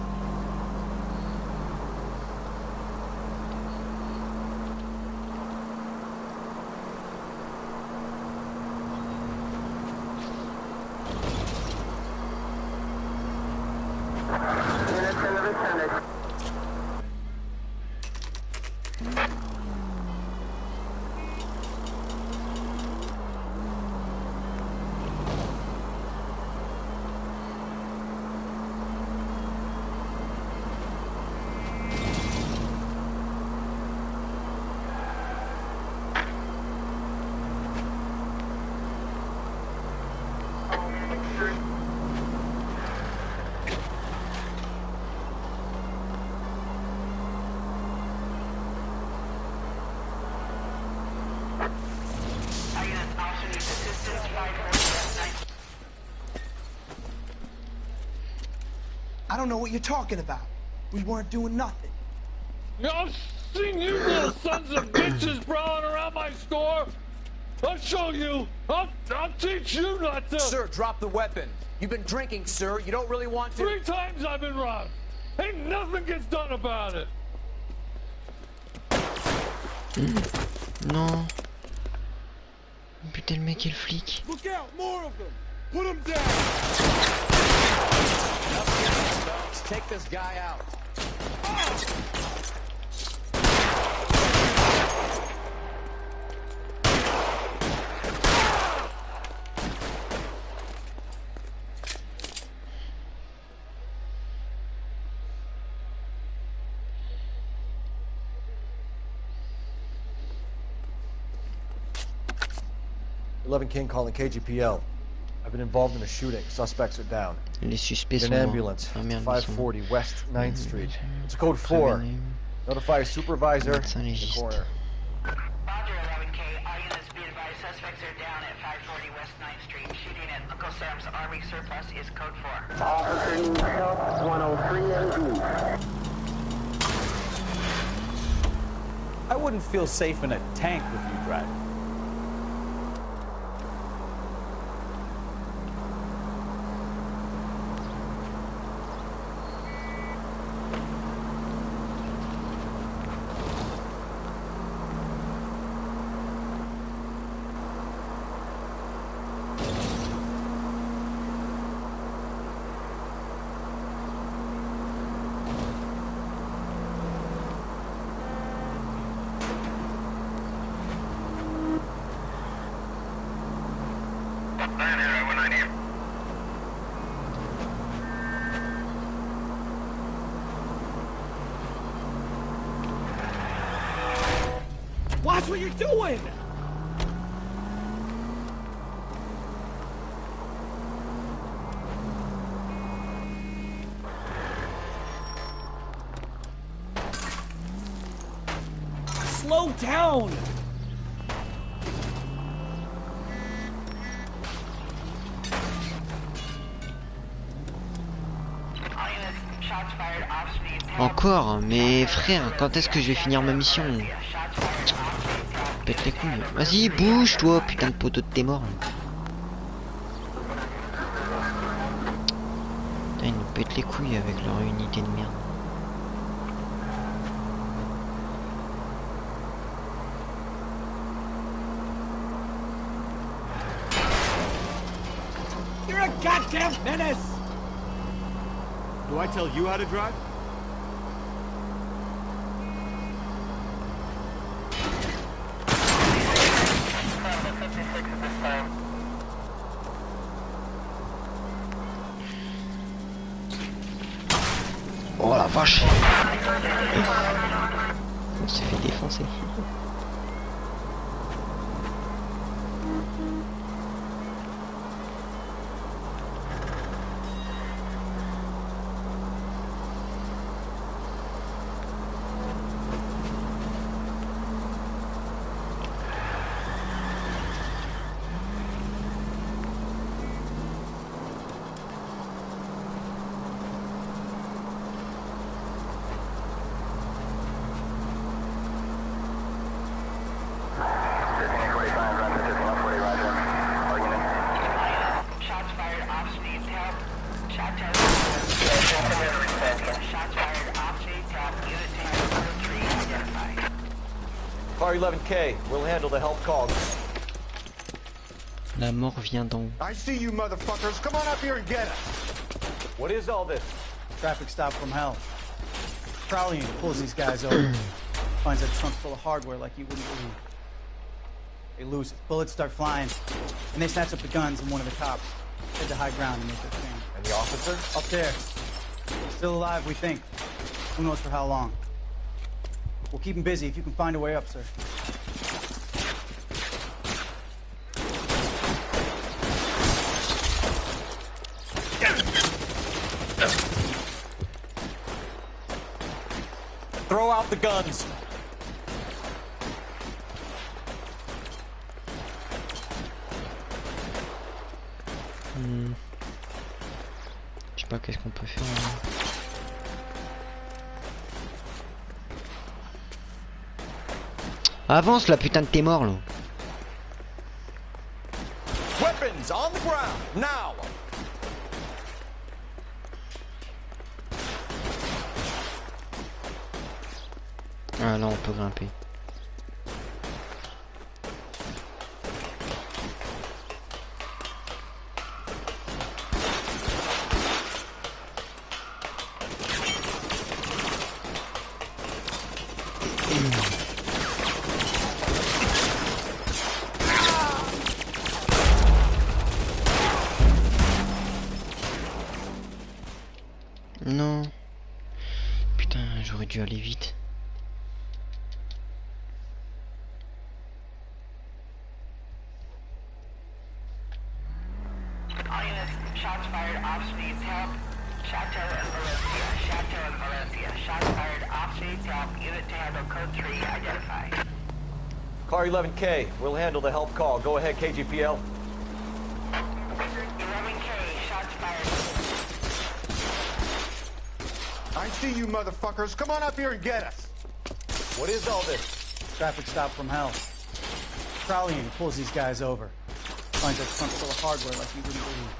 I don't know what you're talking about. We weren't doing nothing. I've seen you little sons of bitches prowling around my store. I'll show you. I'll teach you not to. Sir, drop the weapon. You've been drinking, sir. You don't really want to. 3 times I've been robbed. Ain't nothing gets done about it. Non. Putain, le mec est le flic. Look out, more of them. Put them down. Take this guy out. King calling KGPL. I've been involved in a shooting. Suspects are down. Les suspects An sont ambulance. morts. Ah merde, 540 West 9th Street. It's code 4. Notify a supervisor in the corner. Roger, 11K. All units be advised. Suspects are down at 540 West 9th Street. Shooting at Uncle Sam's Army surplus is code 4. Officer needs help, 103 AD. I wouldn't feel safe in a tank with you driving. Watch what you're doing! Slow down! Encore, mais frère, quand est-ce que je vais finir ma mission? Pète les couilles. Vas-y, bouge toi, putain de poteau de tes morts. Putain, ils nous pètent les couilles avec leur unité de merde. You're a goddamn menace! Do I tell you how to drive? Oh la vache! On s'est fait défoncer. Car 11K, we'll handle the help call. La mort vient d'en haut. I see you motherfuckers. Come on up here and get us. What is all this? Traffic stop from hell. Prowling pulls these guys over. Finds a trunk full of hardware like you wouldn't believe. They lose it. Bullets start flying. And they snatch up the guns and one of the cops. Head to high ground and make their stand. And the officer? Up there. Still alive, we think. Who knows for how long. We'll keep him busy if you can find a way up, sir. Throw out the guns. Je sais pas qu'est-ce qu'on peut faire. Hein. Avance la putain de t'es mort là. Weapons on the ground now. Ah là on peut grimper. Non. Putain, j'aurais dû aller vite. All units, shots fired, ops needs help. Chateau and Valencia, Chateau and Valencia. Shots fired, ops needs help. Unit to handle code 3, identify. Car 11K, we'll handle the help call. Go ahead, KGPL. 11K, shots fired. I see you motherfuckers. Come on up here and get us. What is all this? Traffic stop from hell. Prowling pulls these guys over. Finds a trunk full of hardware like you wouldn't believe.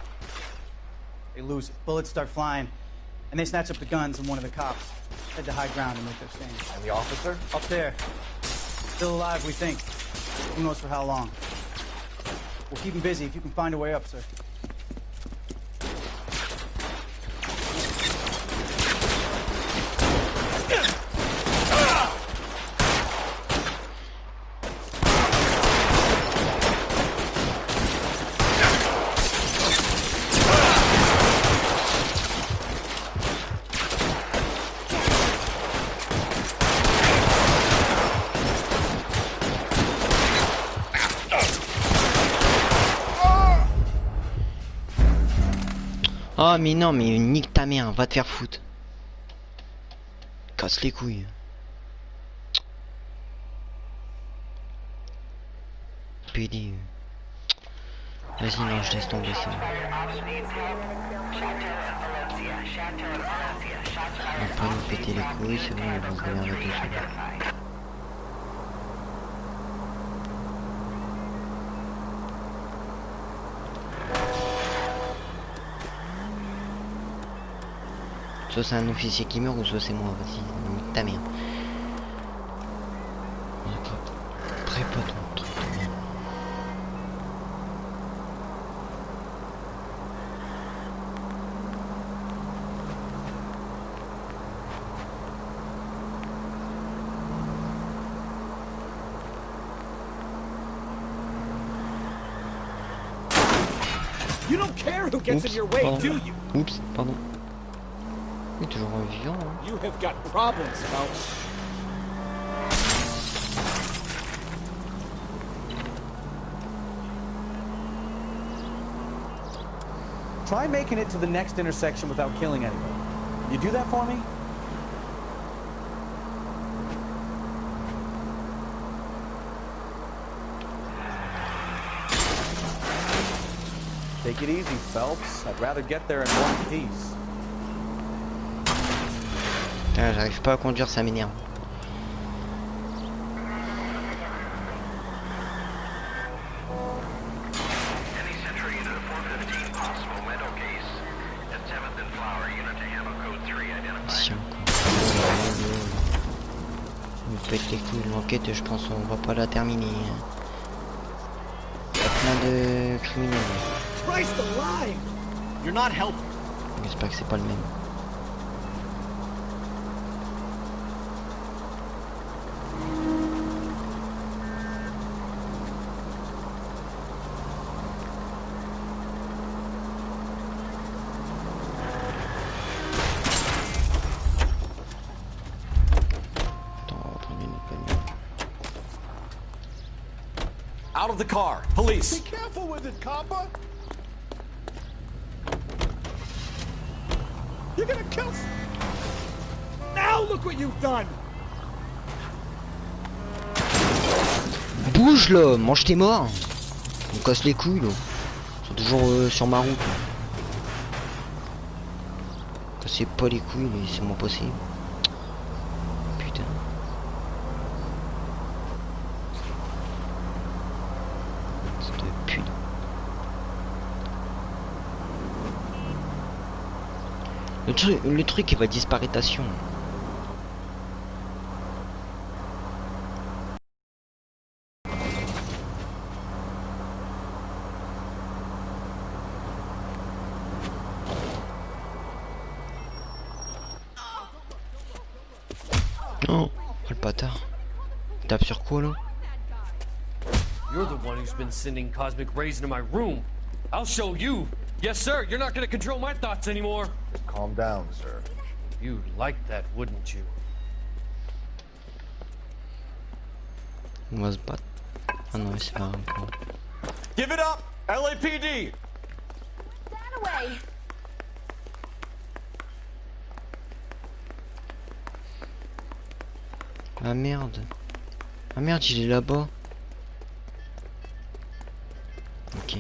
They lose it. Bullets start flying. And they snatch up the guns and one of the cops. Head to high ground and make their stand. And the officer? Up there. Still alive, we think. Who knows for how long. We'll keep him busy if you can find a way up, sir. Oh mais non mais nique ta mère, va te faire foutre. Casse les couilles. PD. Vas-y non je laisse tomber ça. On peut nous péter les couilles, c'est bon, on va se regarder tout ça. Soit c'est un officier qui meurt ou soit c'est moi, vas-y, non, ta mère. Prépare ton truc. You don't care who gets in your way, do you? Oups, pardon. Il est toujours vivant. Hein. You have got problems, Phelps. Try making it to the next intersection without killing anybody. You do that for me? Take it easy, Phelps. I'd rather get there in one piece. J'arrive pas à conduire, ça m'énerve. pète les couilles. L'enquête, je pense on va pas la terminer. Il y a plein de criminels. Christ alive! You're not helping. J'espère que c'est pas le même. Out of the car, police. Be careful with it, copper. You're gonna kill. Now look what you've done. Bouge là, mange tes morts. On casse les couilles là. Ils sont toujours sur ma route. Cassez pas les couilles, c'est mon possible. Putain. C'est de pute. Le truc il va disparitation. Oh, le bâtard. Tape sur quoi là? You're the one who's been sending cosmic rays into my room. I'll show you. Yes, sir. You're not gonna control my thoughts anymore. Just calm down, sir. You'd like that, wouldn't you? On va se battre. Ah non, c'est pas grave. Give it up, LAPD. Stand away. Ah merde. Ah merde, il est là-bas. Ok.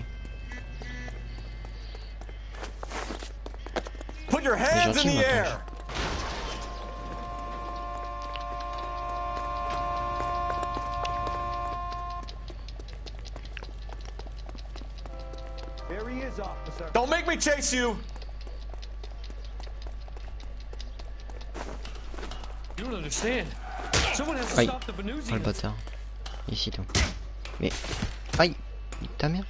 Put your hands in the air. There he is, officer. Don't make me chase you. You don't understand. Someone has to Aïe. stop the Oh le Venusians. bâtard. Ici toi. Mais. Aïe. Ta mère.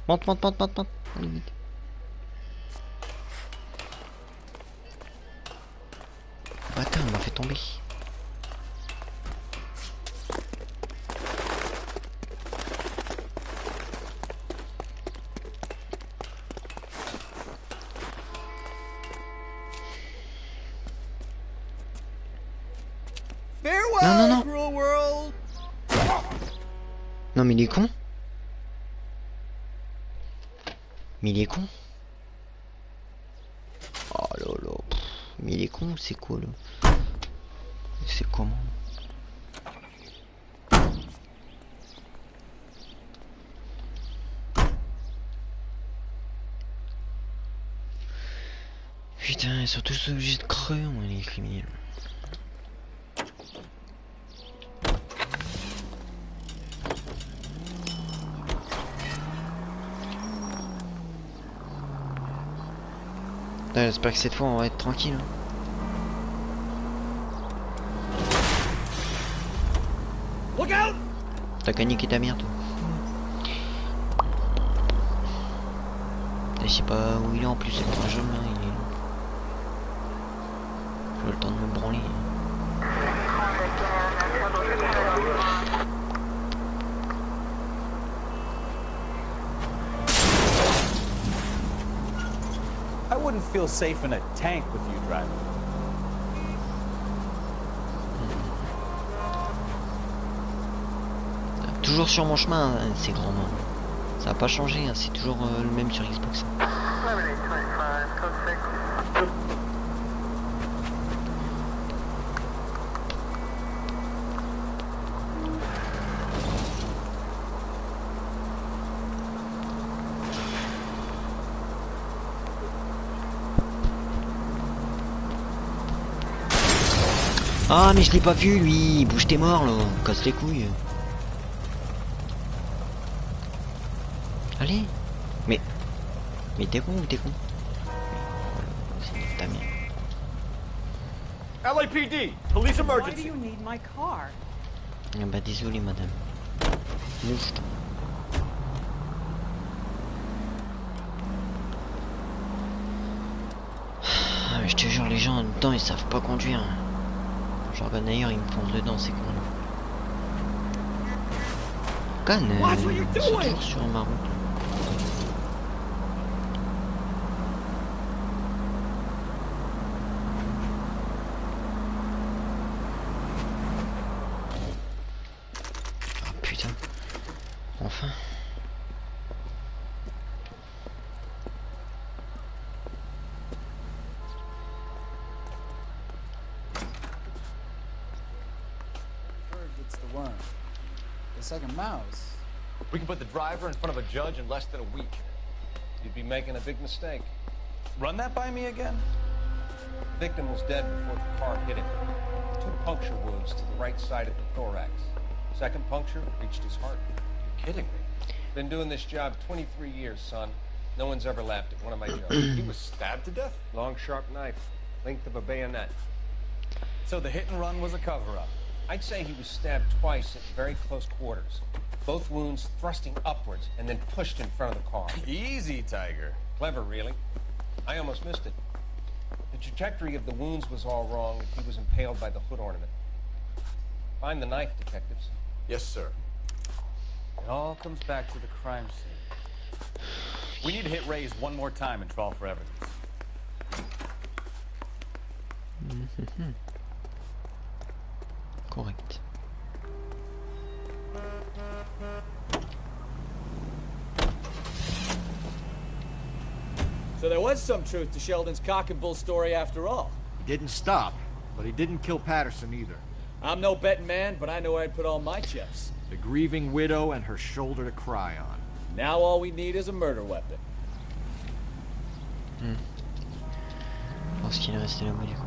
Monte. Allez vite. Bâtard, il m'a fait tomber. Non. Cruel world. Non mais il est con. Mais il est con. Oh là là. Mais il est con ou c'est quoi là? C'est comment? Putain, ils sont tous obligés de crever, moi, les criminels. J'espère que cette fois on va être tranquille. T'as qu'à niquer ta mère toi. Je sais pas où il est en plus, c'est pas un jeune là, il est là. J'ai le temps de me branler. I wouldn't feel safe in a tank with you driving. Toujours sur mon chemin, hein, c'est grand main. Ça a pas changé, hein, c'est toujours le même sur Xbox. Ah mais je l'ai pas vu lui, bouge tes morts là, casse les couilles. Allez. Mais t'es con ou t'es con? C'est ta mère. LAPD, police Why do emergency. you need my car? Ah bah désolé madame. Mouche. Ah mais je te jure les gens dedans ils savent pas conduire. Genre bah d'ailleurs ils me foncent dedans c'est con. Canne, c'est toujours sur ma route. Ah putain. Enfin. It's the worm. It's like a mouse. We can put the driver in front of a judge in less than a week. You'd be making a big mistake. Run that by me again? The victim was dead before the car hit him. 2 puncture wounds to the right side of the thorax. Second puncture reached his heart. You're kidding me. Been doing this job 23 years, son. No one's ever laughed at one of my jokes. He was stabbed to death? Long, sharp knife. Length of a bayonet. So the hit and run was a cover-up. I'd say he was stabbed twice at very close quarters. Both wounds thrusting upwards and then pushed in front of the car. Easy, Tiger. Clever, really. I almost missed it. The trajectory of the wounds was all wrong. He was impaled by the hood ornament. Find the knife, detectives. Yes, sir. It all comes back to the crime scene. We need to hit Ray's one more time and trawl for evidence. Correct. So there was some truth to Sheldon's cock and bull story after all. He didn't stop, but he didn't kill Patterson either. I'm no betting man, but I know where I'd put all my chips. The grieving widow and her shoulder to cry on. Now all we need is a murder weapon. Je pense qu'il est resté là-bas du coup.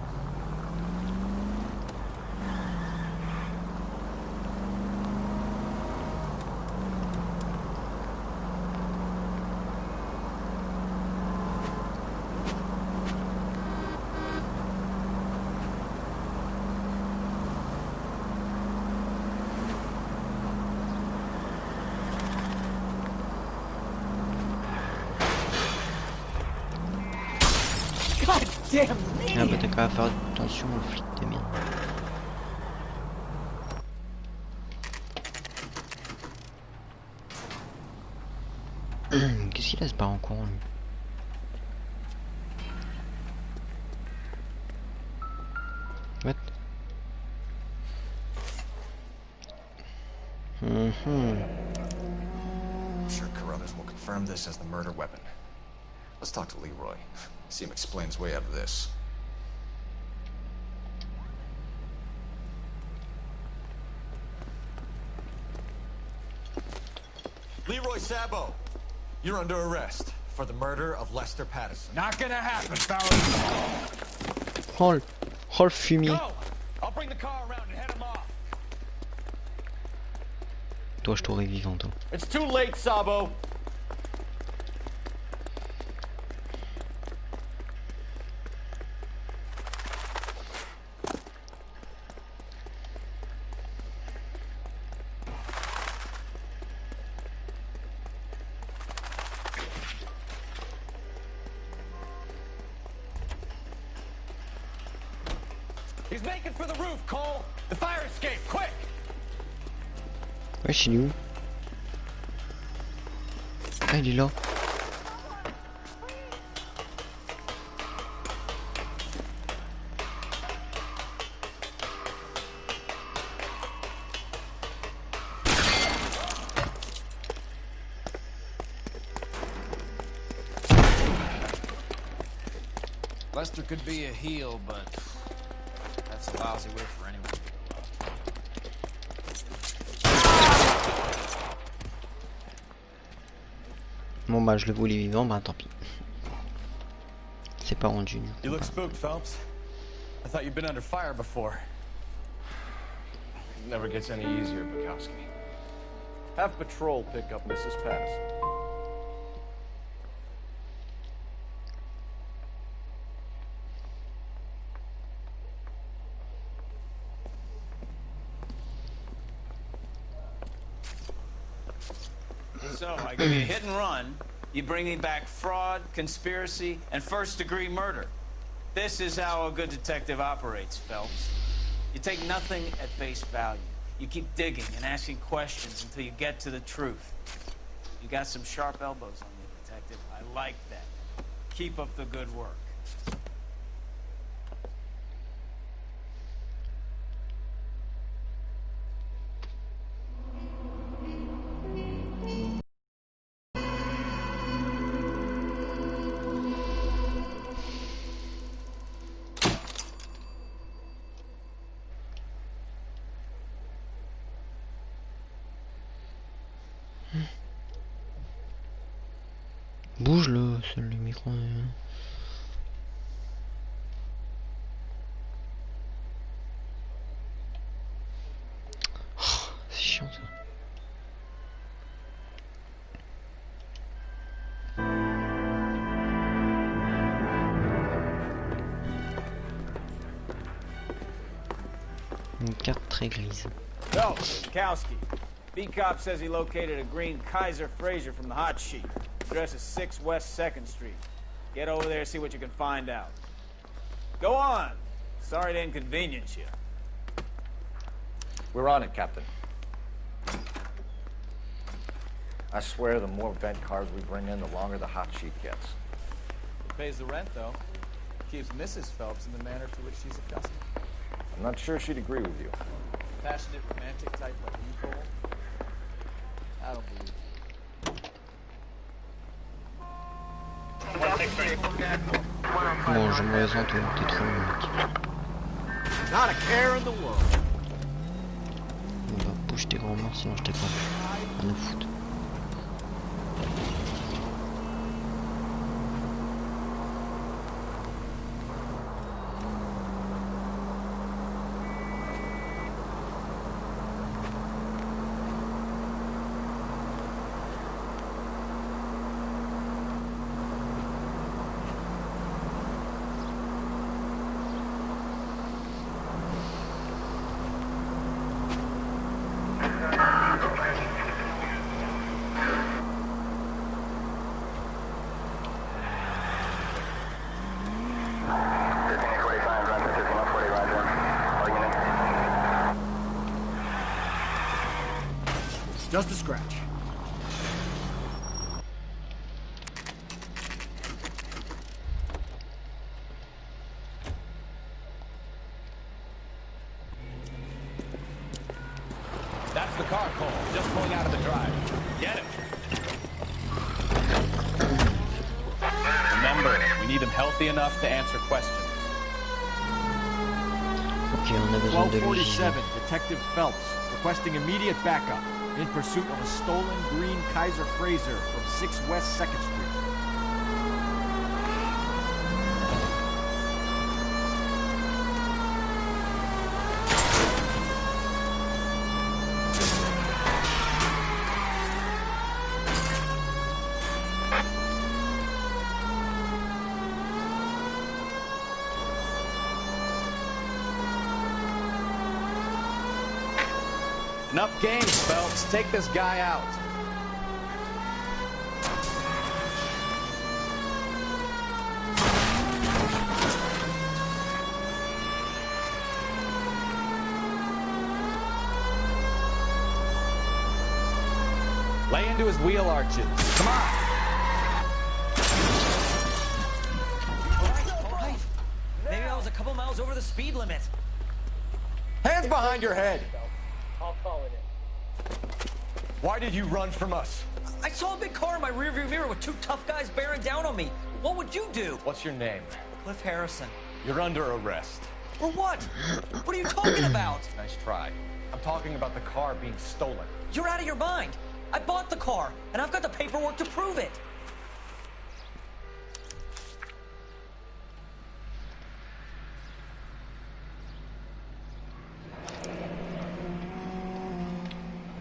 Ah bah t'as qu'à faire attention aux flics de merde. Qu'est-ce qu'il a ce barre en courant lui? What? I'm sure Carruthers will confirm this as the murder weapon. Let's talk to Leroy. See him explain his way out of this. Leroy Sabo, you're under arrest for the murder of Lester Patterson. Not gonna happen, fellas. Oh le fumier. Go! I'll bring the car around and head him off. Toi je t'aurais vivant toi. It's too late, Sabo. He's making for the roof, Cole. The fire escape, quick! Ouais, chez nous. Ah, il est là. Lester could be a heel, but that's a lousy way for anyone to go out. Bon bah je le voulais vivant, bah tant pis. C'est pas rendu du coup. You look spooked, Phelps. I thought you'd been under fire before. It never gets any easier, Bukowski. Have patrol pick up Mrs. Patterson. So, I give you a hit and run, you bring me back fraud, conspiracy, and first-degree murder. This is how a good detective operates, Phelps. You take nothing at face value. You keep digging and asking questions until you get to the truth. You got some sharp elbows on you, detective. I like that. Keep up the good work. Bouge-le, seul le micro. Oh, c'est chiant ça. Une carte très grise. So, Kowski. B-Cop says he located a green Kaiser Fraser from the hot sheet. Address is 6 West 2nd Street. Get over there, see what you can find out. Go on. Sorry to inconvenience you. We're on it, Captain. I swear the more vent cars we bring in, the longer the hot sheet gets. It pays the rent, though. Keeps Mrs. Phelps in the manner to which she's accustomed. I'm not sure she'd agree with you. Passionate, romantic type like you, Cole? I don't believe it. Bon, je me raisonne, t'es trop mec. Not a care in the world. On va bouger tes grands morts, sinon je t'écrase. Rien à foutre. Just a scratch. That's the car, Cole. Just pulling out of the drive. Get it. Remember, we need him healthy enough to answer questions. Ok, on a besoin de lui. 1247, Detective Phelps, requesting immediate backup in pursuit of a stolen green Kaiser Fraser from 6 West 2nd Street. Enough games, Phelps. Take this guy out. Lay into his wheel arches. Come on. All right. Maybe I was a couple miles over the speed limit. Hands behind your head! I'll call it in. Why did you run from us? I saw a big car in my rearview mirror with two tough guys bearing down on me. What would you do? What's your name? Cliff Harrison. You're under arrest. For what? What are you talking about? Nice try. I'm talking about the car being stolen. You're out of your mind. I bought the car, and I've got the paperwork to prove it.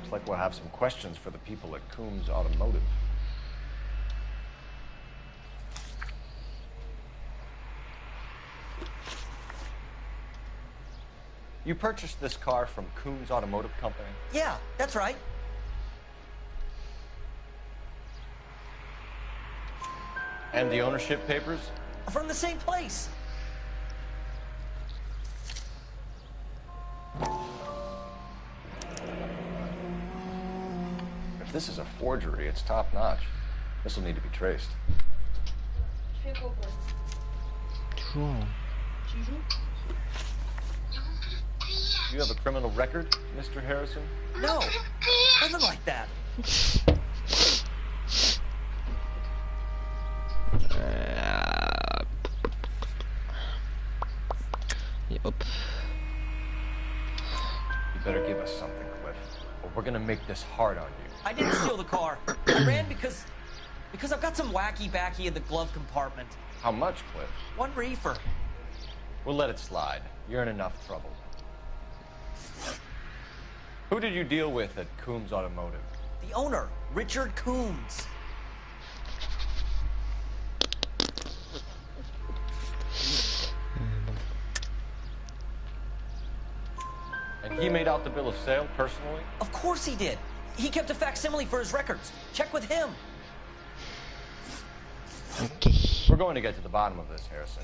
Looks like we'll have some questions for the people at Coombs Automotive. You purchased this car from Coombs Automotive Company? Yeah, that's right. And the ownership papers? From the same place. If this is a forgery, it's top-notch. This will need to be traced. Toujours. You have a criminal record, Mr. Harrison? No, nothing like that. Hop. You better give us something, Cliff, or we're gonna make this hard on you. I didn't steal the car. I ran because I've got some wacky backy in the glove compartment. How much, Cliff? 1 reefer. We'll let it slide. You're in enough trouble. Who did you deal with at Coombs Automotive? The owner, Richard Coombs. And he made out the bill of sale personally? Of course he did. He kept a facsimile for his records. Check with him. Okay. We're going to get to the bottom of this, Harrison.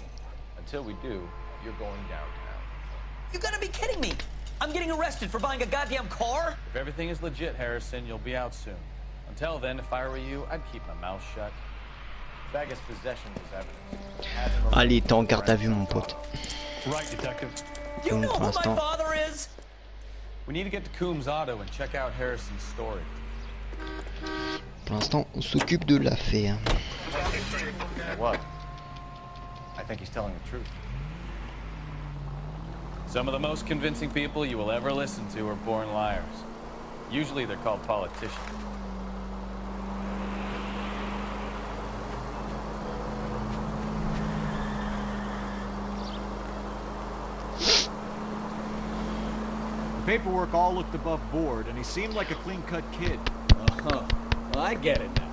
Until we do, you're going downtown. You gotta be kidding me. I'm getting arrested for buying a goddamn car? If everything is legit, Harrison, you'll be out soon. Until then, if I were you, I'd keep my mouth shut. Vegas possession is evidence. Allez, t'es en garde à vue, mon pote. Right, detective. You know Pour who my l'instant. father is? We need to get to Coombs Auto and check out Harrison's story. Pour l'instant, on s'occupe de l'affaire. What? I think he's telling the truth. Some of the most convincing people you will ever listen to are born liars. Usually they're called politicians. The paperwork all looked above board, and he seemed like a clean-cut kid. Uh-huh. Well, I get it now.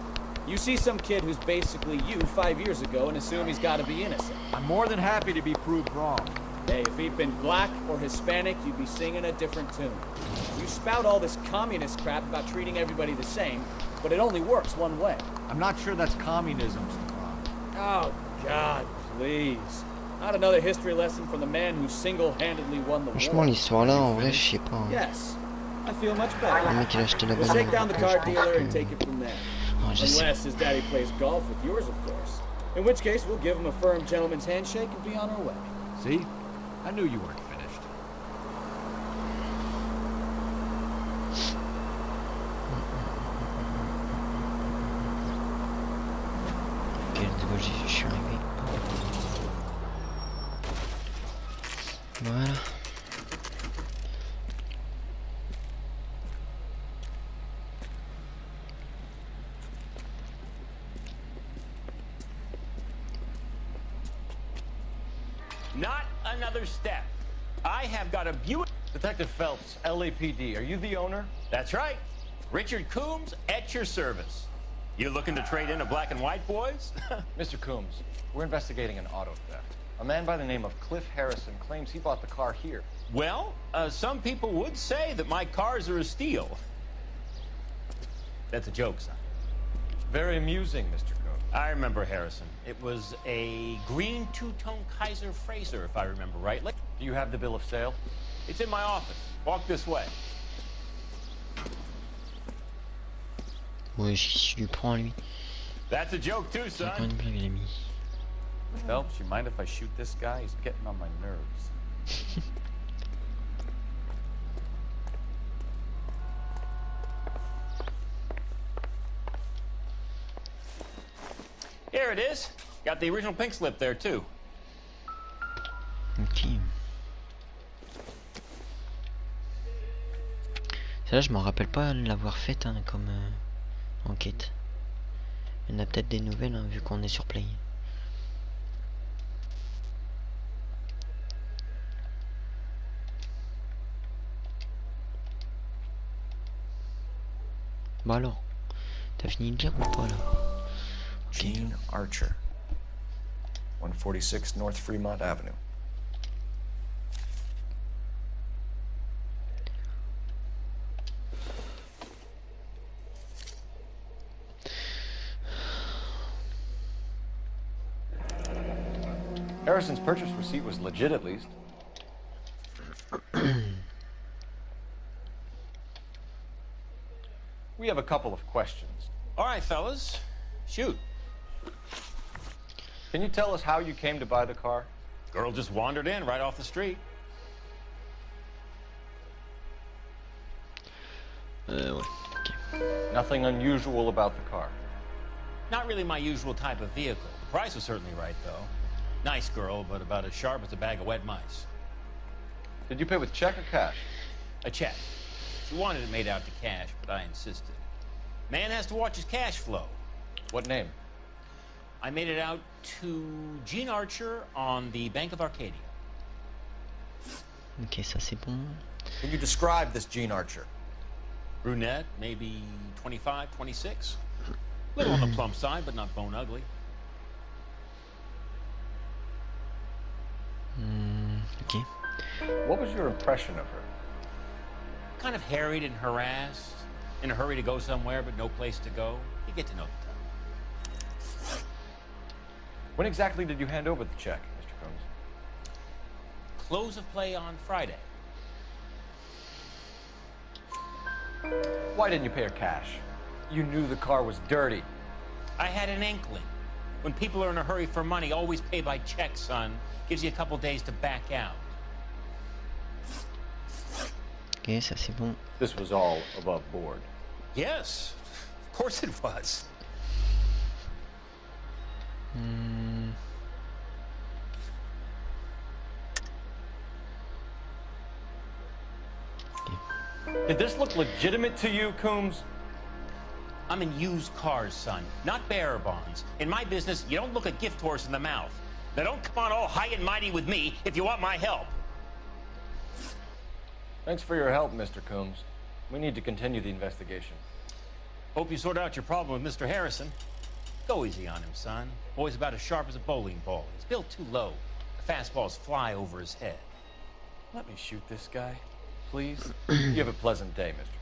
You see some kid who's basically you 5 years ago and assume he's got to be innocent. I'm more than happy to be proved wrong. Hey, if he'd been black or Hispanic, you'd be singing a different tune. You spout all this communist crap about treating everybody the same, but it only works one way. I'm not sure that's communism, Stefan. Oh, God, please. Not another history lesson from the man who single-handedly won the Franchement, war. l'histoire là, en vrai, je sais pas. Hein. Yes, I feel much better. Le mec, il a acheté la We'll bagnole. shake down the Après, je car pense dealer que- and take it from there. Oh, je sais. Unless his daddy plays golf with yours, of course. In which case, we'll give him a firm gentleman's handshake and be on our way. See? I knew you weren't finished. Ok, let's go, je suis arrivé. Voilà. Not another step. I have got a Buick. Detective Phelps, LAPD, are you the owner? That's right. Richard Coombs at your service. You looking to trade in a black and white, boys? Mr. Coombs, we're investigating an auto theft. A man by the name of Cliff Harrison claims he bought the car here. Well, some people would say that my cars are a steal. That's a joke, son. Very amusing, Mr. Coombs. I remember Harrison. It was a green two-tone Kaiser Frazer, if I remember rightly. Do you have the bill of sale? It's in my office. Walk this way. Ouais, je lui prends lui. That's a joke too, C'est pas son. une blague, l'ami. Phelps, you mind if I shoot this guy? He's getting on my nerves. Here it is. Got the original pink slip there too. Ok. Celle-là, je m'en rappelle pas l'avoir faite hein, comme enquête. Il y en a peut-être des nouvelles hein, vu qu'on est sur Play. Bah alors, t'as fini de lire ou pas là? Gene Archer, 146 North Fremont Avenue. Harrison's purchase receipt was legit, at least. We have a couple of questions. All right, fellas. Shoot. Can you tell us how you came to buy the car? Girl just wandered in right off the street. Ouais, ok. Nothing unusual about the car. Not really my usual type of vehicle. The price was certainly right, though. Nice girl, but about as sharp as a bag of wet mice. Did you pay with check or cash? A check. She wanted it made out to cash, but I insisted. Man has to watch his cash flow. What name? I made it out to Gene Archer on the Bank of Arcadia. Ok, ça c'est bon. Can you describe this Gene Archer? Brunette, maybe 25, 26. Little on the plump side, but not bone ugly. Ok. What was your impression of her? Kind of harried and harassed. In a hurry to go somewhere, but no place to go. You get to know the type. When exactly did you hand over the check, Mr. Combs? Close of play on Friday. Why didn't you pay her cash? You knew the car was dirty. I had an inkling. When people are in a hurry for money, always pay by check, son. Gives you a couple days to back out. Ok, ça c'est bon. This was all above board. Yes, of course it was. Did this look legitimate to you, Coombs? I'm in used cars, son, not bearer bonds. In my business, you don't look a gift horse in the mouth. Now don't come on all high and mighty with me if you want my help. Thanks for your help, Mr. Coombs. We need to continue the investigation. Hope you sort out your problem with Mr. Harrison. Go easy on him, son. Boy's about as sharp as a bowling ball. He's built too low. The fastballs fly over his head. Let me shoot this guy, please. You have a pleasant day, Mr.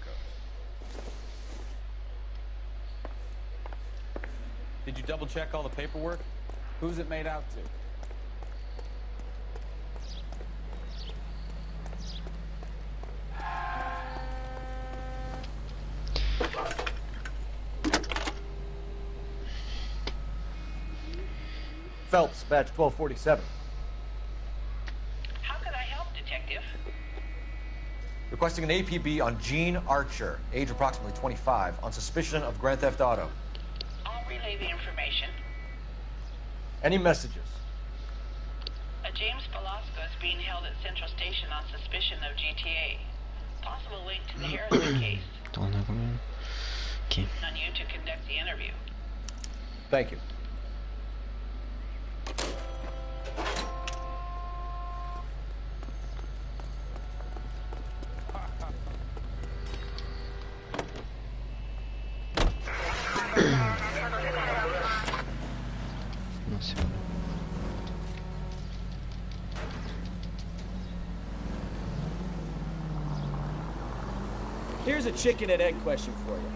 Combs. Did you double check all the paperwork? Who's it made out to? Phelps, badge 1247. How could I help, Detective? Requesting an APB on Gene Archer, age approximately 25, on suspicion of Grand Theft Auto. I'll relay the information. Any messages? A James Velasco is being held at Central Station on suspicion of GTA. Possible link to the Harrison case. Attends, on a combien? Ok. On you to conduct the interview. Thank you. Non, c'est bon. Here's a chicken and egg question for you.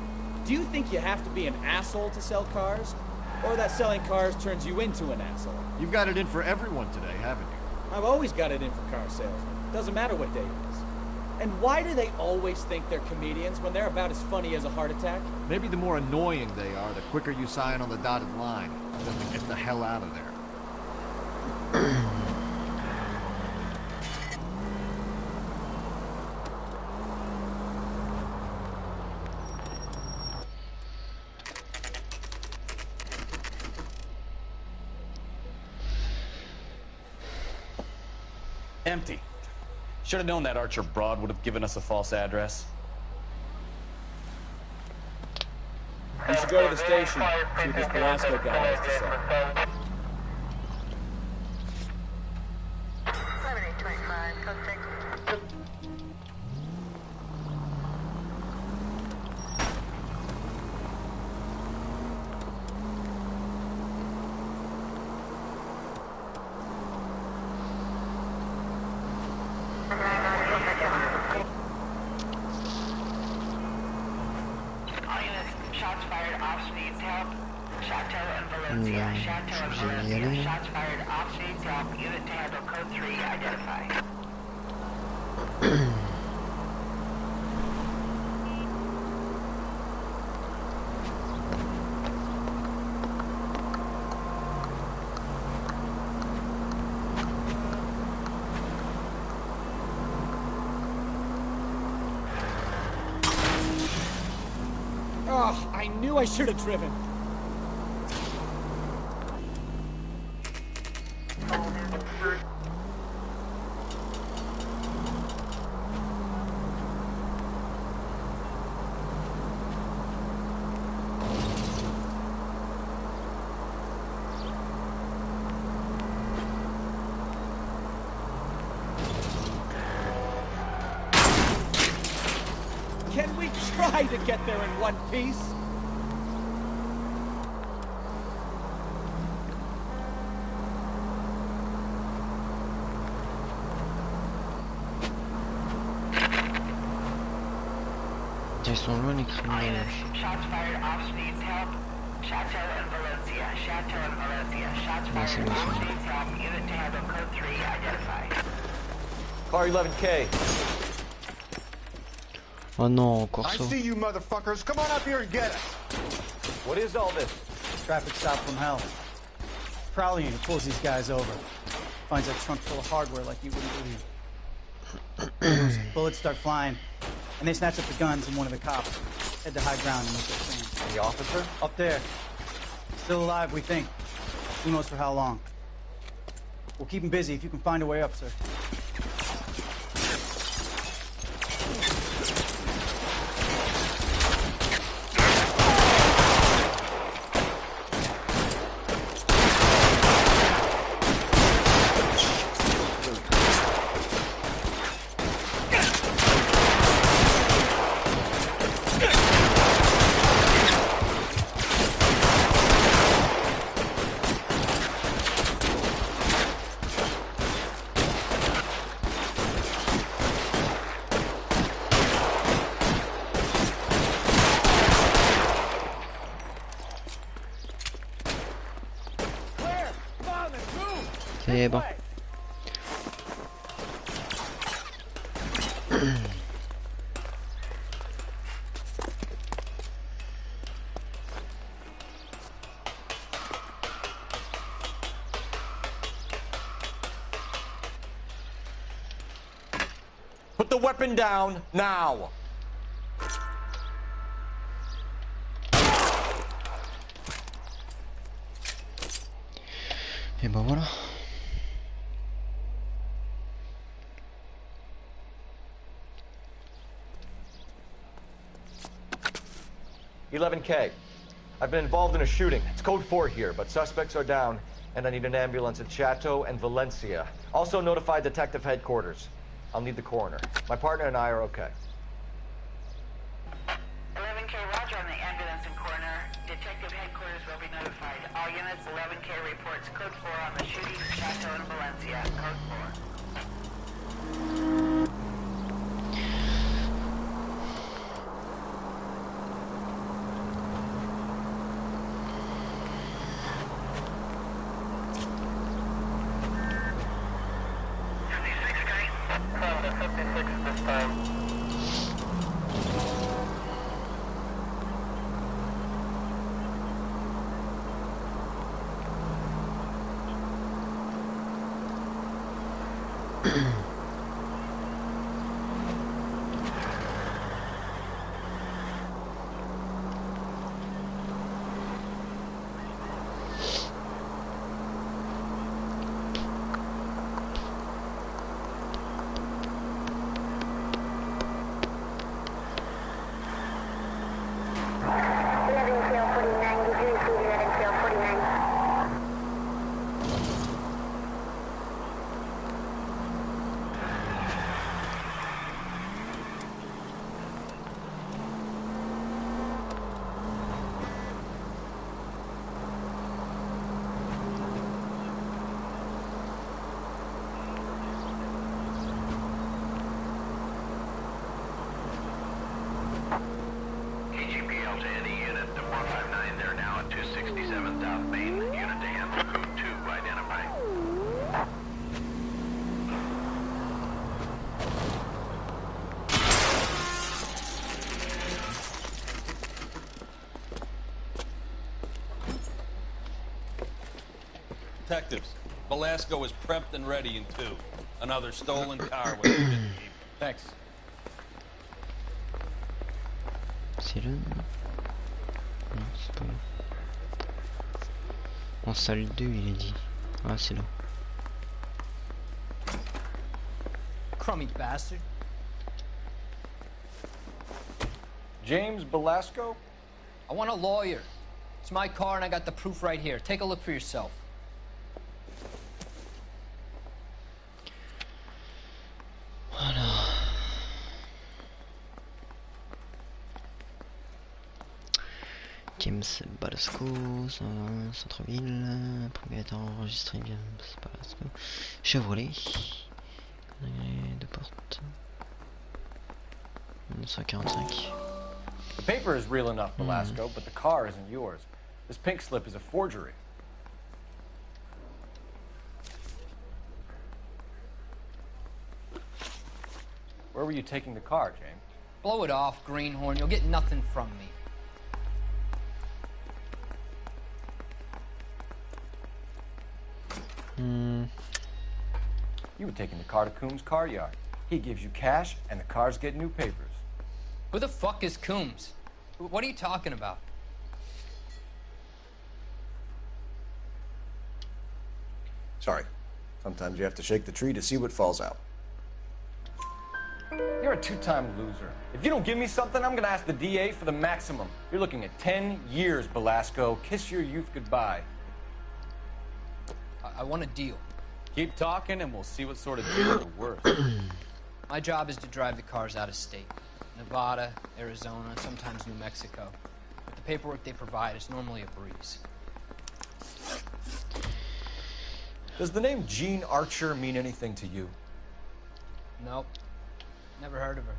Do you think you have to be an asshole to sell cars? Or that selling cars turns you into an asshole? You've got it in for everyone today, haven't you? I've always got it in for car salesmen. Doesn't matter what day it is. And why do they always think they're comedians when they're about as funny as a heart attack? Maybe the more annoying they are, the quicker you sign on the dotted line. Then to get the hell out of there. Empty. Should have known that Archer broad would have given us a false address. You should go to the station, see what this Velasco guy has to say. Shots fired, officer needs help. Chateau and Valencia. Chateau and Valencia. Shots fired off street. Help. Unit to handle code 3 identified. Oh, I knew I should have driven. Can we try to get there in one piece? Ils sont loin les criminels. Shots fired off speeds. Help. Chateau and Valencia. Chateau and Valencia. Shots fired off speeds. Help. Unit to handle code 3 identified. Car 11K. Oh non, encore I ça. see you motherfuckers. Come on up here and get us. What is all this? Traffic stop from hell. Prowler unit pulls these guys over. Finds a trunk full of hardware like you wouldn't believe. Bullets start flying, and they snatch up the guns and one of the cops. Head to high ground and make their stand. The officer? Up there. Still alive, we think. Who knows for how long. We'll keep him busy if you can find a way up, sir. Ça y est, bon. Put the weapon down now. Et ben voilà. $11K. I've been involved in a shooting. It's code 4 here, but suspects are down, and I need an ambulance at Chateau and Valencia. Also notify detective headquarters. I'll need the coroner. My partner and I are okay. 11K, roger on the ambulance and coroner. Detective headquarters will be notified. All units, 11K reports code 4 on the shooting at Chateau and Valencia. Code 4. detectives. Velasco is prepped and ready in 2. Another stolen car with a Thanks. C'est le... Non, c'est pas là. En salle 2, il a dit. Ah, c'est là. Crummy bastard. James Velasco? I want a lawyer. It's my car and I got the proof right here. Take a look for yourself. Voilà. James Velasco, centre-ville, propriétaire enregistré bien Velasco. Chevrolet. De porte. 1945. The paper is real enough, Velasco, but the car isn't yours. This pink slip is a forgery. Where were you taking the car, James? Blow it off, greenhorn. You'll get nothing from me. You were taking the car to Coombs' car yard. He gives you cash, and the cars get new papers. Who the fuck is Coombs? What are you talking about? Sorry. Sometimes you have to shake the tree to see what falls out. You're a two-time loser. If you don't give me something, I'm gonna ask the DA for the maximum. You're looking at 10 years, Velasco. Kiss your youth goodbye. I want a deal. Keep talking and we'll see what sort of deal you're worth. My job is to drive the cars out of state. Nevada, Arizona, sometimes New Mexico. But the paperwork they provide is normally a breeze. Does the name Jean Archer mean anything to you? Nope. Never heard of her.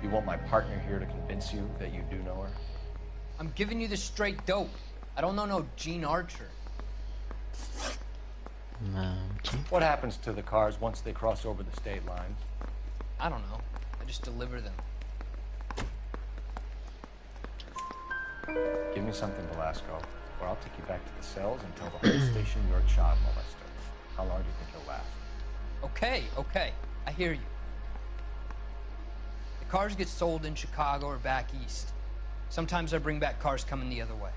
You want my partner here to convince you that you do know her? I'm giving you the straight dope. I don't know no Jean Archer. Okay. What happens to the cars once they cross over the state lines? I don't know. I just deliver them. Give me something, Velasco, or I'll take you back to the cells and tell the whole station you're a child molester. How long do you think you'll last? Okay. I hear you. The cars get sold in Chicago or back east. Sometimes I bring back cars coming the other way.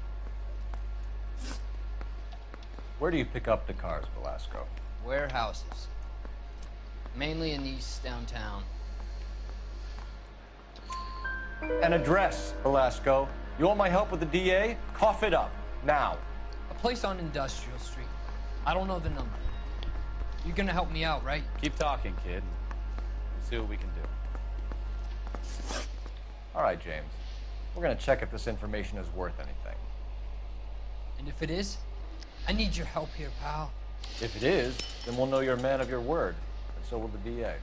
Where do you pick up the cars, Velasco? Warehouses. Mainly in East downtown. An address, Velasco. You want my help with the DA? Cough it up, now. A place on Industrial Street. I don't know the number. You're gonna help me out, right? Keep talking, kid. We'll see what we can do. All right, James. We're gonna check if this information is worth anything. And if it is, I need your help here, pal. If it is, then we'll know you're a man of your word, and so will the DA.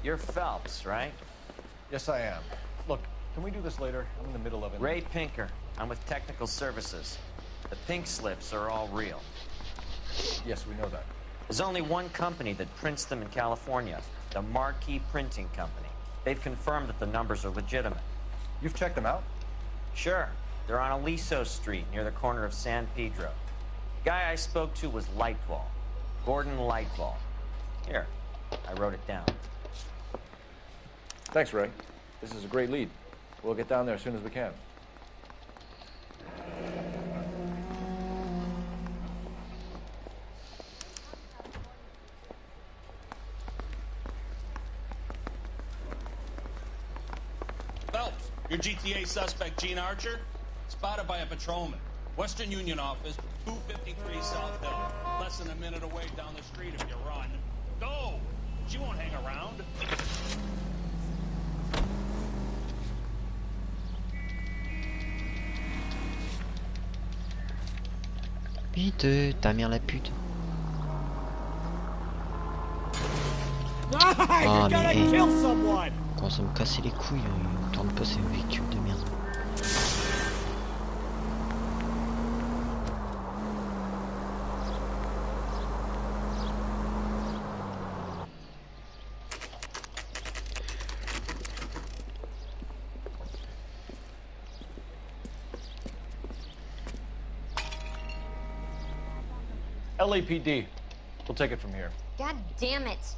You're Phelps, right? Yes, I am. Look, can we do this later? I'm in the middle of it. Ray Pinker. I'm with Technical Services. The pink slips are all real. Yes, we know that. There's only one company that prints them in California, the Marquee Printing Company. They've confirmed that the numbers are legitimate. You've checked them out? Sure. They're on Aliso Street, near the corner of San Pedro. The guy I spoke to was Lightfall. Gordon Lightfall. Here, I wrote it down. Thanks, Ray. This is a great lead. We'll get down there as soon as we can. Phelps, your GTA suspect, Jean Archer, spotted by a patrolman. Western Union office, 253 South Hill. Less than a minute away down the street if you run. Go! She won't hang around. Vite, ta mère la pute. Ah, mais hey. Quand ça me casse les couilles, il tourne pas ces véhicules de merde. LAPD. We'll take it from here. God damn it.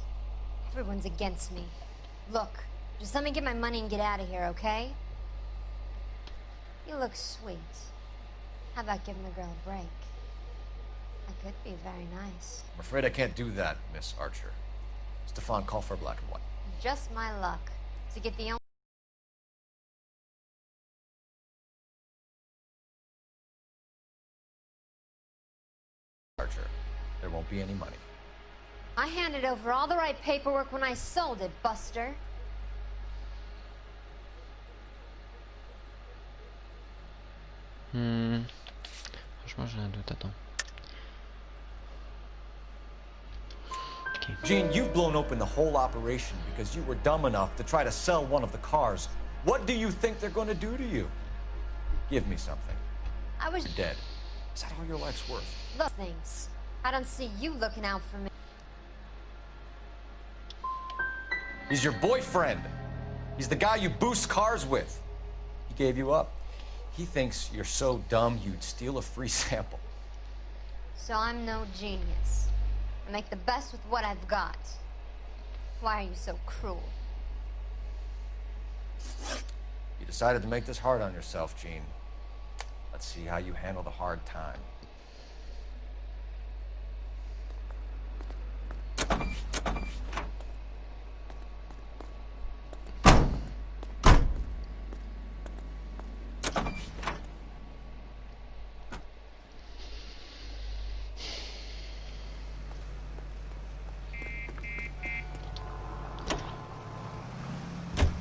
Everyone's against me. Look, just let me get my money and get out of here, okay? You look sweet. How about giving the girl a break? That could be very nice. I'm afraid I can't do that, Miss Archer. Stefan, call for black and white. Just my luck. To get the only... Archer, there won't be any money. I handed over all the right paperwork when I sold it, Buster. Franchement, j'ai un doute, attends. Okay. Gene, you've blown open the whole operation because you were dumb enough to try to sell one of the cars. What do you think they're going to do to you? Give me something. I was dead. Is that all your life's worth? Those things. I don't see you looking out for me. He's your boyfriend. He's the guy you boost cars with. He gave you up. He thinks you're so dumb you'd steal a free sample. So I'm no genius. I make the best with what I've got. Why are you so cruel? You decided to make this hard on yourself, Gene. Let's see how you handle the hard time.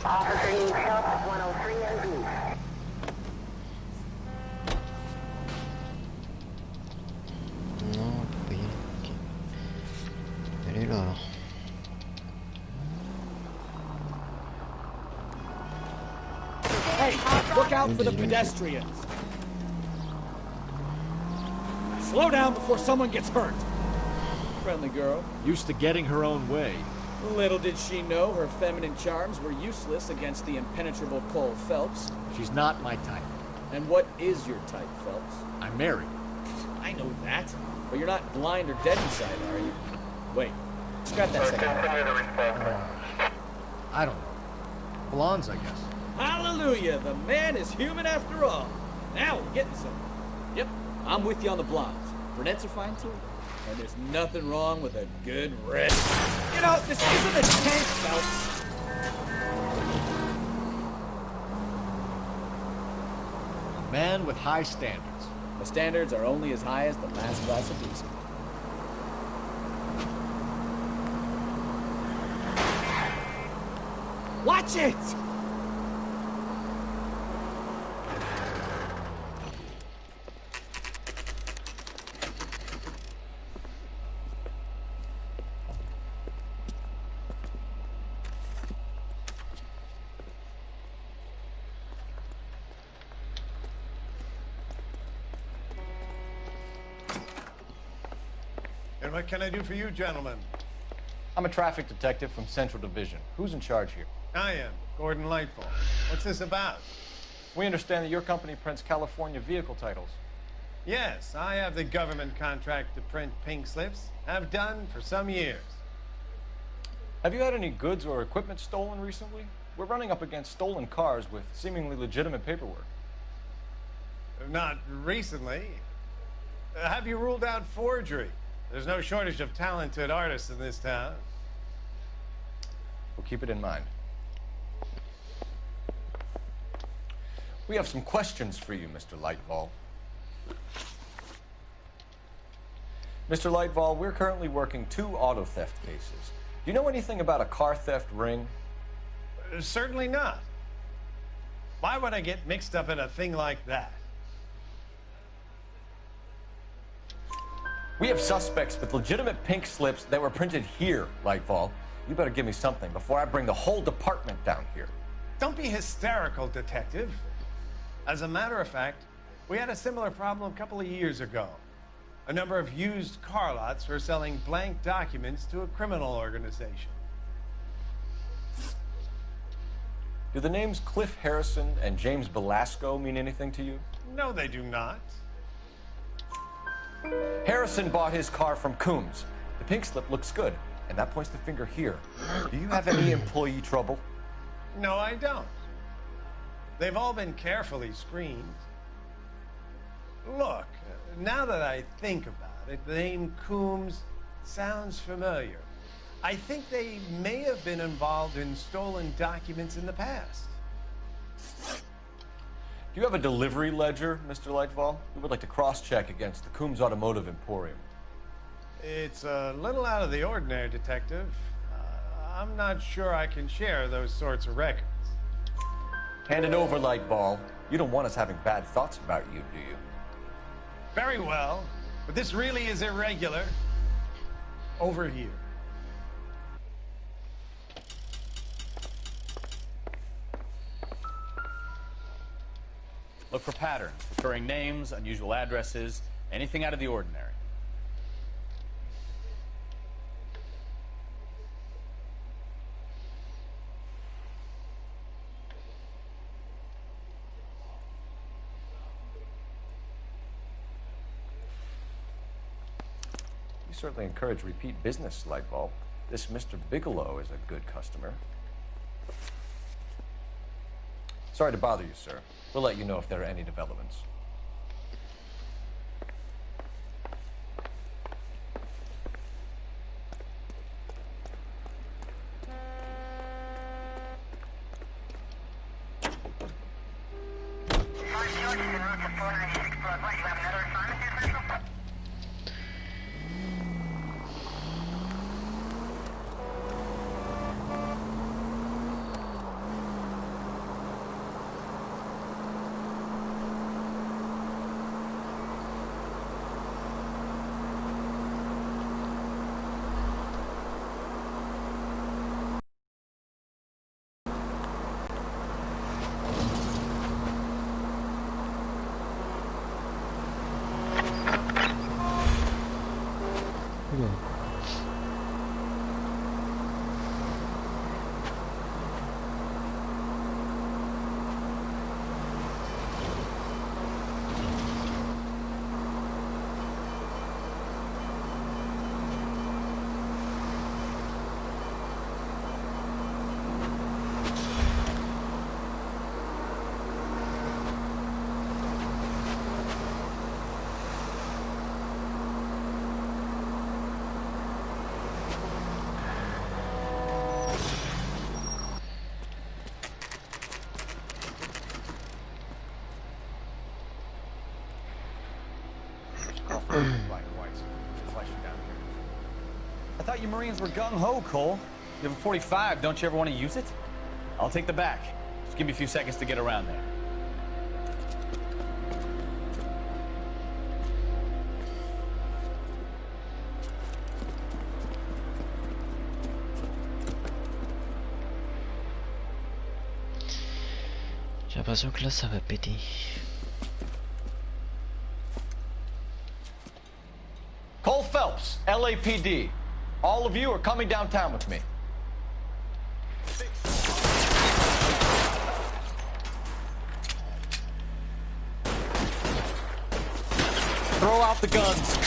Officer needs help at 103 and B. Non, on peut pas y aller. Ok. Elle est là alors. Hey, look out for the pedestrians. Slow down before someone gets hurt. Friendly girl. Used to getting her own way. Little did she know her feminine charms were useless against the impenetrable Cole Phelps. She's not my type. And what is your type, Phelps? I'm married. I know that. But you're not blind or dead inside, are you? Wait. Scrap that second. I don't know. Blondes, I guess. Hallelujah! The man is human after all. Now we're getting somewhere. Yep, I'm with you on the blondes. Brunettes are fine too. And there's nothing wrong with a good red. You know, this isn't a tank, Phelps. A man with high standards. The standards are only as high as the last glass of diesel. Watch it! And what can I do for you, gentlemen? I'm a traffic detective from Central Division. Who's in charge here? I am, Gordon Lightfall. What's this about? We understand that your company prints California vehicle titles. Yes, I have the government contract to print pink slips. Have done for some years. Have you had any goods or equipment stolen recently? We're running up against stolen cars with seemingly legitimate paperwork. Not recently. Have you ruled out forgery? There's no shortage of talented artists in this town. We'll keep it in mind. We have some questions for you, Mr. Lightfall. Mr. Lightfall, we're currently working 2 auto theft cases. Do you know anything about a car theft ring? Certainly not. Why would I get mixed up in a thing like that? We have suspects with legitimate pink slips that were printed here, Lightfall. You better give me something before I bring the whole department down here. Don't be hysterical, Detective. As a matter of fact, we had a similar problem a couple of years ago. A number of used car lots were selling blank documents to a criminal organization. Do the names Cliff Harrison and James Belasco mean anything to you? No, they do not. Harrison bought his car from Coombs. The pink slip looks good, and that points the finger here. Do you have any employee trouble? No, I don't. They've all been carefully screened. Look, now that I think about it, the name Coombs sounds familiar. I think they may have been involved in stolen documents in the past. Do you have a delivery ledger, Mr. Lightfall? We would like to cross-check against the Coombs Automotive Emporium. It's a little out of the ordinary, Detective. I'm not sure I can share those sorts of records. Hand it over, Lightball. You don't want us having bad thoughts about you, do you? Very well, but this really is irregular. Over here. Look for patterns, recurring names, unusual addresses, anything out of the ordinary. You certainly encourage repeat business, Lightball. This Mr. Bigelow is a good customer. Sorry to bother you, sir. We'll let you know if there are any developments. I thought you Marines were gung-ho, Cole. You have a 45, don't you ever want to use it? I'll take the back. Just give me a few seconds to get around there. J'ai l'impression que là ça va péter. Cole Phelps, LAPD. All of you are coming downtown with me. Throw out the guns.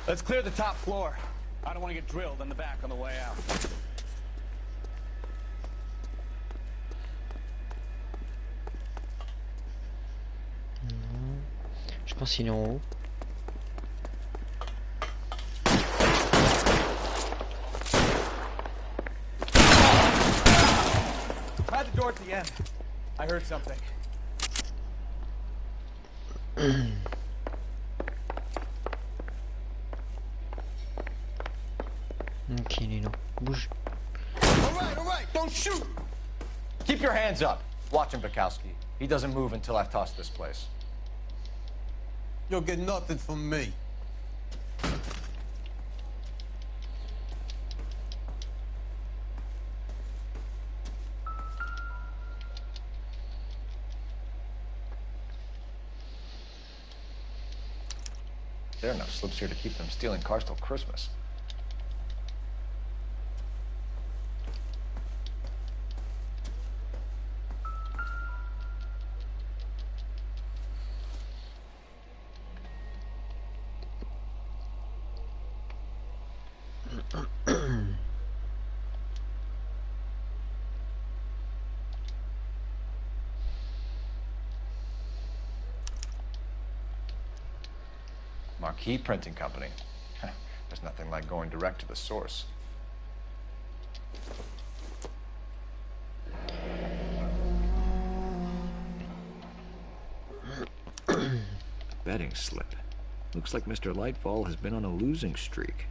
Let's clear the top floor. I don't want to get drilled in the back on the way out. pense qu'il est en haut. Try the door at the end. I heard something. Ok, il est là. Bouge. All right, don't shoot! Keep your hands up. Watch him, Bukowski. He doesn't move until I've tossed this place. You'll get nothing from me. There are enough slips here to keep them stealing cars till Christmas. Marquee Printing Company. There's nothing like going direct to the source. Betting slip. Looks like Mr. Lightfall has been on a losing streak.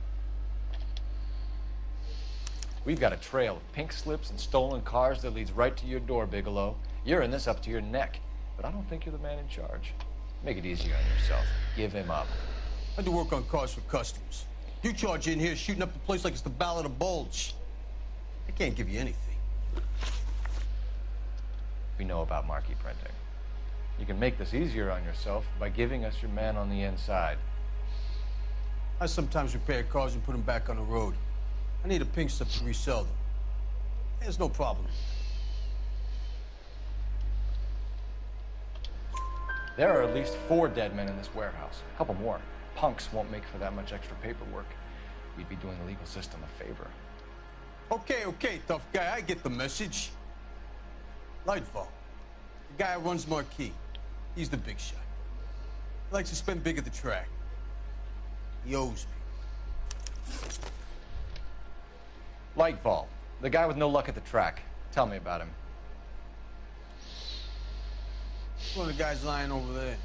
We've got a trail of pink slips and stolen cars that leads right to your door, Bigelow. You're in this up to your neck, but I don't think you're the man in charge. Make it easier on yourself. Give him up. I do work on cars for customers. You charge in here shooting up the place like it's the Ballad of Bulge. I can't give you anything. We know about marquee printing. You can make this easier on yourself by giving us your man on the inside. I sometimes repair cars and put them back on the road. I need a pink slip to resell them. There's no problem. There are at least 4 dead men in this warehouse. A couple more. Punks won't make for that much extra paperwork. We'd be doing the legal system a favor. Okay, tough guy. I get the message. Lightfall, the guy who runs Marquee. He's the big shot. He likes to spend big at the track. He owes me. Lightfall, the guy with no luck at the track. Tell me about him. One of the guys lying over there.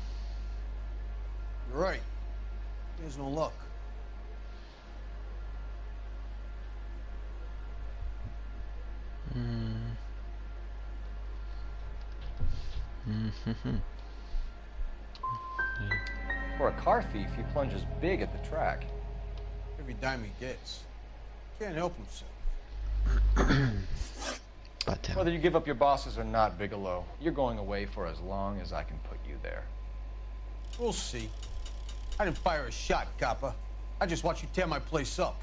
You're right. He has no luck. For a car thief, he plunges big at the track. Every dime he gets. Can't help himself. Whether you give up your bosses or not, Bigelow, you're going away for as long as I can put you there. We'll see. I didn't fire a shot, copper. I just watched you tear my place up.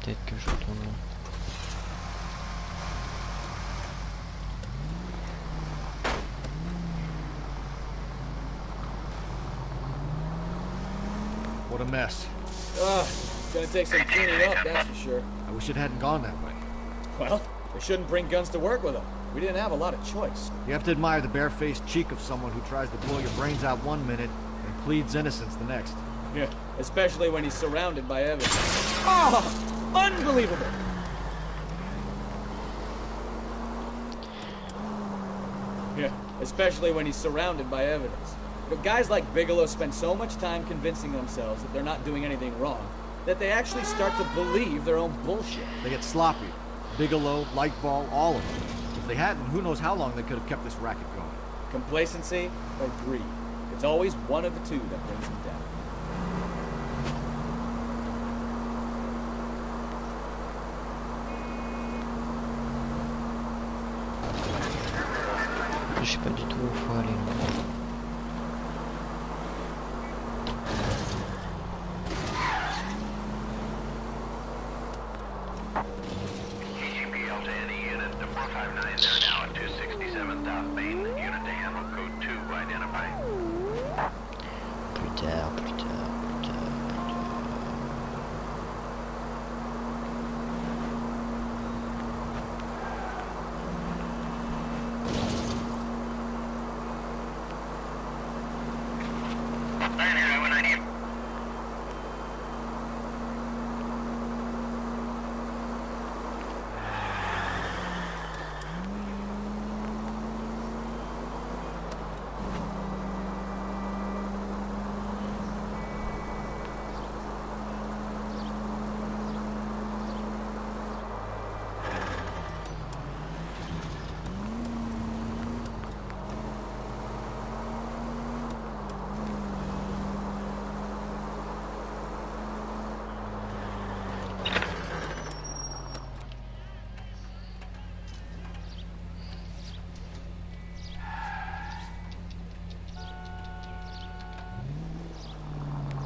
Peut-être que je retourne là. What a mess. It's gonna take some cleaning up, that's for sure. I wish it hadn't gone that way. Well, we shouldn't bring guns to work with them. We didn't have a lot of choice. You have to admire the barefaced cheek of someone who tries to blow your brains out one minute and pleads innocence the next. Yeah, especially when he's surrounded by evidence. Oh! Unbelievable! Yeah, especially when he's surrounded by evidence. But guys like Bigelow spend so much time convincing themselves that they're not doing anything wrong, that they actually start to believe their own bullshit. They get sloppy. Bigelow, Lightfall, all of them. If they hadn't, who knows how long they could have kept this racket going. Complacency or greed? It's always one of the two that brings them down. Je sais pas du tout où il faut aller là. KGPL to any unit. The 459 there now at 267 South Main. Unit to handle code 2 identified. Plus tard, plus tard, plus tard.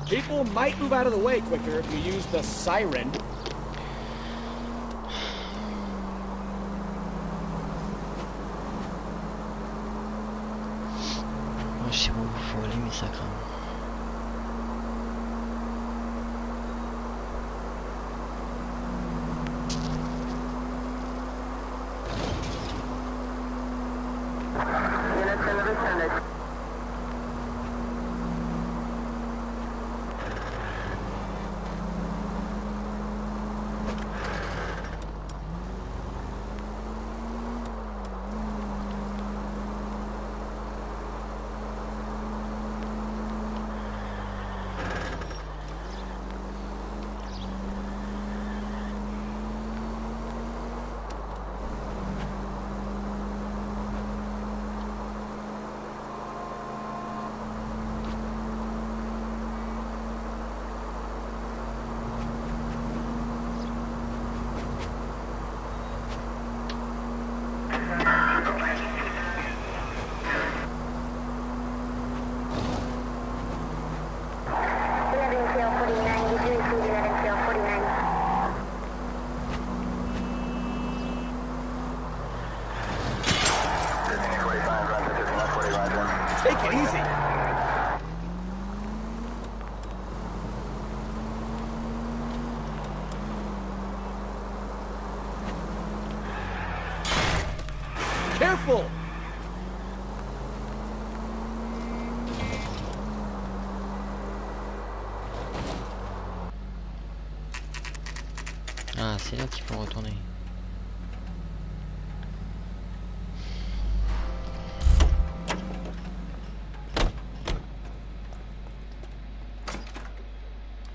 People might move out of the way quicker if you use the siren. Moi je sais pas où il faut aller mais ça craint. Take it easy. Careful. Ah, c'est là qu'il faut retourner.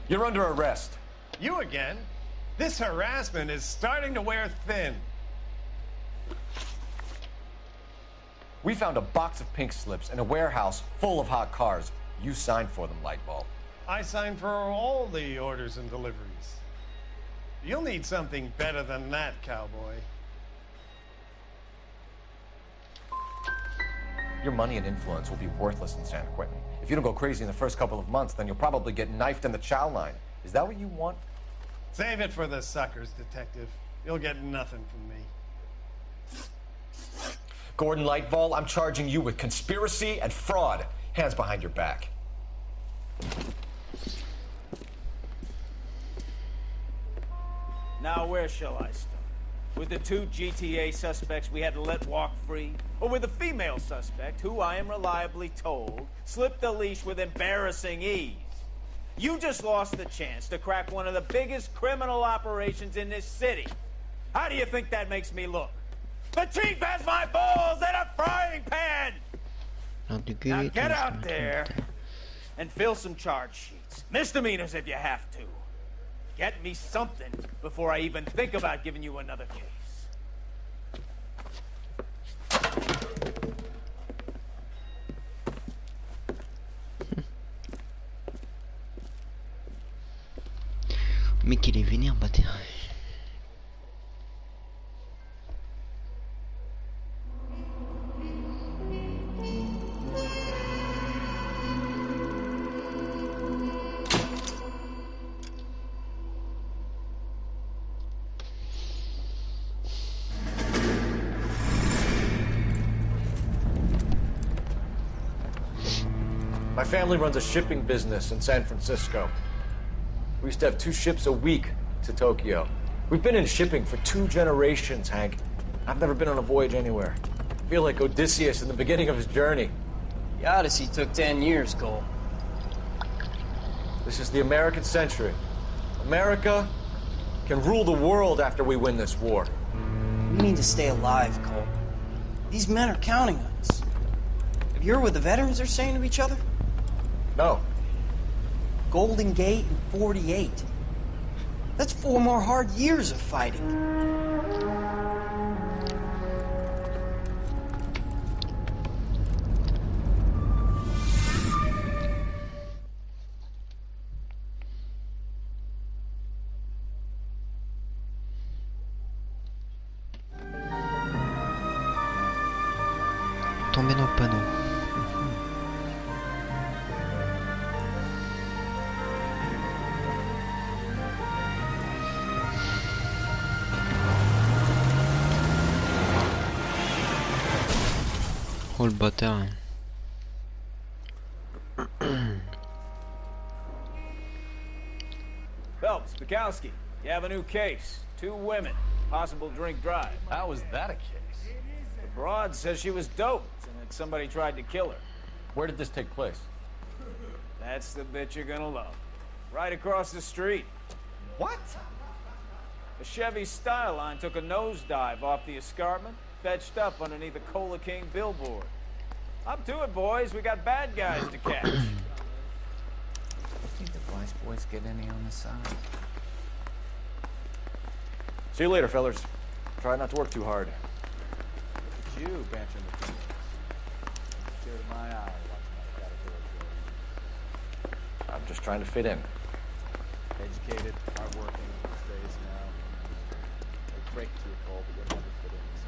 You're under arrest. You again? This harassment is starting to wear thin. We found a box of pink slips in a warehouse full of hot cars. You signed for them, Lightbulb. I signed for all the orders and deliveries. You'll need something better than that, cowboy. Your money and influence will be worthless in San Quentin. If you don't go crazy in the first couple of months, then you'll probably get knifed in the chow line. Is that what you want? Save it for the suckers, Detective. You'll get nothing from me. Gordon Lightball, I'm charging you with conspiracy and fraud. Hands behind your back. Now, where shall I start? With the two GTA suspects we had to let walk free? Or with the female suspect, who I am reliably told slipped the leash with embarrassing ease? You just lost the chance to crack one of the biggest criminal operations in this city. How do you think that makes me look? The chief has my balls in a frying pan! Now get out there and fill some charge sheets. Misdemeanors if you have to. Get me something before I even think about giving you another case. atterrir. My family runs a shipping business in San Francisco. We used to have 2 ships a week to Tokyo. We've been in shipping for 2 generations, Hank. I've never been on a voyage anywhere. I feel like Odysseus in the beginning of his journey. The Odyssey took 10 years, Cole. This is the American century. America can rule the world after we win this war. We need to stay alive, Cole. These men are counting on us. Have you heard what the veterans are saying to each other? No. Golden Gate in 48. That's 4 more hard years of fighting. Tomber dans le panneau. Oh le bâtard. Phelps, Bukowski, you have a new case. 2 women, possible drink drive. How was that a case? The broad says she was doped and that somebody tried to kill her. Where did this take place? That's the bit you're gonna love. Right across the street. What? A Chevy Styline took a nosedive off the escarpment, fetched up underneath a Cola King billboard. Up to it, boys. We got bad guys to catch. Think the wise boys get any on the side? See you later, fellas. Try not to work too hard. Look at you, bantering the team. Tear to my eye watching that caterpillar grow. I'm just trying to fit in. Educated, hardworking, stays now. They break to your call, but you'll never fit in this.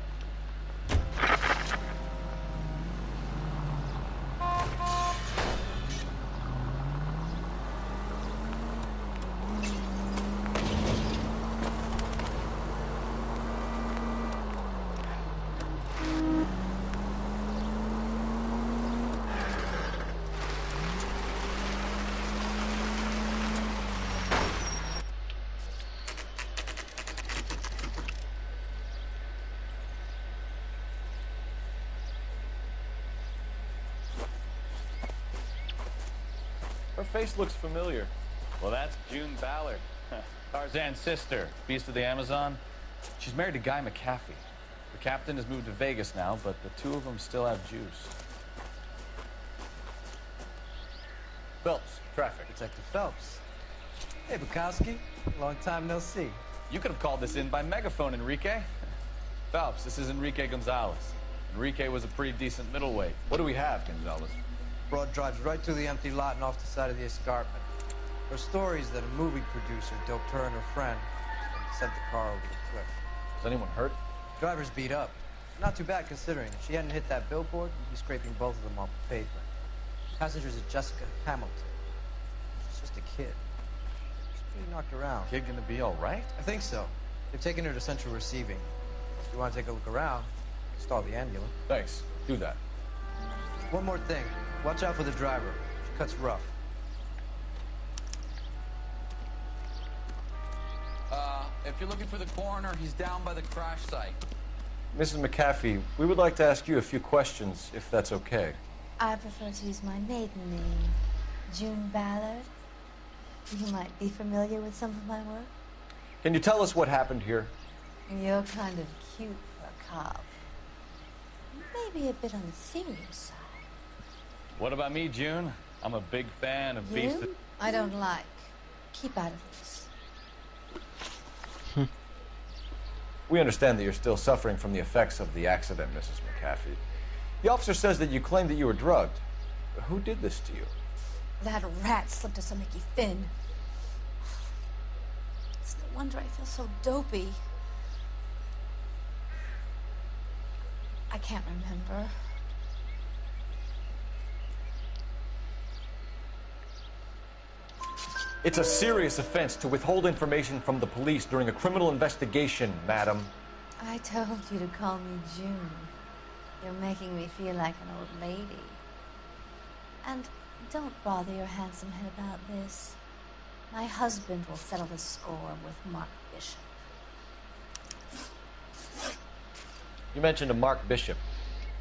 Her face looks familiar. Well, that's June Ballard, Tarzan's sister, beast of the Amazon. She's married to Guy McAfee. The captain has moved to Vegas now, but the 2 of them still have juice. Phelps, traffic. Detective Phelps. Hey, Bukowski. Long time no see. You could have called this in by megaphone, Enrique. Phelps, this is Enrique Gonzalez. Enrique was a pretty decent middleweight. What do we have, Gonzalez? Broad drives right through the empty lot and off the side of the escarpment. There are stories that a movie producer doped her and her friend and sent the car over the cliff. Is anyone hurt? Driver's beat up. Not too bad considering. If she hadn't hit that billboard, we'd be scraping both of them off the pavement. Passengers are Jessica Hamilton. She's just a kid. She's pretty knocked around. Kid gonna be all right? I think so. They've taken her to central receiving. If you want to take a look around, stall the ambulance. Thanks. Do that. One more thing. Watch out for the driver. She cuts rough. If you're looking for the coroner, he's down by the crash site. Mrs. McAfee, we would like to ask you a few questions, if that's okay. I prefer to use my maiden name, June Ballard. You might be familiar with some of my work. Can you tell us what happened here? You're kind of cute for a cop. Maybe a bit on the serious side. What about me, June? I'm a big fan of Beast. You? I don't like. Keep out of this. We understand that you're still suffering from the effects of the accident, Mrs. McAfee. The officer says that you claimed that you were drugged. Who did this to you? That rat slipped us a Mickey Finn. It's wonder I feel so dopey. I can't remember. It's a serious offense to withhold information from the police during a criminal investigation, madam. I told you to call me June. You're making me feel like an old lady. And don't bother your handsome head about this. My husband will settle the score with Mark Bishop. You mentioned a Mark Bishop.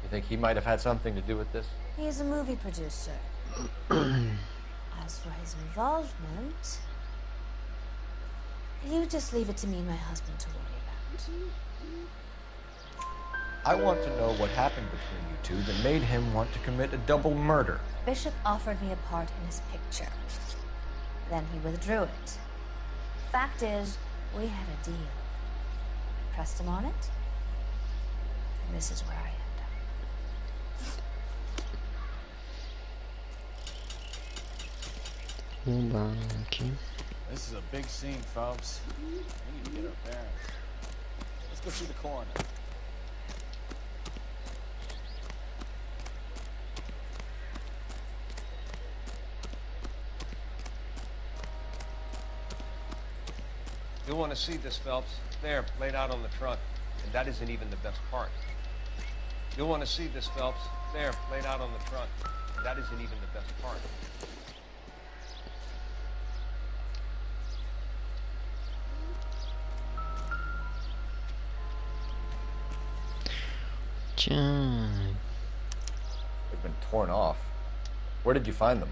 You think he might have had something to do with this? He's a movie producer. As for his involvement, you just leave it to me and my husband to worry about. I want to know what happened between you two that made him want to commit a double murder. Bishop offered me a part in his picture. Then he withdrew it. Fact is, we had a deal. I pressed him on it, and this is where I end Ok. This is a big scene, folks. We need to get our bearings. Let's go see the coroner. You'll want to see this, Phelps. There, laid out on the trunk. And that isn't even the best part. You'll want to see this, Phelps. There, laid out on the trunk. And that isn't even the best part. Tiens. They've been torn off. Where did you find them?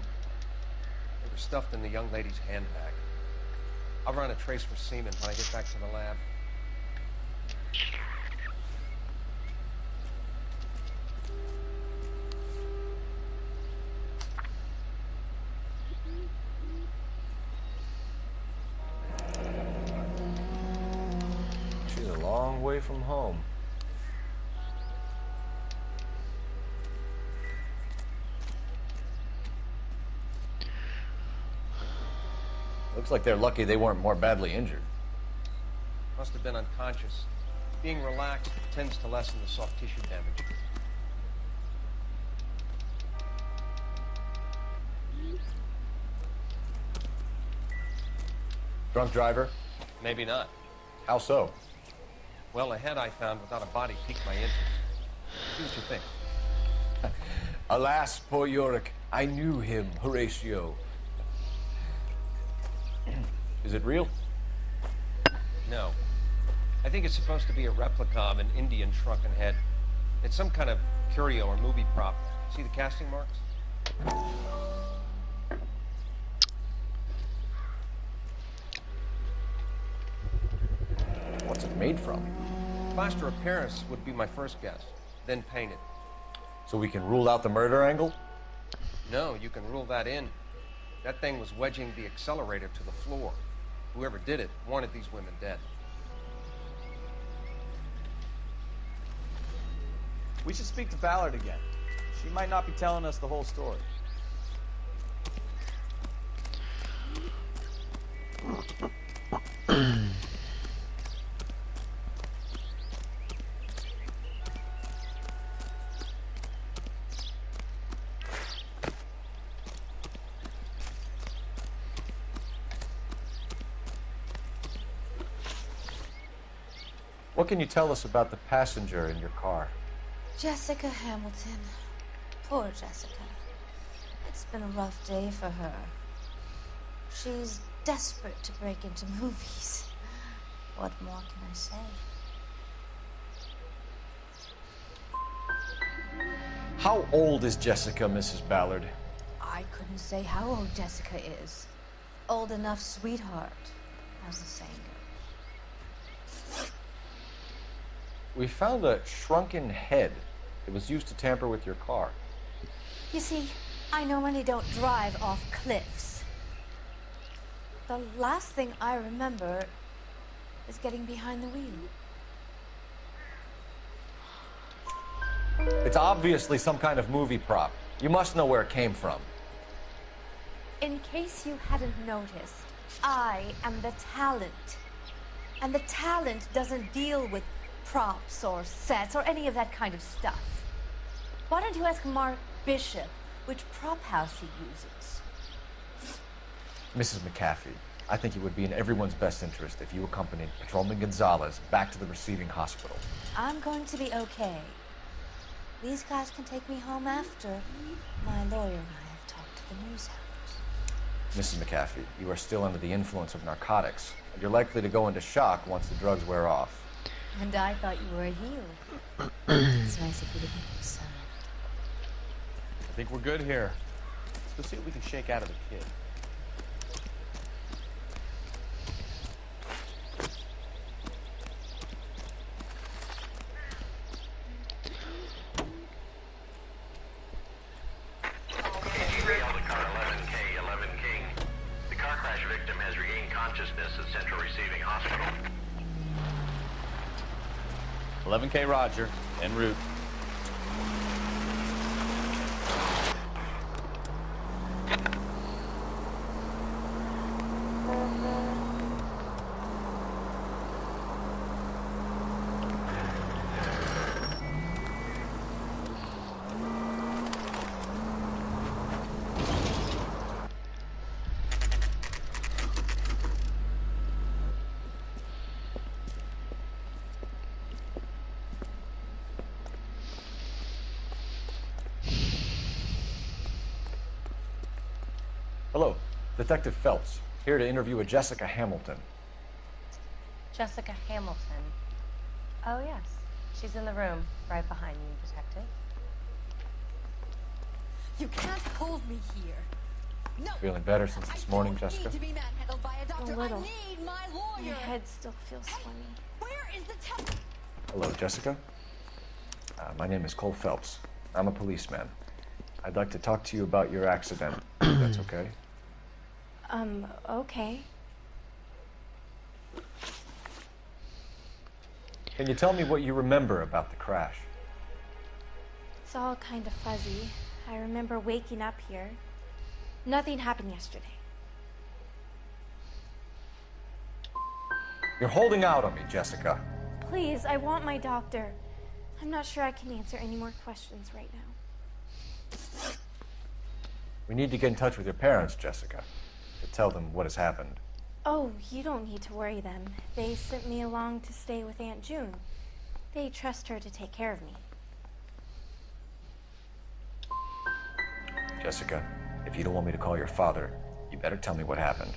They were stuffed in the young lady's handbag. I'll run a trace for semen when I get back to the lab. She's a long way from home. Looks like they're lucky they weren't more badly injured. Must have been unconscious. Being relaxed tends to lessen the soft tissue damage. Drunk driver? Maybe not. How so? Well, a head I found without a body piqued my interest. See what you think. Alas, poor Yorick. I knew him, Horatio. Is it real? No. I think it's supposed to be a replica of an Indian shrunken head. It's some kind of curio or movie prop. See the casting marks? What's it made from? Plaster of Paris would be my first guess, then painted. So we can rule out the murder angle? No, you can rule that in. That thing was wedging the accelerator to the floor. Whoever did it wanted these women dead. We should speak to Ballard again. She might not be telling us the whole story. What can you tell us about the passenger in your car? Jessica Hamilton. Poor Jessica. It's been a rough day for her. She's desperate to break into movies. What more can I say? How old is Jessica, Mrs. Ballard? I couldn't say how old Jessica is. Old enough, sweetheart, as the saying goes. We found a shrunken head. It was used to tamper with your car. You see, I normally don't drive off cliffs. The last thing I remember is getting behind the wheel. It's obviously some kind of movie prop. You must know where it came from. In case you hadn't noticed, I am the talent. And the talent doesn't deal with props or sets or any of that kind of stuff. Why don't you ask Mark Bishop which prop house he uses? Mrs. McAfee, I think it would be in everyone's best interest if you accompanied Patrolman Gonzalez back to the receiving hospital. I'm going to be okay. These guys can take me home after my lawyer and I have talked to the news house. Mrs. McAfee, you are still under the influence of narcotics, and you're likely to go into shock once the drugs wear off. And I thought you were a heel. It's nice of you to be concerned. I think we're good here. Let's go see what we can shake out of the kid. The car crash victim has regained consciousness at Central Receiving Hospital. 11K Roger, en route. Hello, Detective Phelps, here to interview a Jessica Hamilton. Jessica Hamilton. Oh, yes. She's in the room, right behind you, Detective. You can't hold me here. No. Feeling better since this morning, Jessica? To be manhandled by a doctor. A little. I need my lawyer. My head still feels swimmy. Where is the Hello, Jessica. My name is Cole Phelps. I'm a policeman. I'd like to talk to you about your accident, if that's okay. Okay. Can you tell me what you remember about the crash? It's all kind of fuzzy. I remember waking up here. Nothing happened yesterday. You're holding out on me, Jessica. Please, I want my doctor. I'm not sure I can answer any more questions right now. We need to get in touch with your parents, Jessica, to tell them what has happened. Oh, you don't need to worry them. They sent me along to stay with Aunt June. They trust her to take care of me. Jessica, if you don't want me to call your father, you better tell me what happened.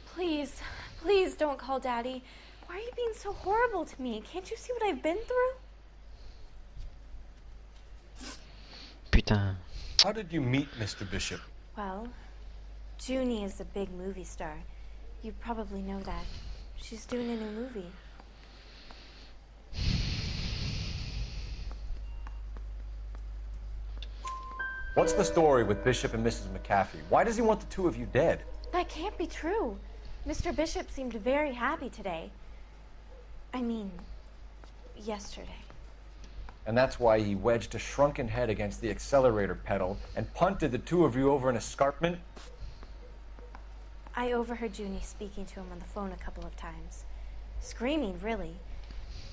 Please, please don't call Daddy. Why are you being so horrible to me? Can't you see what I've been through? Putain. How did you meet Mr. Bishop? Well, Junie is a big movie star. You probably know that. She's doing a new movie. What's the story with Bishop and Mrs. McAfee? Why does he want the two of you dead? That can't be true. Mr. Bishop seemed very happy today. I mean, yesterday. And that's why he wedged a shrunken head against the accelerator pedal and punted the two of you over an escarpment? I overheard Junie speaking to him on the phone a couple of times. Screaming, really.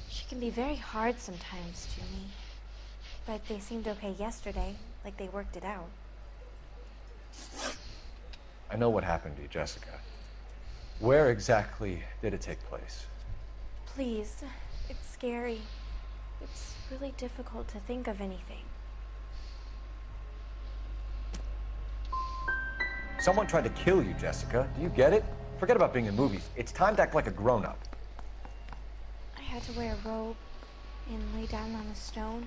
She can be very hard sometimes, Junie. But they seemed okay yesterday, like they worked it out. I know what happened to you, Jessica. Where exactly did it take place? Please, it's scary. It's really difficult to think of anything. Someone tried to kill you, Jessica. Do you get it? Forget about being in movies. It's time to act like a grown-up. I had to wear a robe and lay down on a stone.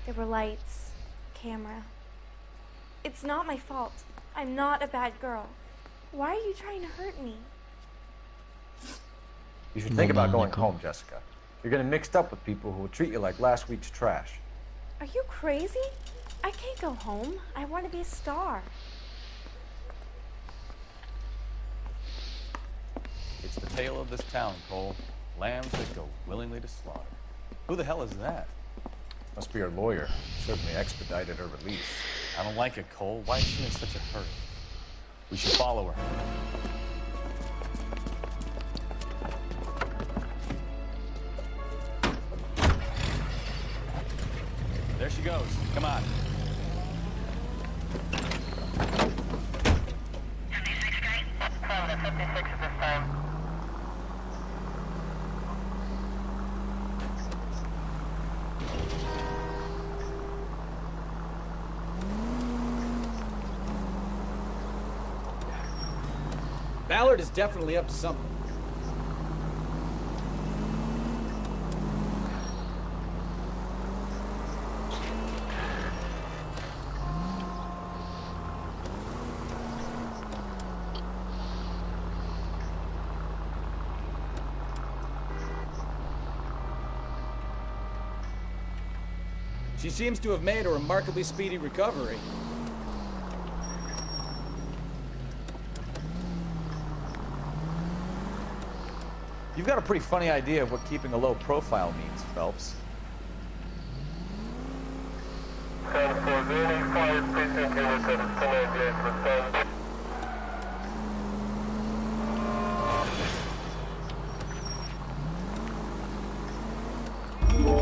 There were lights, camera. It's not my fault. I'm not a bad girl. Why are you trying to hurt me? You should think about going home, Jessica. You're getting mixed up with people who will treat you like last week's trash. Are you crazy? I can't go home. I want to be a star. It's the tale of this town, Cole. Lambs that go willingly to slaughter. Who the hell is that? Must be her lawyer. Certainly expedited her release. I don't like it, Cole. Why is she in such a hurry? We should follow her. she goes. Come on. 56 guy? 56 at this time. Ballard is definitely up to something. She seems to have made a remarkably speedy recovery. You've got a pretty funny idea of what keeping a low profile means, Phelps. Hit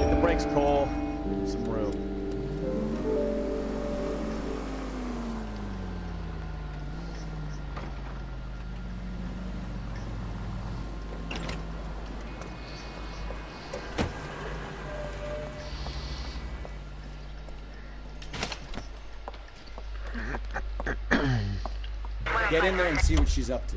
the brakes, Cole. Give him some room. Get in there and see what she's up to.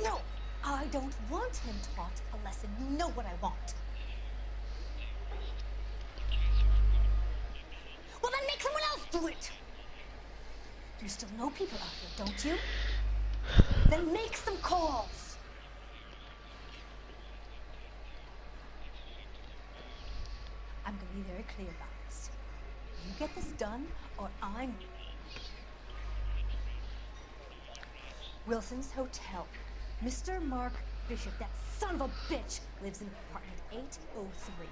No, I don't want him taught a lesson. You know what I want. Well, then make someone else do it. You still know people out here, don't you? Then make some calls. I'm going to be very clear about this. You get this done, or I'm... Wilson's Hotel. Mr. Mark Bishop, that son of a bitch, lives in apartment 803.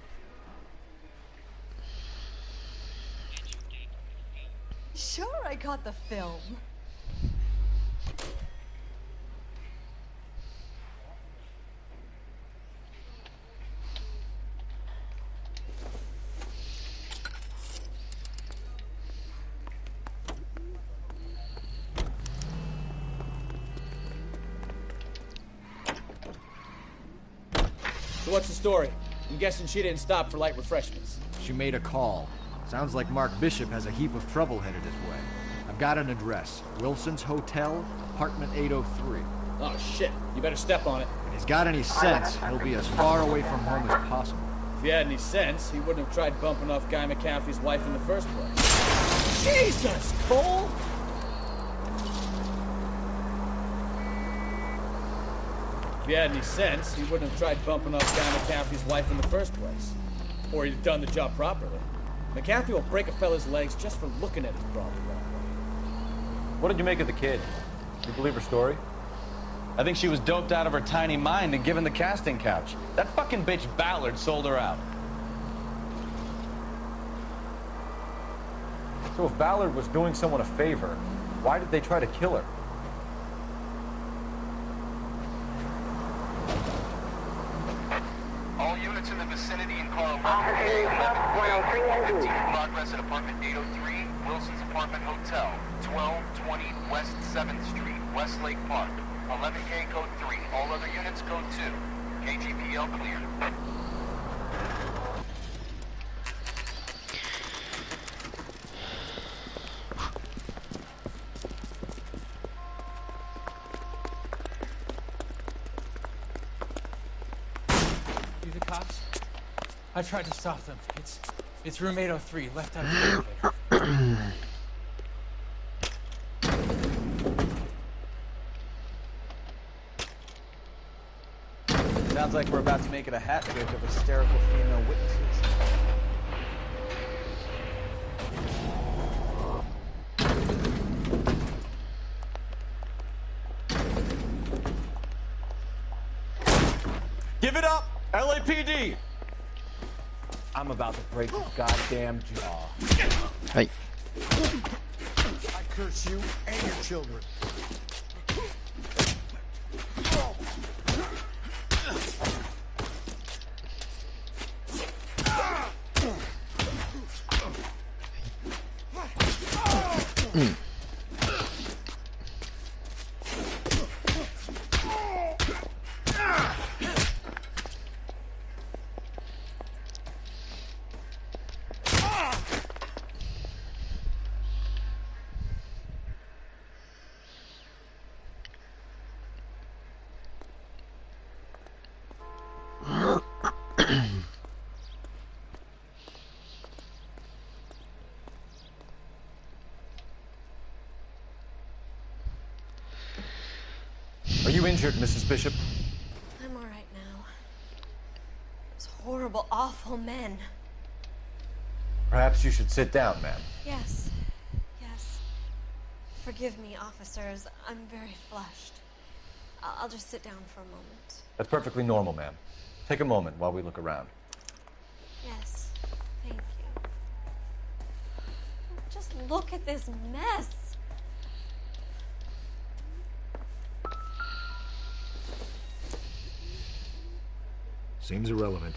Sure, I caught the film. So what's the story? I'm guessing she didn't stop for light refreshments. She made a call. Sounds like Mark Bishop has a heap of trouble headed his way. I've got an address. Wilson's Hotel, apartment 803. Oh, shit. You better step on it. If he's got any sense, he'll be as far away from home as possible. If he had any sense, he wouldn't have tried bumping off Guy McCaffrey's wife in the first place. Jesus, Cole! If he had any sense, he wouldn't have tried bumping off Guy McCaffrey's wife in the first place. Or he'd have done the job properly. McCaffrey will break a fella's legs just for looking at his broad the wrong way. What did you make of the kid? You believe her story? I think she was doped out of her tiny mind and given the casting couch. That fucking bitch Ballard sold her out. So if Ballard was doing someone a favor, why did they try to kill her? All units in the vicinity in car 11 progress at apartment 803, Wilson's Apartment Hotel, 1220 West 7th Street, Westlake Park. 11K code 3. All other units code 2. KGPL cleared. You the cops? I tried to stop them. It's room 803, left out of the elevator. Sounds like we're about to make it a hat trick of hysterical female witnesses. Give it up, LAPD! I'm about to break your goddamn jaw. Hey. I curse you and your children. Are you injured, Mrs. Bishop? I'm all right now. Those horrible, awful men. Perhaps you should sit down, ma'am. Yes. Yes. Forgive me, officers. I'm very flushed. I'll just sit down for a moment. That's perfectly normal, ma'am. Take a moment while we look around. Yes. Thank you. Just look at this mess. Seems irrelevant.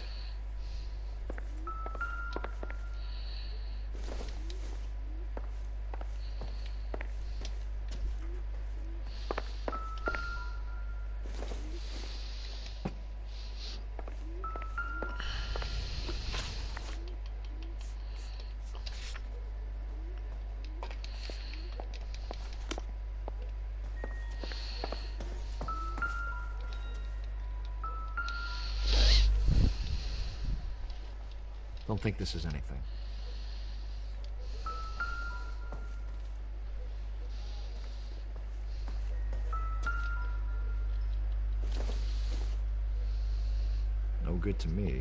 Don't think this is anything. No good to me.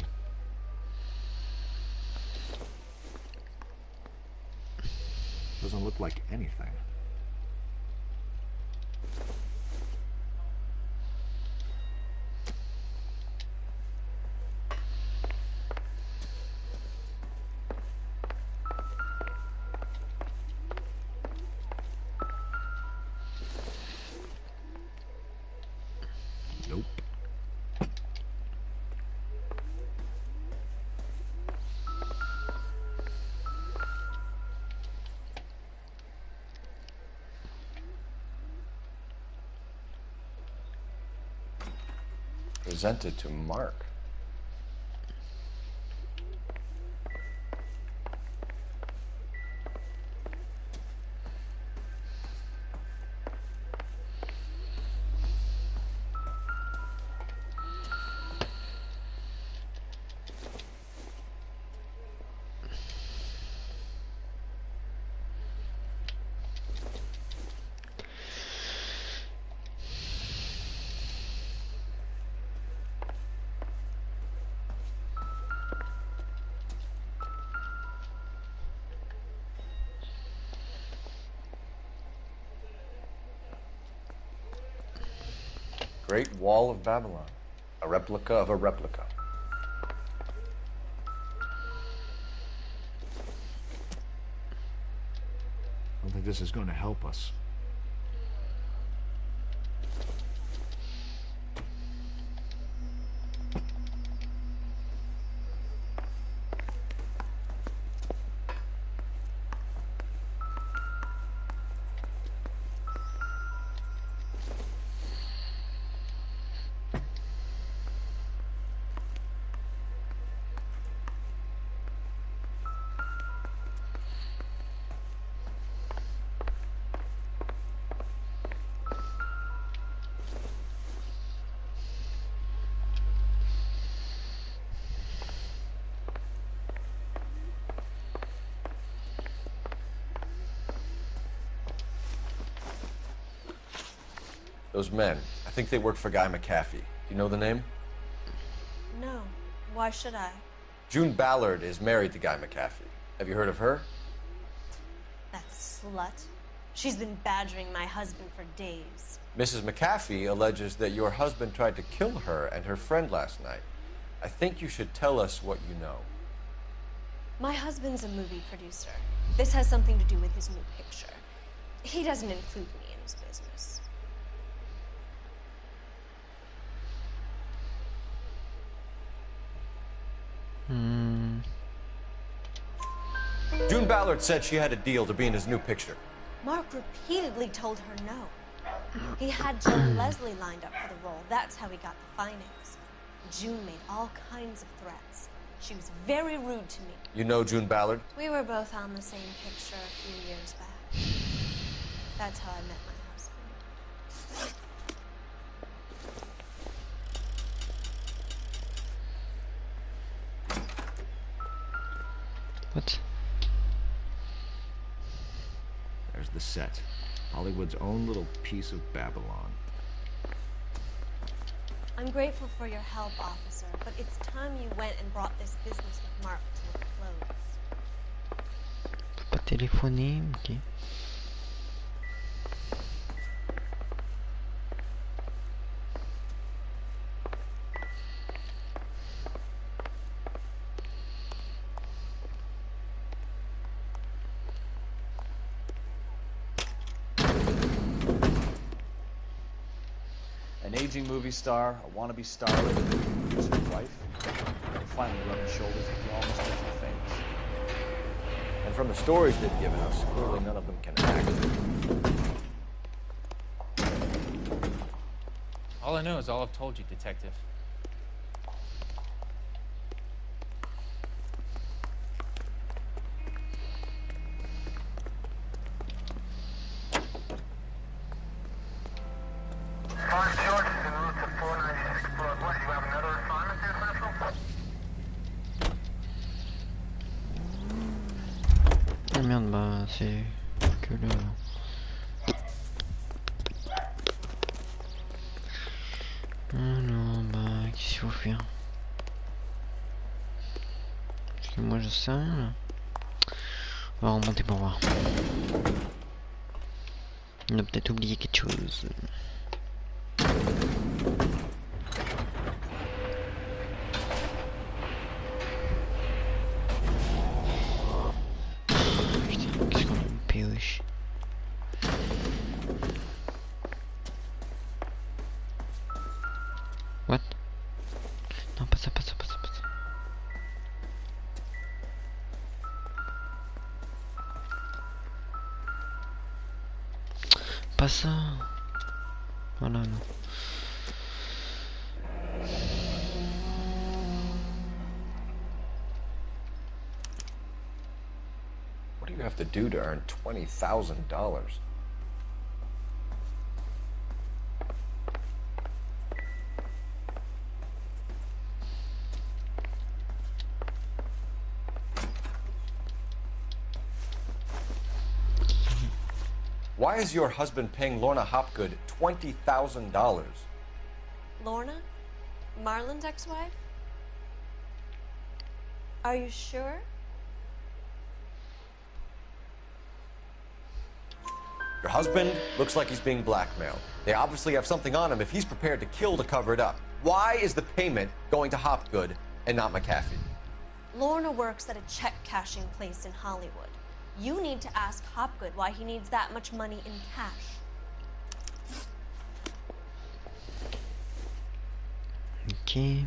Doesn't look like anything. Nope. Presented to Mark. Great Wall of Babylon. A replica of a replica. I don't think this is going to help us. Those men, I think they work for Guy McAfee. Do you know the name? No. Why should I? June Ballard is married to Guy McAfee. Have you heard of her? That slut. She's been badgering my husband for days. Mrs. McAfee alleges that your husband tried to kill her and her friend last night. I think you should tell us what you know. My husband's a movie producer. This has something to do with his new picture. He doesn't include me in his business. June Ballard said she had a deal to be in his new picture. Mark repeatedly told her no. He had Joan Leslie lined up for the role. That's how he got the finance. June made all kinds of threats. She was very rude to me. You know June Ballard? We were both on the same picture a few years back. That's how I met my husband. What? There's the set. Hollywood's own little piece of Babylon. I'm grateful for your help, officer, but it's time you went and brought this business with Mark to a close. Faut pas téléphoner, ok. An aging movie star, a wannabe starlet, his wife, and finally rubbing shoulders with the almost different famous. And from the stories they've given us, clearly none of them can act. All I know is all I've told you, Detective. Ah merde, bah c'est que le... Alors, bah qu'est-ce qu'il faut faire? Parce que moi je sais rien là. On va remonter pour voir. On a peut-être oublié quelque chose. Putain, qu'est-ce qu'on a loupé, wesh. What? Non, pas ça, pas ça, pas ça, pas ça. Pas ça. Voilà, non. What do you have to do to earn $20,000? Why is your husband paying Lorna Hopgood $20,000? Lorna? Marlon's ex-wife? Are you sure? Your husband looks like he's being blackmailed. They obviously have something on him if he's prepared to kill to cover it up. Why is the payment going to Hopgood and not McAfee? Lorna works at a check-cashing place in Hollywood. You need to ask Hopgood why he needs that much money in cash. Ok.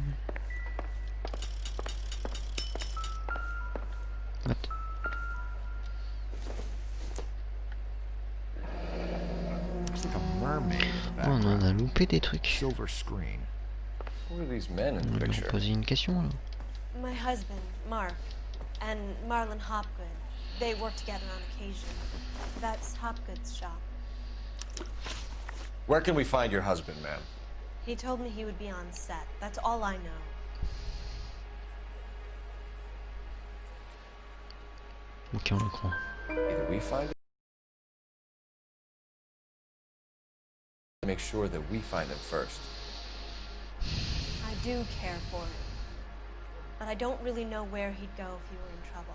What? Looks like a mermaid in the Oh, on en a background. loupé des trucs. Silver screen. Who are these men in On the va lui picture? poser une question là. My husband, Mark, and Marlon Hopgood. They work together on occasion. That's Hopgood's shop. Where can we find your husband, ma'am? He told me he would be on set. That's all I know. Ok, on le croit. Either we find him, make sure that we find him first. I do care for him. but I don't really know where he'd go if he were in trouble.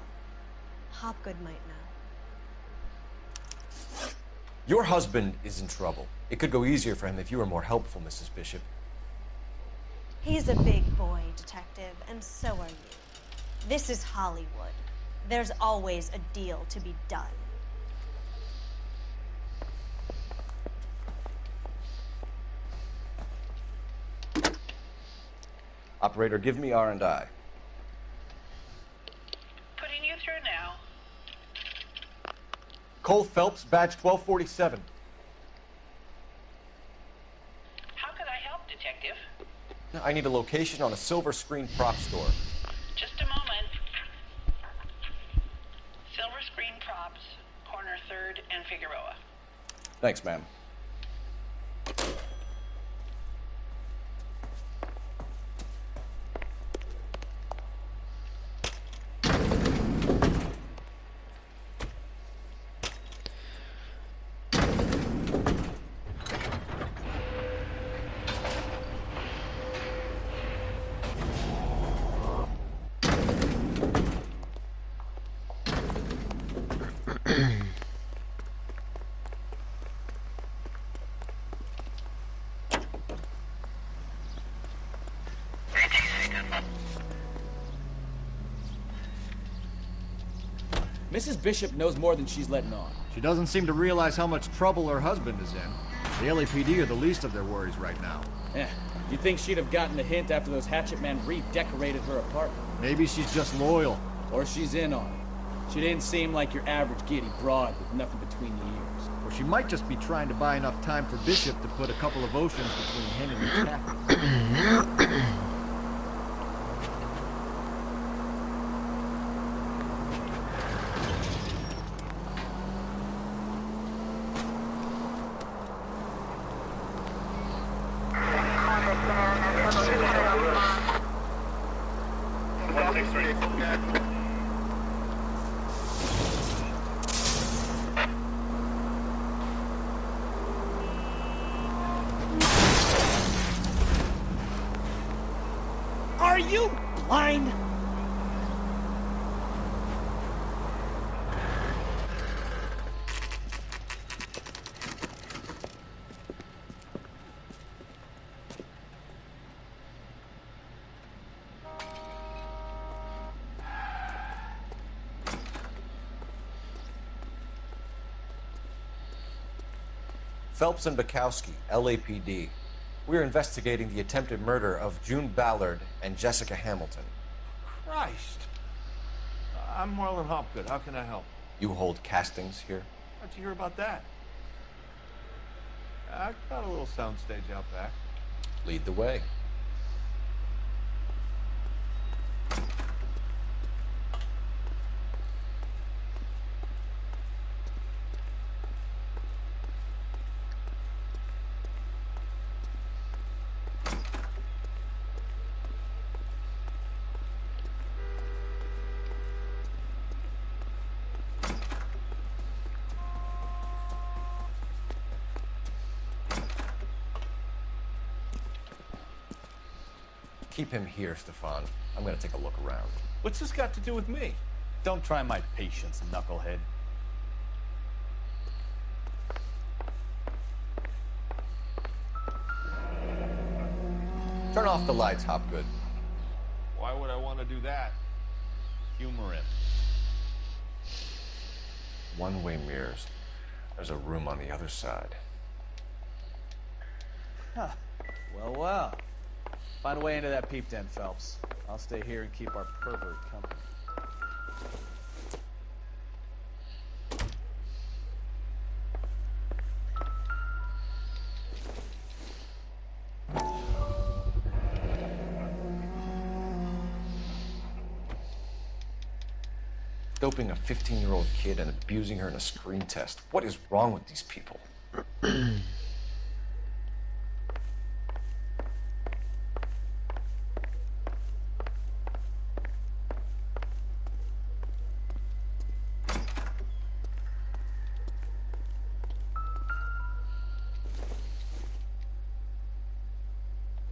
Hopgood might know. Your husband is in trouble. It could go easier for him if you were more helpful, Mrs. Bishop. He's a big boy, detective, and so are you. This is Hollywood. There's always a deal to be done. Operator, give me R&I. Putting you through now. Cole Phelps, badge 1247. How can I help, Detective? I need a location on a silver screen prop store. Just a moment. Silver Screen Props, corner 3rd and Figueroa. Thanks, ma'am. Mrs. Bishop knows more than she's letting on. She doesn't seem to realize how much trouble her husband is in. The LAPD are the least of their worries right now. Yeah, you'd think she'd have gotten the hint after those hatchet men redecorated her apartment. Maybe she's just loyal. Or she's in on it. She didn't seem like your average giddy broad with nothing between the ears. Or she might just be trying to buy enough time for Bishop to put a couple of oceans between him and the Catholics. Are you blind? Phelps and Bukowski, LAPD. We're investigating the attempted murder of June Ballard and Jessica Hamilton. Christ. I'm Marlon Hopgood. How can I help? You hold castings here? How'd you hear about that? I've got a little soundstage out back. Lead the way. Keep him here, Stefan. I'm gonna take a look around. What's this got to do with me? Don't try my patience, knucklehead. Turn off the lights, Hopgood. Why would I want to do that? Humor him. One-way mirrors. There's a room on the other side. Huh. Well, well. Find a way into that peep den, Phelps. I'll stay here and keep our pervert company. Doping a 15-year-old kid and abusing her in a screen test. What is wrong with these people?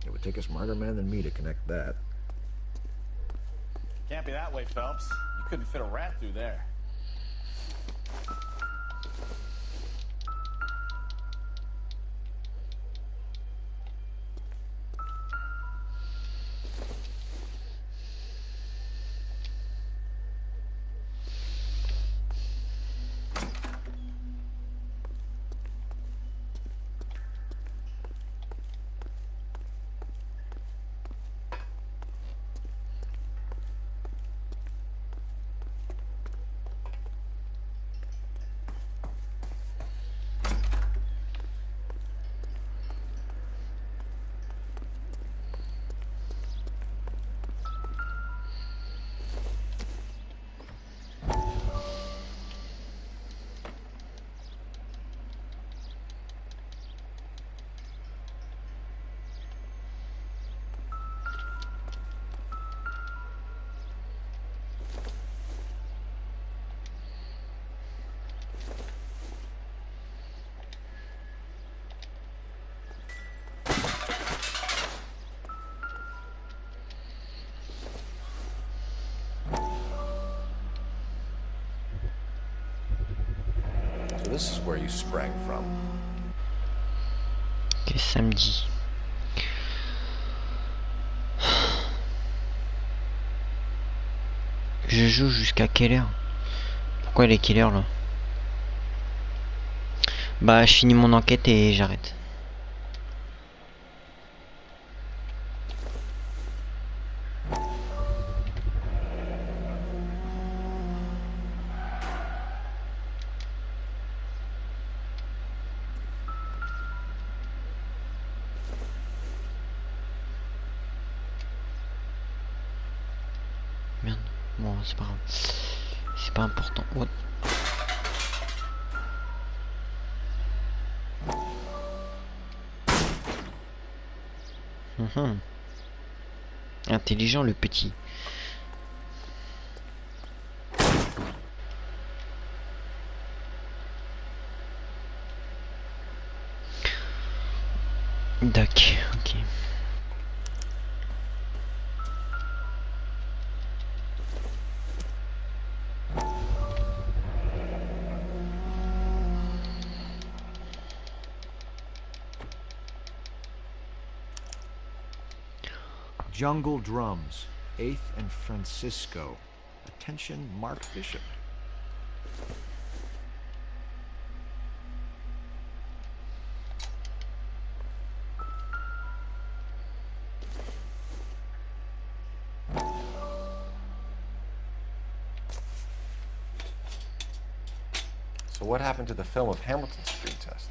It would take a smarter man than me to connect that. Can't be that way, Phelps. You couldn't fit a rat through there. So this is where you sprang from. Ok, samedi. Je joue jusqu'à quelle heure? Pourquoi il est quelle heure là? Bah je finis mon enquête et j'arrête. Merde, bon c'est pas grave. C'est pas important. What? Intelligent le petit. Dac, ok. Jungle Drums, 8th and Francisco. Attention, Mark Bishop. So what happened to the film of Hamilton's screen test?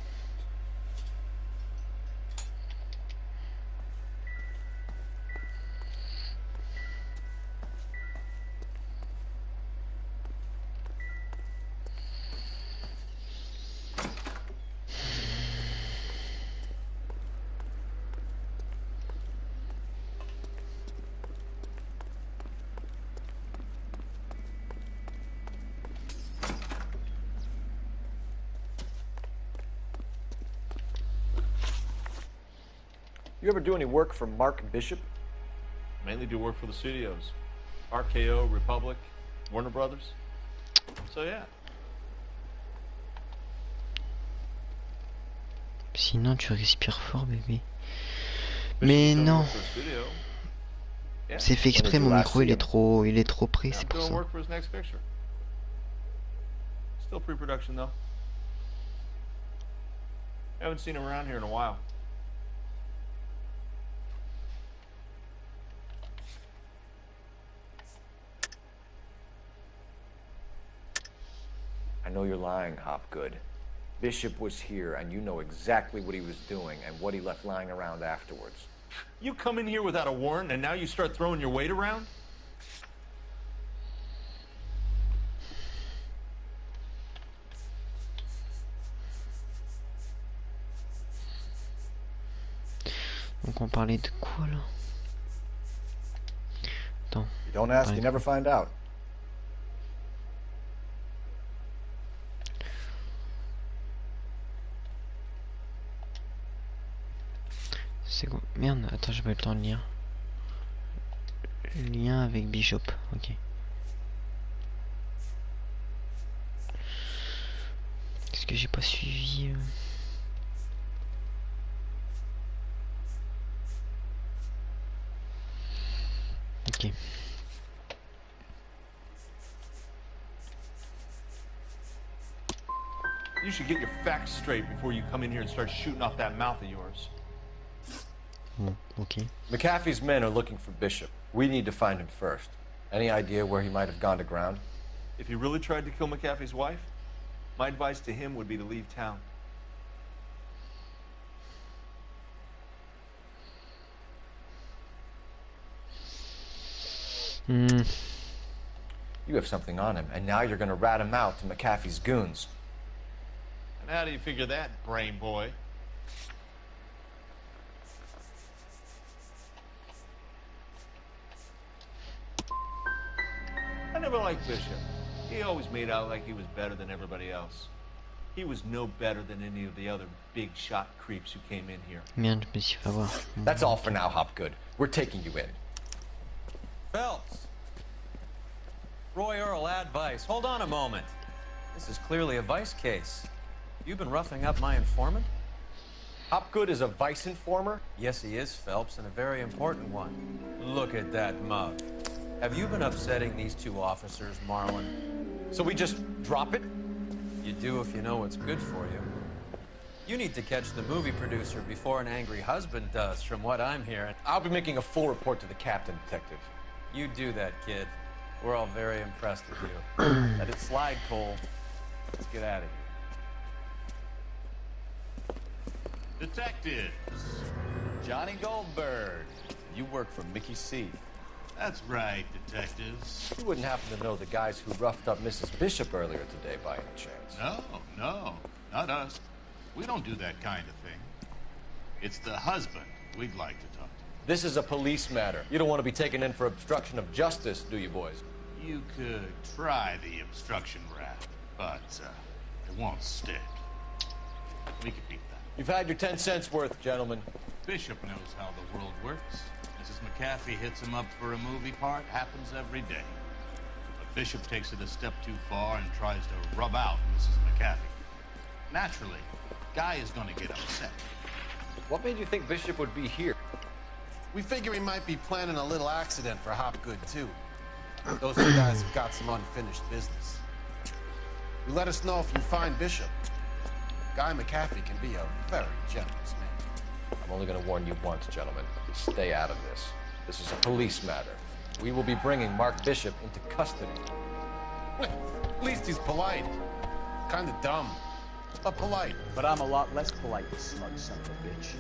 You ever do any work for Mark Bishop? Mainly do work for the studios. RKO, Republic, Warner Brothers. So yeah. Sinon tu respires fort bébé. Mais non. C'est fait exprès, mon micro il est trop près, c'est pour ça. Still pre-production though. Haven't seen him around here in a while. I know you're lying, Hopgood. Bishop was here, and you know exactly what he was doing and what he left lying around afterwards. You come in here without a warrant, and now you start throwing your weight around? Donc on parlait de quoi là? Attends. You don't ask, you never find out. C'est quoi? Merde, attends, j'ai pas eu le temps de lire. Lien avec Bishop, ok. Qu'est-ce que j'ai pas suivi Ok. You should get your facts straight before you come in here and start shooting off that mouth of yours. Ok. McAfee's men are looking for Bishop. We need to find him first. Any idea where he might have gone to ground? If he really tried to kill McAfee's wife, my advice to him would be to leave town. You have something on him, and now you're going to rat him out to McAfee's goons. And how do you figure that, brain boy? I never liked Bishop. He always made out like he was better than everybody else. He was no better than any of the other big shot creeps who came in here. Merde, je me suis fait avoir. That's all for now, Hopgood. We're taking you in. Phelps! Roy Earl, advice. Hold on a moment. This is clearly a vice case. You've been roughing up my informant? Hopgood is a vice informer? Yes, he is, Phelps, and a very important one. Look at that mug. Have you been upsetting these two officers, Marlon? So we just drop it? You do if you know what's good for you. You need to catch the movie producer before an angry husband does, from what I'm hearing. I'll be making a full report to the captain, Detective. You do that, kid. We're all very impressed with you. Let it slide, Cole. Let's get out of here. Detectives. Johnny Goldberg. You work for Mickey C. That's right, detectives. You wouldn't happen to know the guys who roughed up Mrs. Bishop earlier today by any chance? No, not us. We don't do that kind of thing. It's the husband we'd like to talk to. This is a police matter. You don't want to be taken in for obstruction of justice, do you, boys? You could try the obstruction rap, but it won't stick. We could beat that. You've had your 10 cents worth, gentlemen. Bishop knows how the world works. Mrs. McAfee hits him up for a movie part. Happens every day. But Bishop takes it a step too far and tries to rub out Mrs. McAfee. Naturally, Guy is going to get upset. What made you think Bishop would be here? We figure he might be planning a little accident for Hopgood, too. Those two guys have got some unfinished business. You let us know if you find Bishop. Guy McAfee can be a very generous man. I'm only going to warn you once, gentlemen. Stay out of this. This is a police matter. We will be bringing Mark Bishop into custody. At least he's polite. Kind of dumb, but polite. But I'm a lot less polite, you smug son of a bitch.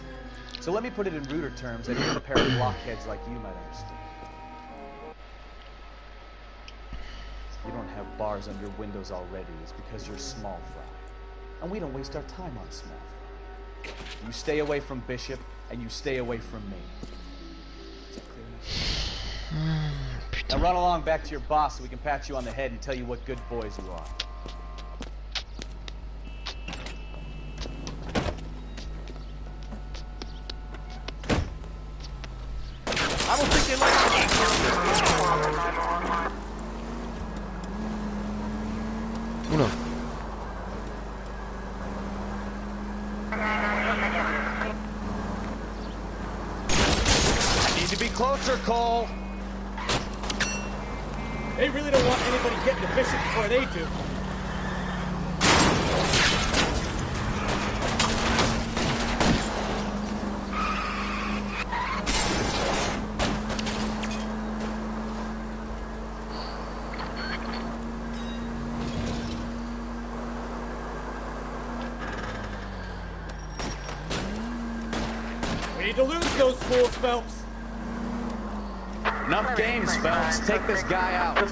So let me put it in ruder terms that even a pair of blockheads like you might understand. You don't have bars on your windows already is because you're small fry. And we don't waste our time on small fry. You stay away from Bishop, and you stay away from me. Is that clear enough? Now run along back to your boss so we can pat you on the head and tell you what good boys you are. I don't think they like Oula. I need to be closer, Cole. They really don't want anybody getting to Bishop before they do. We need to lose those fools, Phelps. Enough games, Phelps. Take this guy out.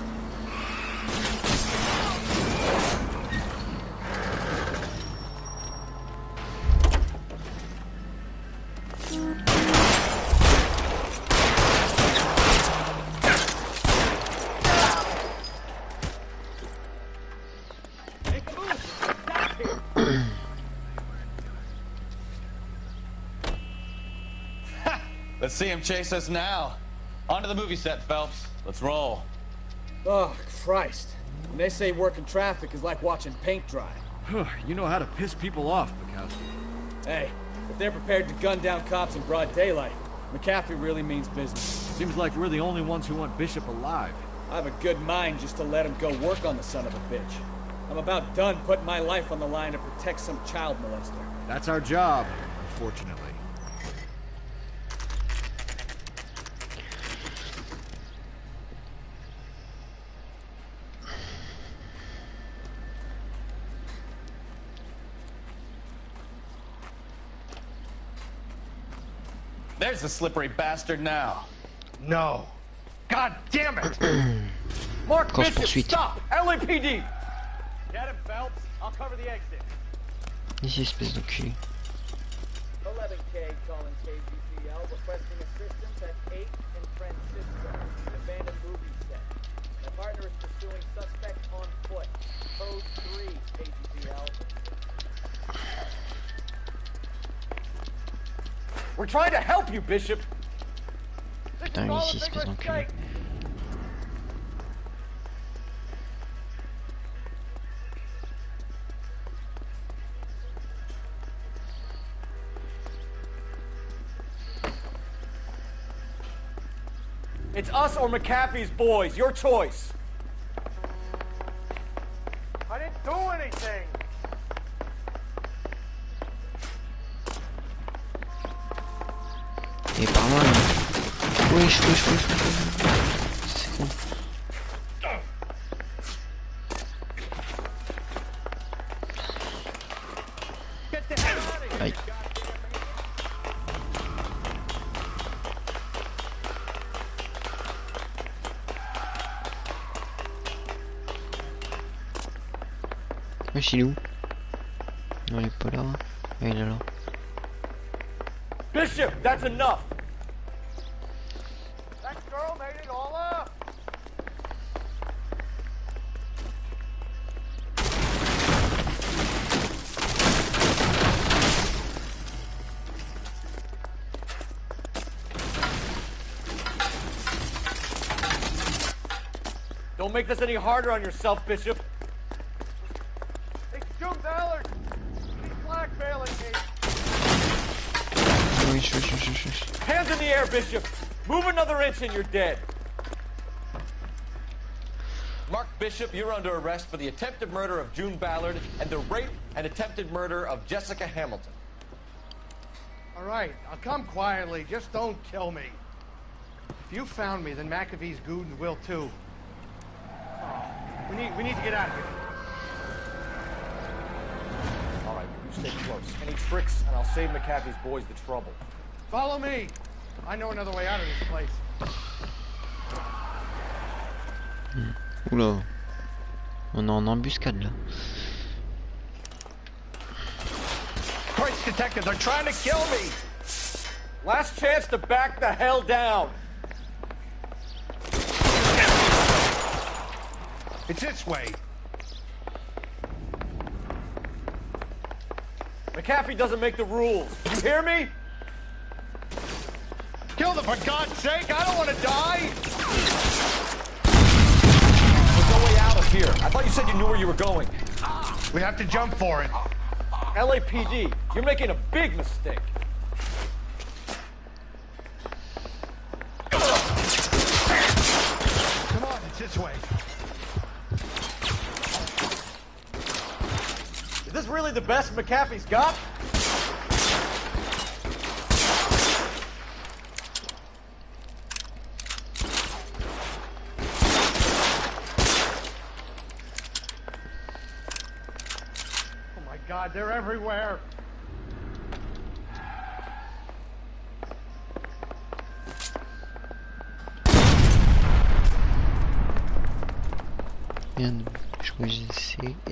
Let's see him chase us now. On to the movie set, Phelps. Let's roll. Oh, Christ. When they say working traffic is like watching paint dry. You know how to piss people off, Bukowski. Hey, if they're prepared to gun down cops in broad daylight, McCaffrey really means business. Seems like we're the only ones who want Bishop alive. I have a good mind just to let him go work on the son of a bitch. I'm about done putting my life on the line to protect some child molester. That's our job, unfortunately. There's the slippery bastard now. No. God damn it! Mark Bishop, stop! LAPD! Get him, Phelps. I'll cover the exit. Ici, espèce d'enculé. 11K calling KGPL, requesting assistance at 8 in Francisco, an abandoned movie set. My partner is pursuing suspect on foot. Code 3, KGPL. We're trying to help you, Bishop! Putain, ici, espèce d'enculé. It's us or McAfee's boys. Your choice. I didn't do anything. Et par là. Wesh. C'est con. Aïe. Wesh, il est où? Non, il est pas là. Ah, il est là. Bishop, that's enough. That girl made it all up. Don't make this any harder on yourself, Bishop. It's June Ballard. He's blackmailing me. Hands in the air, Bishop. Move another inch and you're dead. Mark Bishop, you're under arrest for the attempted murder of June Ballard and the rape and attempted murder of Jessica Hamilton. All right, I'll come quietly. Just don't kill me. If you found me, then McAfee's goons will too. Oh, we need to get out of here. All right, you stay close. Any tricks, and I'll save McAfee's boys the trouble. Follow me. I know another way out of this place. Oula. On est en embuscade là. Christ, detective, they're trying to kill me. Last chance to back the hell down. It's this way. McAfee doesn't make the rules. You hear me? Kill them, for God's sake! I don't want to die! There's no way out of here. I thought you said you knew where you were going. We have to jump for it. LAPD, you're making a big mistake. Come on, it's this way. Is this really the best McAfee's got? God, they're everywhere. Merde, je crois que j'ai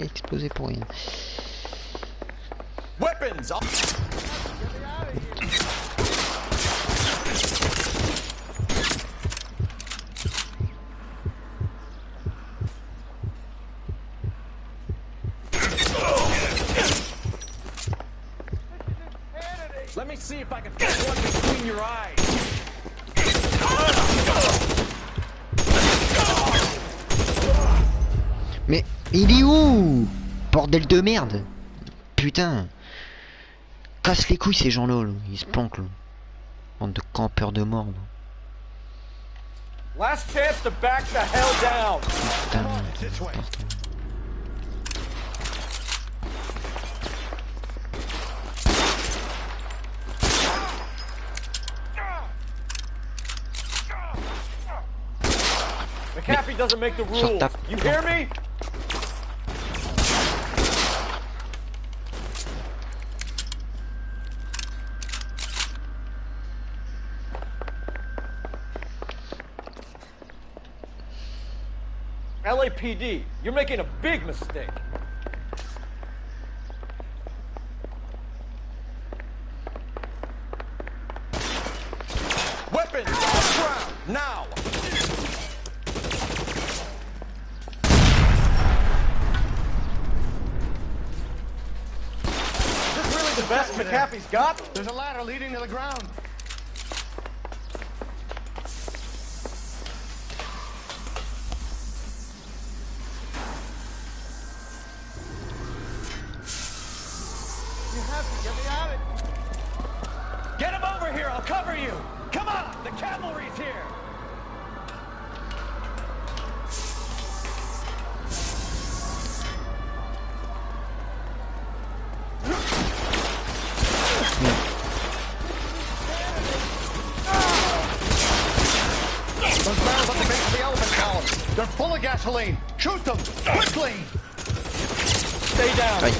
explosé pour rien. Weapons! Let me see if I can fit one between your eyes. Mais il est où? Bordel de merde. Putain. Casse les couilles ces gens-là, là. Ils se planquent là. Bande de campeurs de mort. Là. Last chance to back the hell down. Putain. McAfee doesn't make the rules. You hear me? LAPD, you're making a big mistake. Weapons on the ground, now! Is this really the best McAfee's got? There's a ladder leading to the ground. Get him over here, I'll cover you! Come on, the cavalry's here! Those barrels on the base of the elephant column. They're full of gasoline. Shoot them, quickly! Stay down.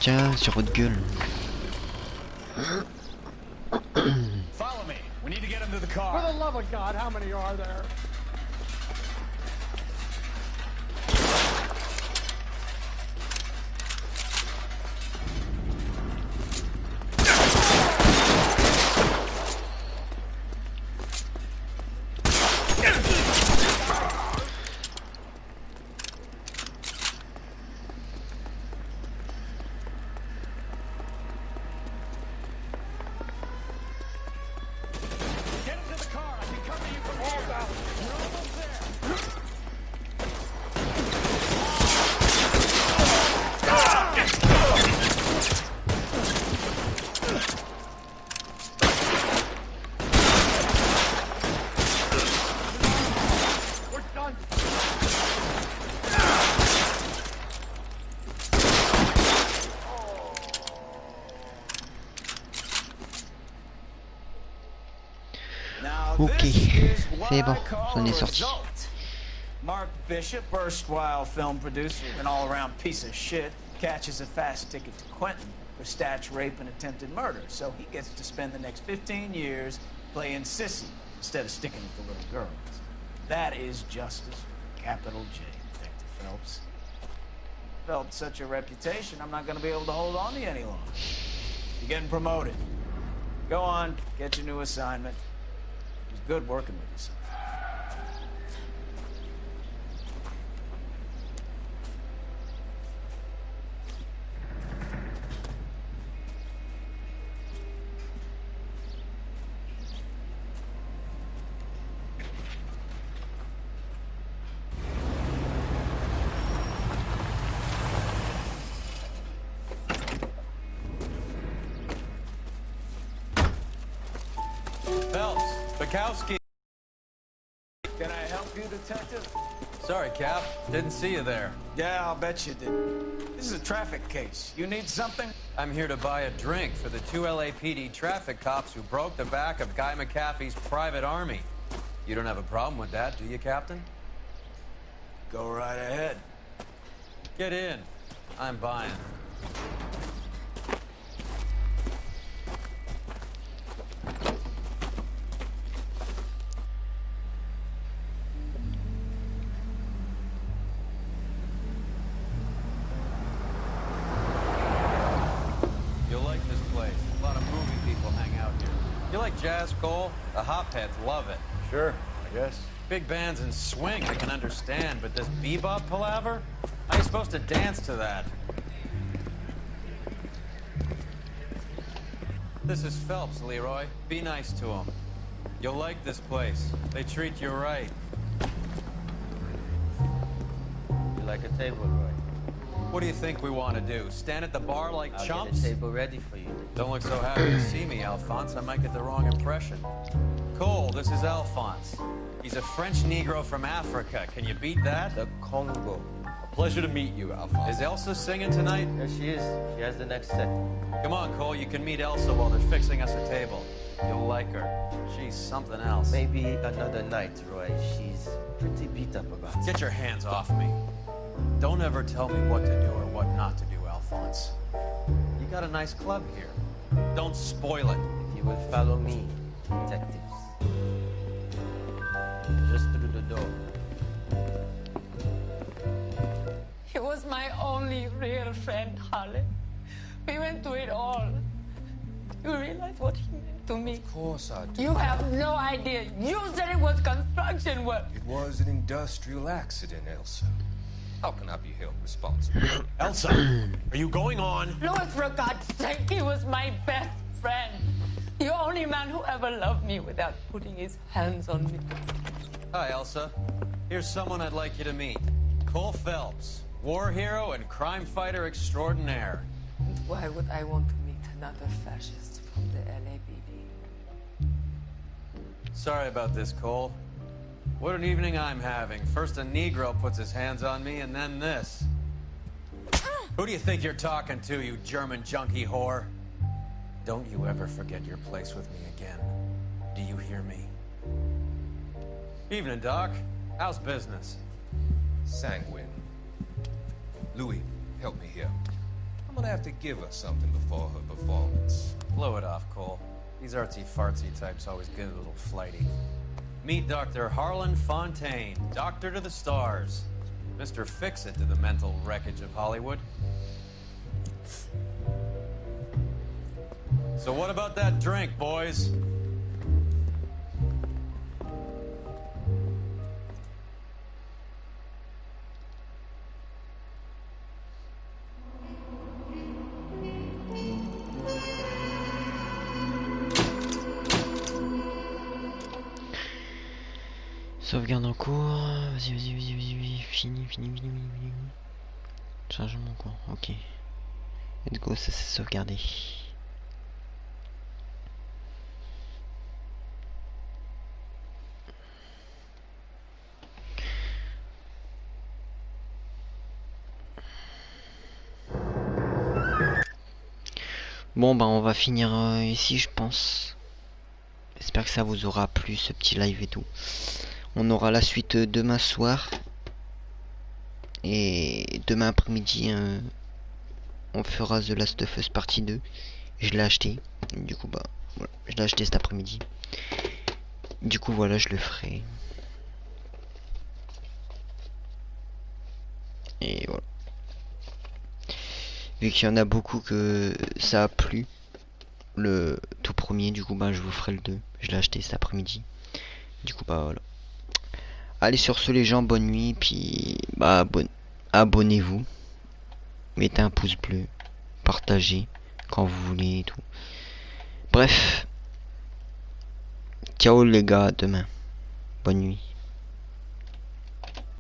Tiens, sur votre gueule. Follow me. We need to get him to the car. For the love of God, how many are there? Ok, c'est bon, j'en ai sorti. Mark Bishop, erstwhile film producer, an all-around piece of shit, catches a fast ticket to Quentin for stitch rape and attempted murder, so he gets to spend the next 15 years playing sissy instead of sticking with the little girls. That is justice, capital J, Detective Phelps. Developed such a reputation, I'm not going to be able to hold on to you any longer. You're getting promoted. Go on, get your new assignment. It was good working with you, son. Phelps, Bukowski. Can I help you, Detective? Sorry, Cap. Didn't see you there. Yeah, I'll bet you did. This is a traffic case. You need something? I'm here to buy a drink for the 2 LAPD traffic cops who broke the back of Guy McAfee's private army. You don't have a problem with that, do you, Captain? Go right ahead. Get in. I'm buying. You'll like this place. A lot of movie people hang out here. You like jazz, Cole? The hopheads love it. Sure, I guess. Big bands and swing I can understand, but this bebop palaver? How are you supposed to dance to that? This is Phelps, Leroy. Be nice to him. You'll like this place. They treat you right. You like a table, Roy? What do you think we want to do? Stand at the bar like I'll chumps? get a table ready for you. Don't look so happy to see me, Alphonse. I might get the wrong impression. Cole, this is Alphonse. He's a French Negro from Africa. Can you beat that? The Congo. A pleasure to meet you, Alphonse. Is Elsa singing tonight? There she is. She has the next set. Come on, Cole. You can meet Elsa while they're fixing us a table. You'll like her. She's something else. Maybe another night, Roy. She's pretty beat up about it. Get your hands off me. Don't ever tell me what to do or what not to do, Alphonse. You got a nice club here. Don't spoil it. If you will follow me, detectives. Just through the door. He was my only real friend, Harley. We went through it all. You realize what he meant to me? Of course I do. You have no idea. You said it was construction work. It was an industrial accident, Elsa. How can I be held responsible? Elsa, are you going on? Louis, for God's sake, he was my best friend. The only man who ever loved me without putting his hands on me. Hi, Elsa. Here's someone I'd like you to meet. Cole Phelps, war hero and crime fighter extraordinaire. And why would I want to meet another fascist from the LAPD? Sorry about this, Cole. What an evening I'm having. First a Negro puts his hands on me, and then this. Who do you think you're talking to, you German junkie whore? Don't you ever forget your place with me again. Do you hear me? Evening, Doc. How's business? Sanguine. Louis, help me here. I'm gonna have to give her something before her performance. Blow it off, Cole. These artsy-fartsy types always get a little flighty. Meet Dr. Harlan Fontaine, doctor to the stars. Mr. Fix-It to the mental wreckage of Hollywood. So what about that drink, boys? Sauvegarde en cours. Vas-y. Fini. Chargement en cours. Ok. Let's go, ça c'est sauvegardé. Bon bah on va finir ici je pense. J'espère que ça vous aura plu ce petit live et tout. On aura la suite demain soir. Et demain après-midi on fera The Last of Us partie 2. Je l'ai acheté. Du coup bah voilà, je l'ai acheté cet après-midi. Du coup voilà, je le ferai. Et voilà. Vu qu'il y en a beaucoup que ça a plu, le tout premier, du coup bah je vous ferai le 2. Je l'ai acheté cet après-midi. Du coup bah voilà. Allez, sur ce les gens, bonne nuit, puis bah abonnez-vous. Mettez un pouce bleu, partagez quand vous voulez et tout. Bref. Ciao les gars, à demain. Bonne nuit.